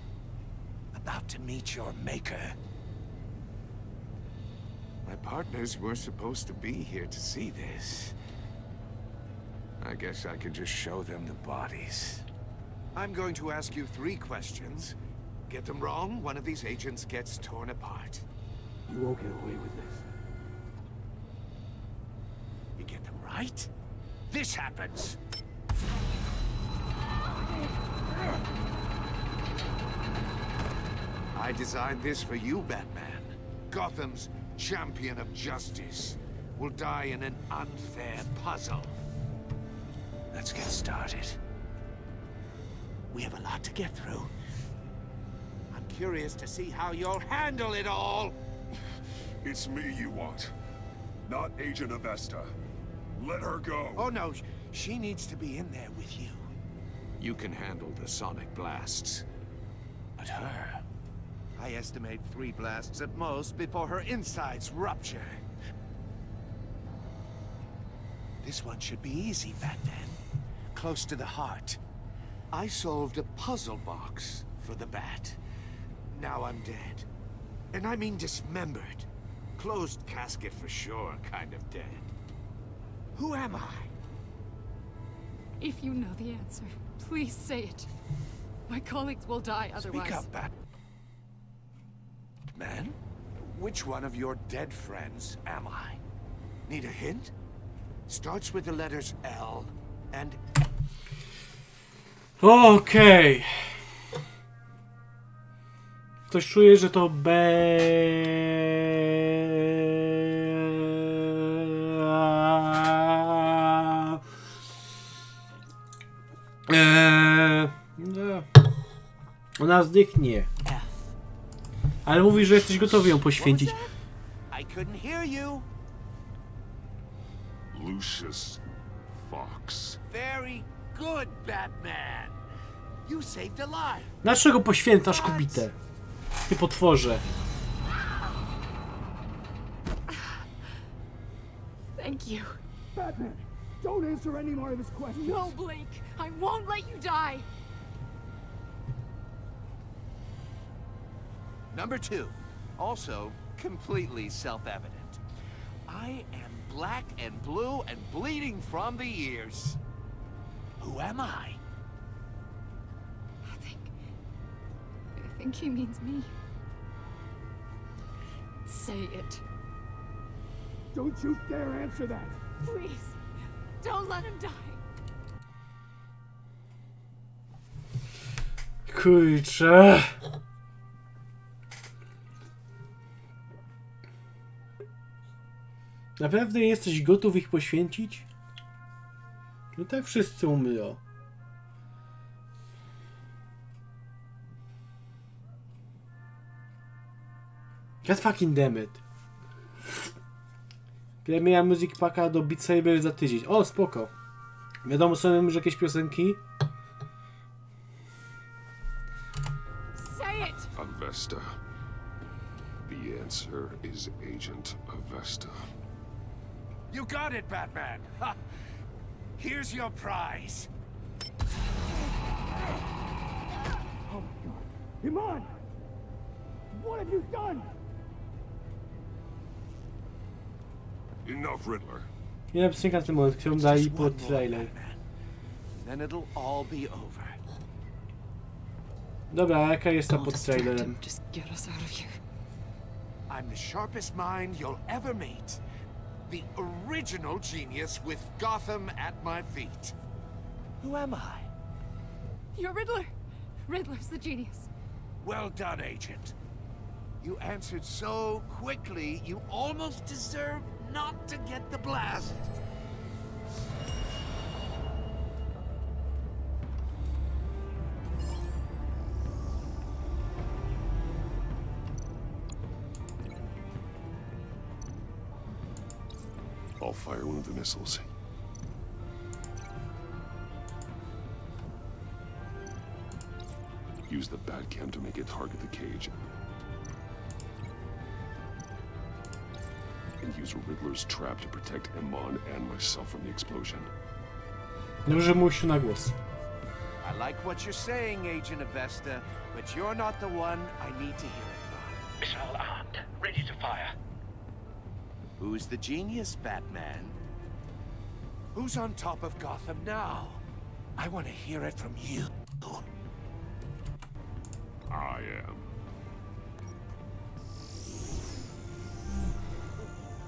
About to meet your maker. My partners were supposed to be here to see this. I guess I can just show them the bodies. I'm going to ask you 3 questions. Get them wrong, one of these agents gets torn apart. You won't get away with this. You get them right, this happens. I designed this for you, Batman. Gotham's champion of justice will die in an unfair puzzle. Let's get started. We have a lot to get through. I'm curious to see how you'll handle it all. It's me you want, not Agent of Vesta. Let her go. Oh no, she needs to be in there with you. You can handle the sonic blasts. But her... I estimate 3 blasts at most before her insides rupture. This one should be easy, Batman. Close to the heart. I solved a puzzle box for the Bat. Now I'm dead. And I mean dismembered. Closed casket for sure, kind of dead. Who am I? If you know the answer, please say it. My colleagues will die otherwise. Speak up, Batman. Which one of your dead friends am I? Need a hint? Starts with the letters L and... Okej. Coś czuję, że to ona zdechnie. Ale mówi, że jesteś gotowy ją poświęcić. I couldn't hear you. Lucius Fox. Very good, Batman. You saved a life. Dlaczego poświęcasz kobietę? Ty potworze. Thank you. Batman, don't answer any more of his questions. No, Blake. I won't let you die. Number 2, also completely self-evident. I am black and blue and bleeding from the ears. Who am I? I think he means me. Say it. Don't you dare answer that. Please. Don't let him die. Kurczę. Naprawdę jesteś gotów ich poświęcić? No tak wszyscy umrą. God fucking damn it. Premiera Music Packa do Beat Saber za tydzień. O, spoko. Wiadomo, są już jakieś piosenki. Say it. Avesta. The answer is Agent Avesta. You got it, Batman. Ha. Here's your prize. Oh my God. Iman! What have you done? Enough, Riddler. Nie piosenka na ten moment, którą dali pod trailer. Then it'll all be over. Dobra, jaka jest ta pod trailerem? Just get us out of here. I'm the sharpest mind you'll ever meet. The original genius with Gotham at my feet. Who am I? You're Riddler. Riddler's the genius. Well done, Agent. You answered so quickly, you almost deserve not to get the blast. I'll fire one of the missiles. Use the Batcam to make it target the cage. And use Riddler's trap to protect Iman and myself from the explosion. Dobrze mu się na głos. I like what you're saying, Agent Avesta, but you're not the one I need to hear it from. Missile armed, ready to fire. Who's the genius, Batman? Who's on top of Gotham now? I want to hear it from you. I am.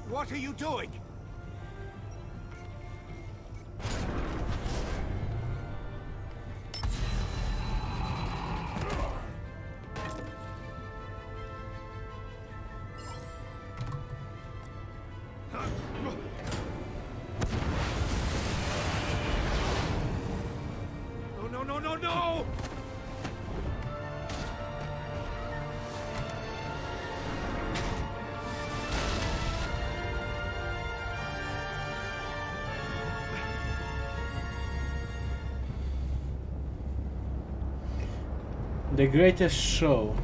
What are you doing? No! The Greatest Show.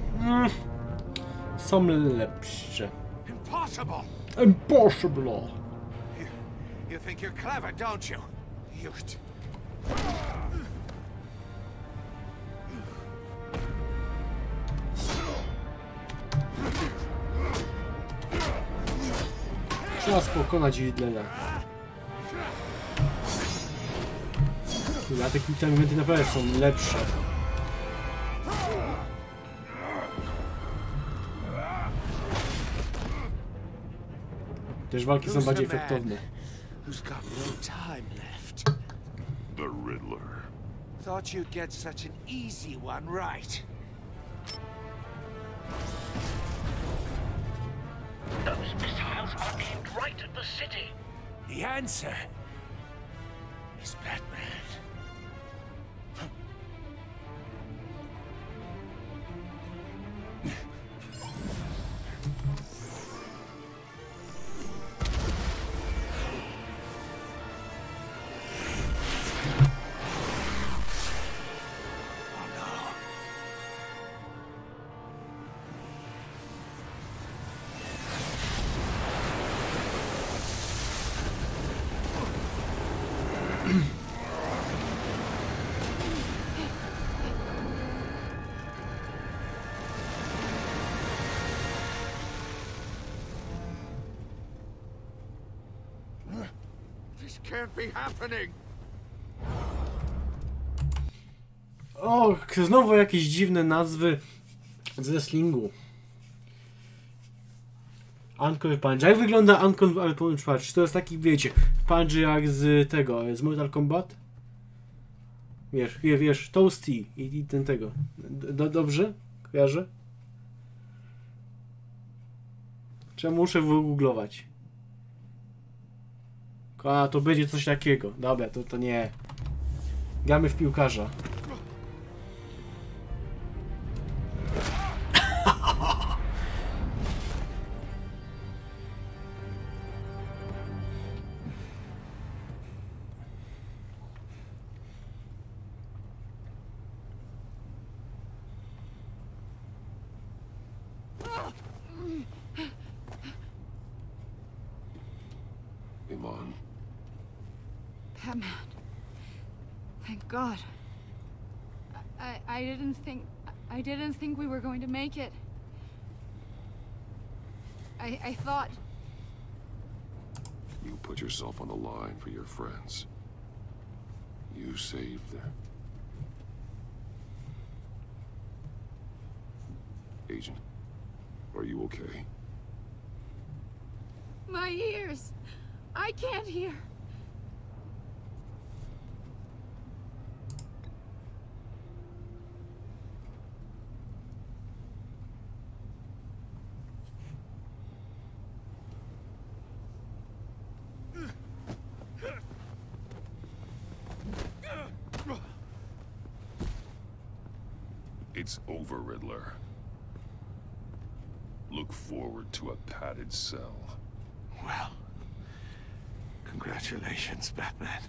Są lepsze. Impossible! Impossible! You think you're clever, don't you? Trzeba pokonać Riddlera. Te kilka naprawdę są lepsze. Też walki są bardziej efektowne. Who's got no time left? The Riddler. Thought you'd get such an easy one right. Those missiles are aimed right at the city. The answer is Batman. can't be happening. O, znowu jakieś dziwne nazwy z wrestlingu. Uncle Punch. Jak wygląda Uncle Punch? Patrz, to jest taki, wiecie, punch jak z tego, z Mortal Kombat. Wiesz, Toasty i ten tego. Dobrze? Kojarzę? Czy muszę wygooglować? A, to będzie coś takiego. Dobra, to nie. Gramy w piłkarza. Iman. Batman. Thank God. I didn't think we were going to make it. I thought... You put yourself on the line for your friends. You saved them. Agent, are you okay? My ears! I can't hear. It's over, Riddler. Look forward to a padded cell. Well, congratulations, Batman.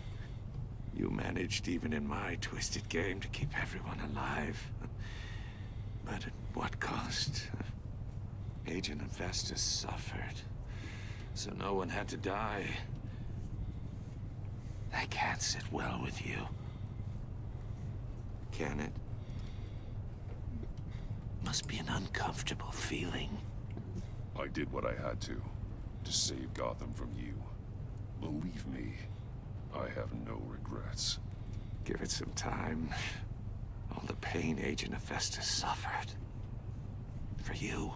You managed, even in my twisted game, to keep everyone alive. But at what cost? Agent Infestus suffered, so no one had to die. That can't sit well with you. Can it? Must be an uncomfortable feeling. I did what I had to save Gotham from you. Believe me, I have no regrets. Give it some time. All the pain Agent Infestus suffered. For you.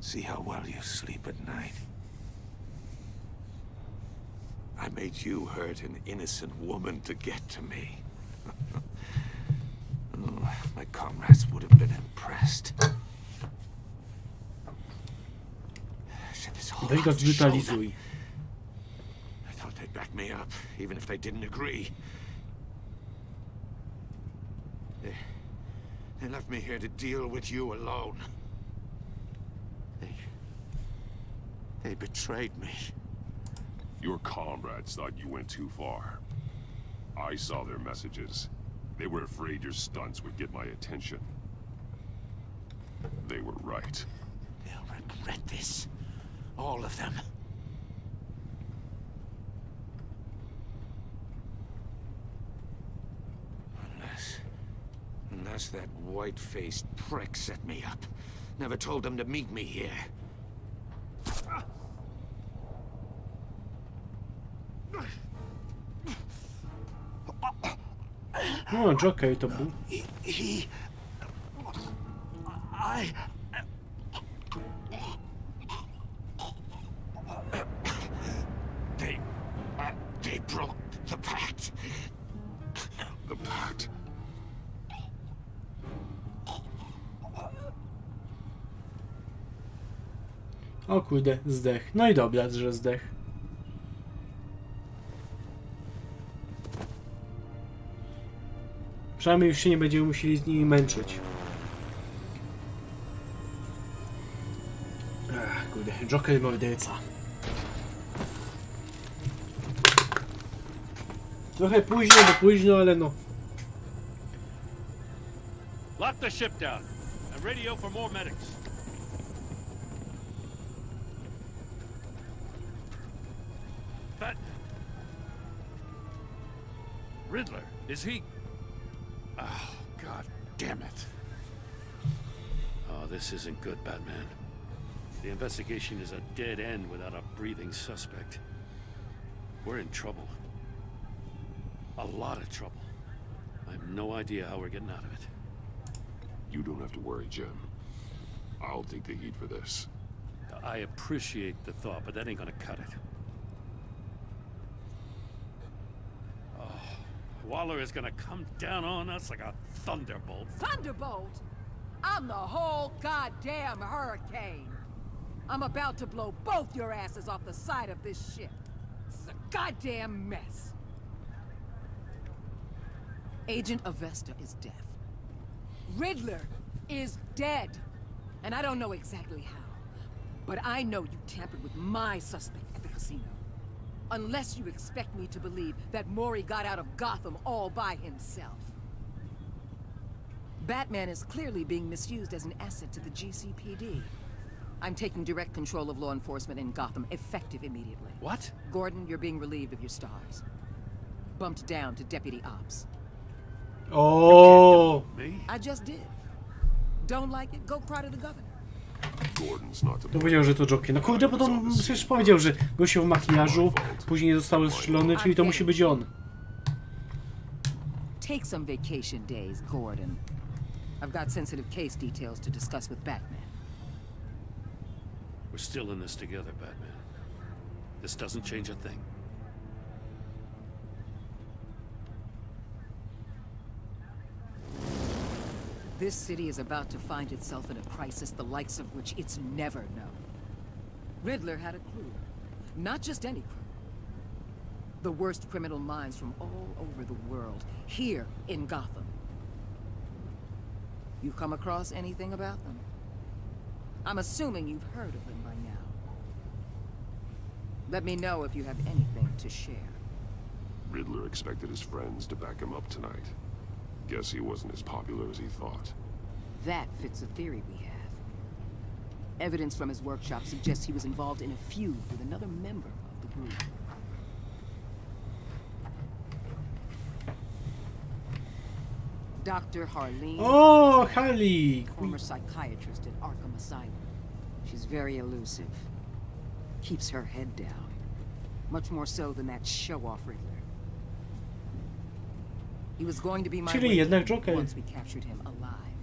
See how well you sleep at night. I made you hurt an innocent woman to get to me. Oh, my comrades would have been impressed. Weź go zbrutalizuj. I thought they'd back me up, even if they didn't agree. They left me here to deal with you alone. They betrayed me. Your comrades thought you went too far. I saw their messages. They were afraid your stunts would get my attention. They were right. They'll regret this. All of them. Unless that white-faced prick set me up. Never told them to meet me here. No, Joker to był. They broke the pact. The pact? O kurde, zdech. No i dobra, że zdech. Przynajmniej już się nie będziemy musieli z nimi męczyć. Ach, kurde, Joker morderca. Trochę późno, bo późno, ale no. Lock the ship down and radio for more medics. Batman. Riddler, is he? Oh, God damn it. Oh, this isn't good, Batman. The investigation is a dead end without a breathing suspect. We're in trouble. A lot of trouble. I have no idea how we're getting out of it. You don't have to worry, Jim. I'll take the heat for this. I appreciate the thought, but that ain't gonna cut it. Waller is gonna come down on us like a thunderbolt. Thunderbolt? I'm the whole goddamn hurricane. I'm about to blow both your asses off the side of this ship. This is a goddamn mess. Agent Avesta is deaf. Riddler is dead. And I don't know exactly how. But I know you tampered with my suspect at the casino. Unless you expect me to believe that Mori got out of Gotham all by himself. Batman is clearly being misused as an asset to the GCPD. I'm taking direct control of law enforcement in Gotham, effective immediately. What? Gordon, you're being relieved of your stars. Bumped down to Deputy Ops. Oh. Me? I just did. Don't like it? Go cry to the governor. To powiedział, że to Joker. No kurde, bo to przecież powiedział, że gościu w makijażu, później został strzelony, czyli to musi być on. Take some vacation days, Gordon. I've got sensitive case details to discuss with Batman. We're still in this together, Batman. This doesn't change a thing. This city is about to find itself in a crisis the likes of which it's never known. Riddler had a crew. Not just any crew. The worst criminal minds from all over the world, here in Gotham. You come across anything about them? I'm assuming you've heard of them by now. Let me know if you have anything to share. Riddler expected his friends to back him up tonight. Guess he wasn't as popular as he thought. That fits a theory we have. Evidence from his workshop suggests he was involved in a feud with another member of the group. Dr. Harleen. Oh, Harley! Former psychiatrist at Arkham Asylum. She's very elusive. Keeps her head down. Much more so than that show-off Riddler. He was going to be my wingman once we captured him alive.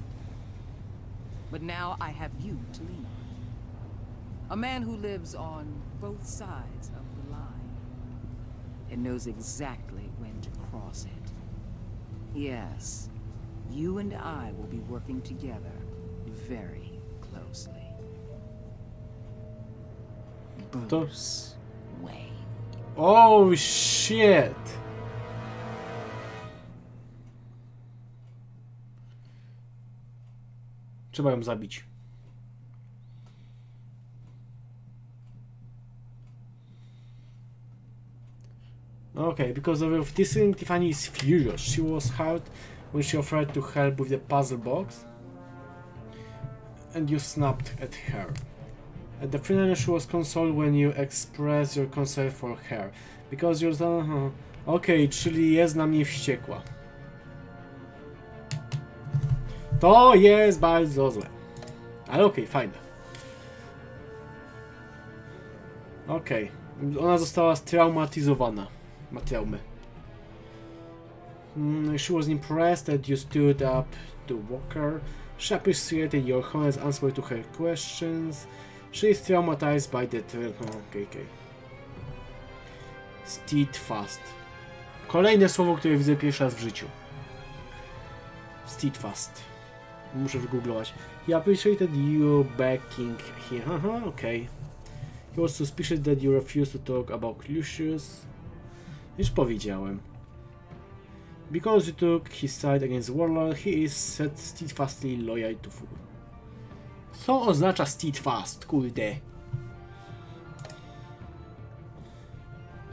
But now I have you to lean on. A man who lives on both sides of the line. And knows exactly when to cross it. Yes, you and I will be working together very closely. Bruce Wayne. Oh shit! Trzeba ją zabić. Okay, because of this thing, Tiffany is furious. She was hurt when she offered to help with the puzzle box, and you snapped at her. At the funeral, she was consoled when you expressed your concern for her, because you're... Okay, czyli jest na mnie wściekła. To jest bardzo złe. Ale okej, fajne. Okej. Ona została straumatyzowana. Ma traumy. She was impressed that you stood up to Walker. She appreciated your honest answer to her questions. She is traumatized by the trail. Okay. Steadfast. Kolejne słowo, które widzę pierwszy raz w życiu. Steadfast. Muszę wygooglować. He appreciated you backing him. Haha, okay. He was suspicious that you refused to talk about Lucius. Już powiedziałem. Because you took his side against Warlord, he is steadfastly loyal to Fu. Co oznacza steadfast, kurde?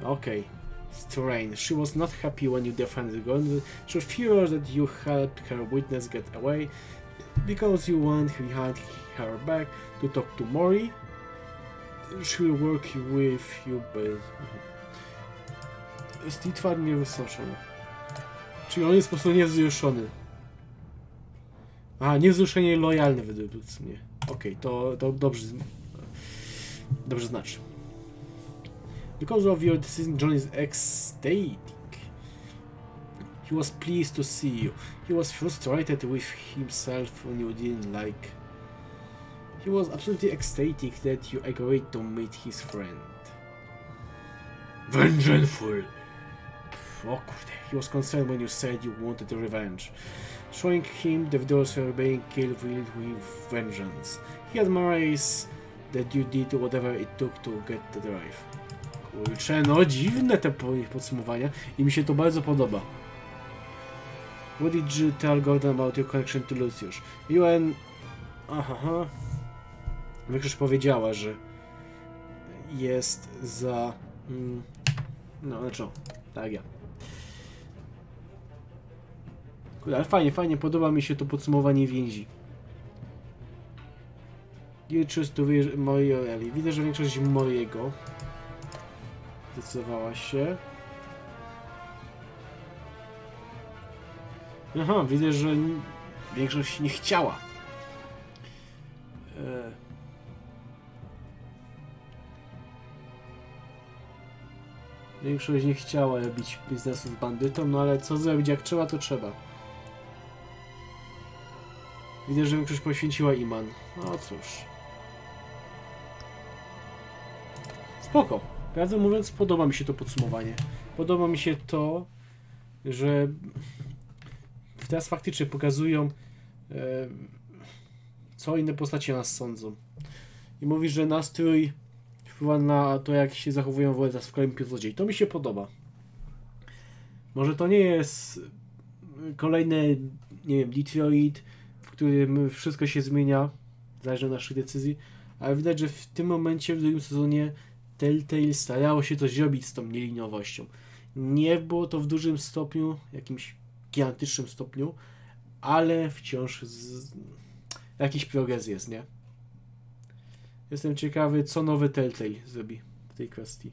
Okay. Strange. She was not happy when you defended Gordon. She was furious that you helped her witness get away because you went behind her back to talk to Mori. She will work with you, but... Steadfast niewzruszony. Czyli on jest po prostu niewzruszony. Aha, niewzruszenie lojalny według mnie. Okej, to dobrze znaczy. Because of your decision, John is ecstatic. He was pleased to see you. He was frustrated with himself when you didn't like. He was absolutely ecstatic that you agreed to meet his friend. Vengeful! Oh kurde. He was concerned when you said you wanted revenge. Showing him the videos were being killed with vengeance. He admires that you did whatever it took to get the drive. Kurczę, no dziwne te podsumowania i mi się to bardzo podoba. What did you tell Gordon about your connection to Lucius? UN... Aha. Większość powiedziała, że jest za... No, znaczy, tak ja. Kurde, ale fajnie, podoba mi się to podsumowanie więzi. You choose to Morieli. Widzę, że większość Moriego zdecydowała się. Aha, widzę, że większość nie chciała. Większość nie chciała robić biznesu z bandytą, no ale co zrobić, jak trzeba, to trzeba. Widzę, że większość poświęciła Iman. No cóż. Spoko. Prawdę mówiąc, podoba mi się to podsumowanie. Podoba mi się to, że teraz faktycznie pokazują, co inne postacie nas sądzą. I mówi, że nastrój wpływa na to, jak się zachowują w kolejnym epizodzie. I to mi się podoba. Może to nie jest kolejne, nie wiem, Detroit, w którym wszystko się zmienia, zależy od naszych decyzji, ale widać, że w tym momencie, w drugim sezonie Telltale starało się coś robić z tą nieliniowością. Nie było to w dużym stopniu, jakimś gigantycznym stopniu, ale wciąż jakiś progres jest, nie? Jestem ciekawy, co nowy Telltale zrobi w tej kwestii.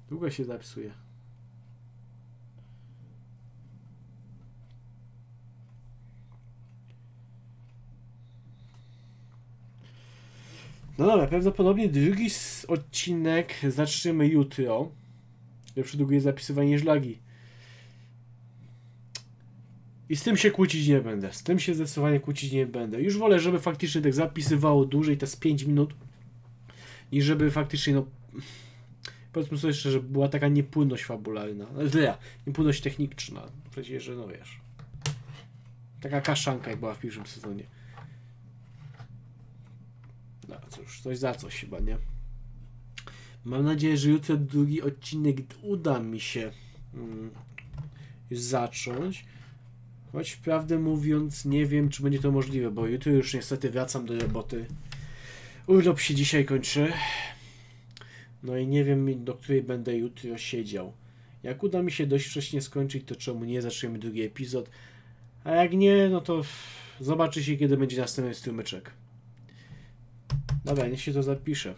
Długo się zapisuje. No dobra, prawdopodobnie drugi odcinek zaczniemy jutro. Lepsze długie zapisywanie żlagi. I z tym się kłócić nie będę. Z tym się zdecydowanie kłócić nie będę. Już wolę, żeby faktycznie tak zapisywało dłużej, te z 5 minut, niż żeby faktycznie, no... Powiedzmy sobie szczerze, że była taka niepłynność fabularna. Niepłynność techniczna. Przecież, że no wiesz. Taka kaszanka, jak była w pierwszym sezonie. No cóż, coś za coś chyba, nie? Mam nadzieję, że jutro drugi odcinek uda mi się już zacząć. Choć prawdę mówiąc nie wiem, czy będzie to możliwe, bo jutro już niestety wracam do roboty. Urlop się dzisiaj kończy. No i nie wiem, do której będę jutro siedział. Jak uda mi się dość wcześnie skończyć, to czemu nie zaczniemy drugi epizod. A jak nie, no to zobaczy się, kiedy będzie następny strumyczek. Dobra, niech się to zapisze.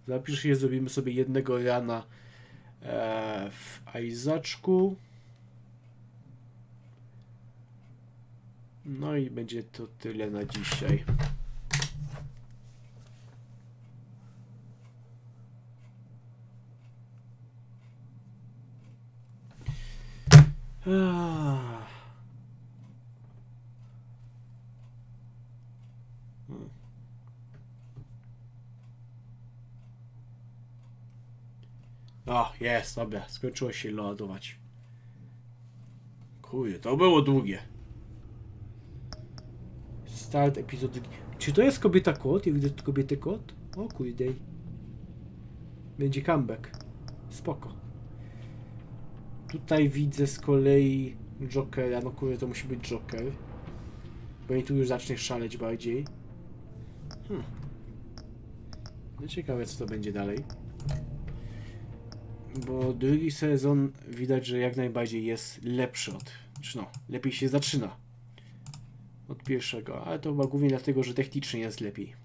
Zapisze się, zrobimy sobie jednego rana w Izaczku. No i będzie to tyle na dzisiaj. O, jest, dobra, skończyło się ładować. Kurde, to było długie. Start epizod. Czy to jest kobieta kot? Ja widzę kobietę kot? O kurde. Będzie comeback. Spoko. Tutaj widzę z kolei Jokera. No kurde, to musi być Joker. Bo i tu już zacznie szaleć bardziej. No ciekawe, co to będzie dalej. Bo drugi sezon widać, że jak najbardziej jest lepszy od... Czy no, lepiej się zaczyna od pierwszego, ale to chyba głównie dlatego, że technicznie jest lepiej.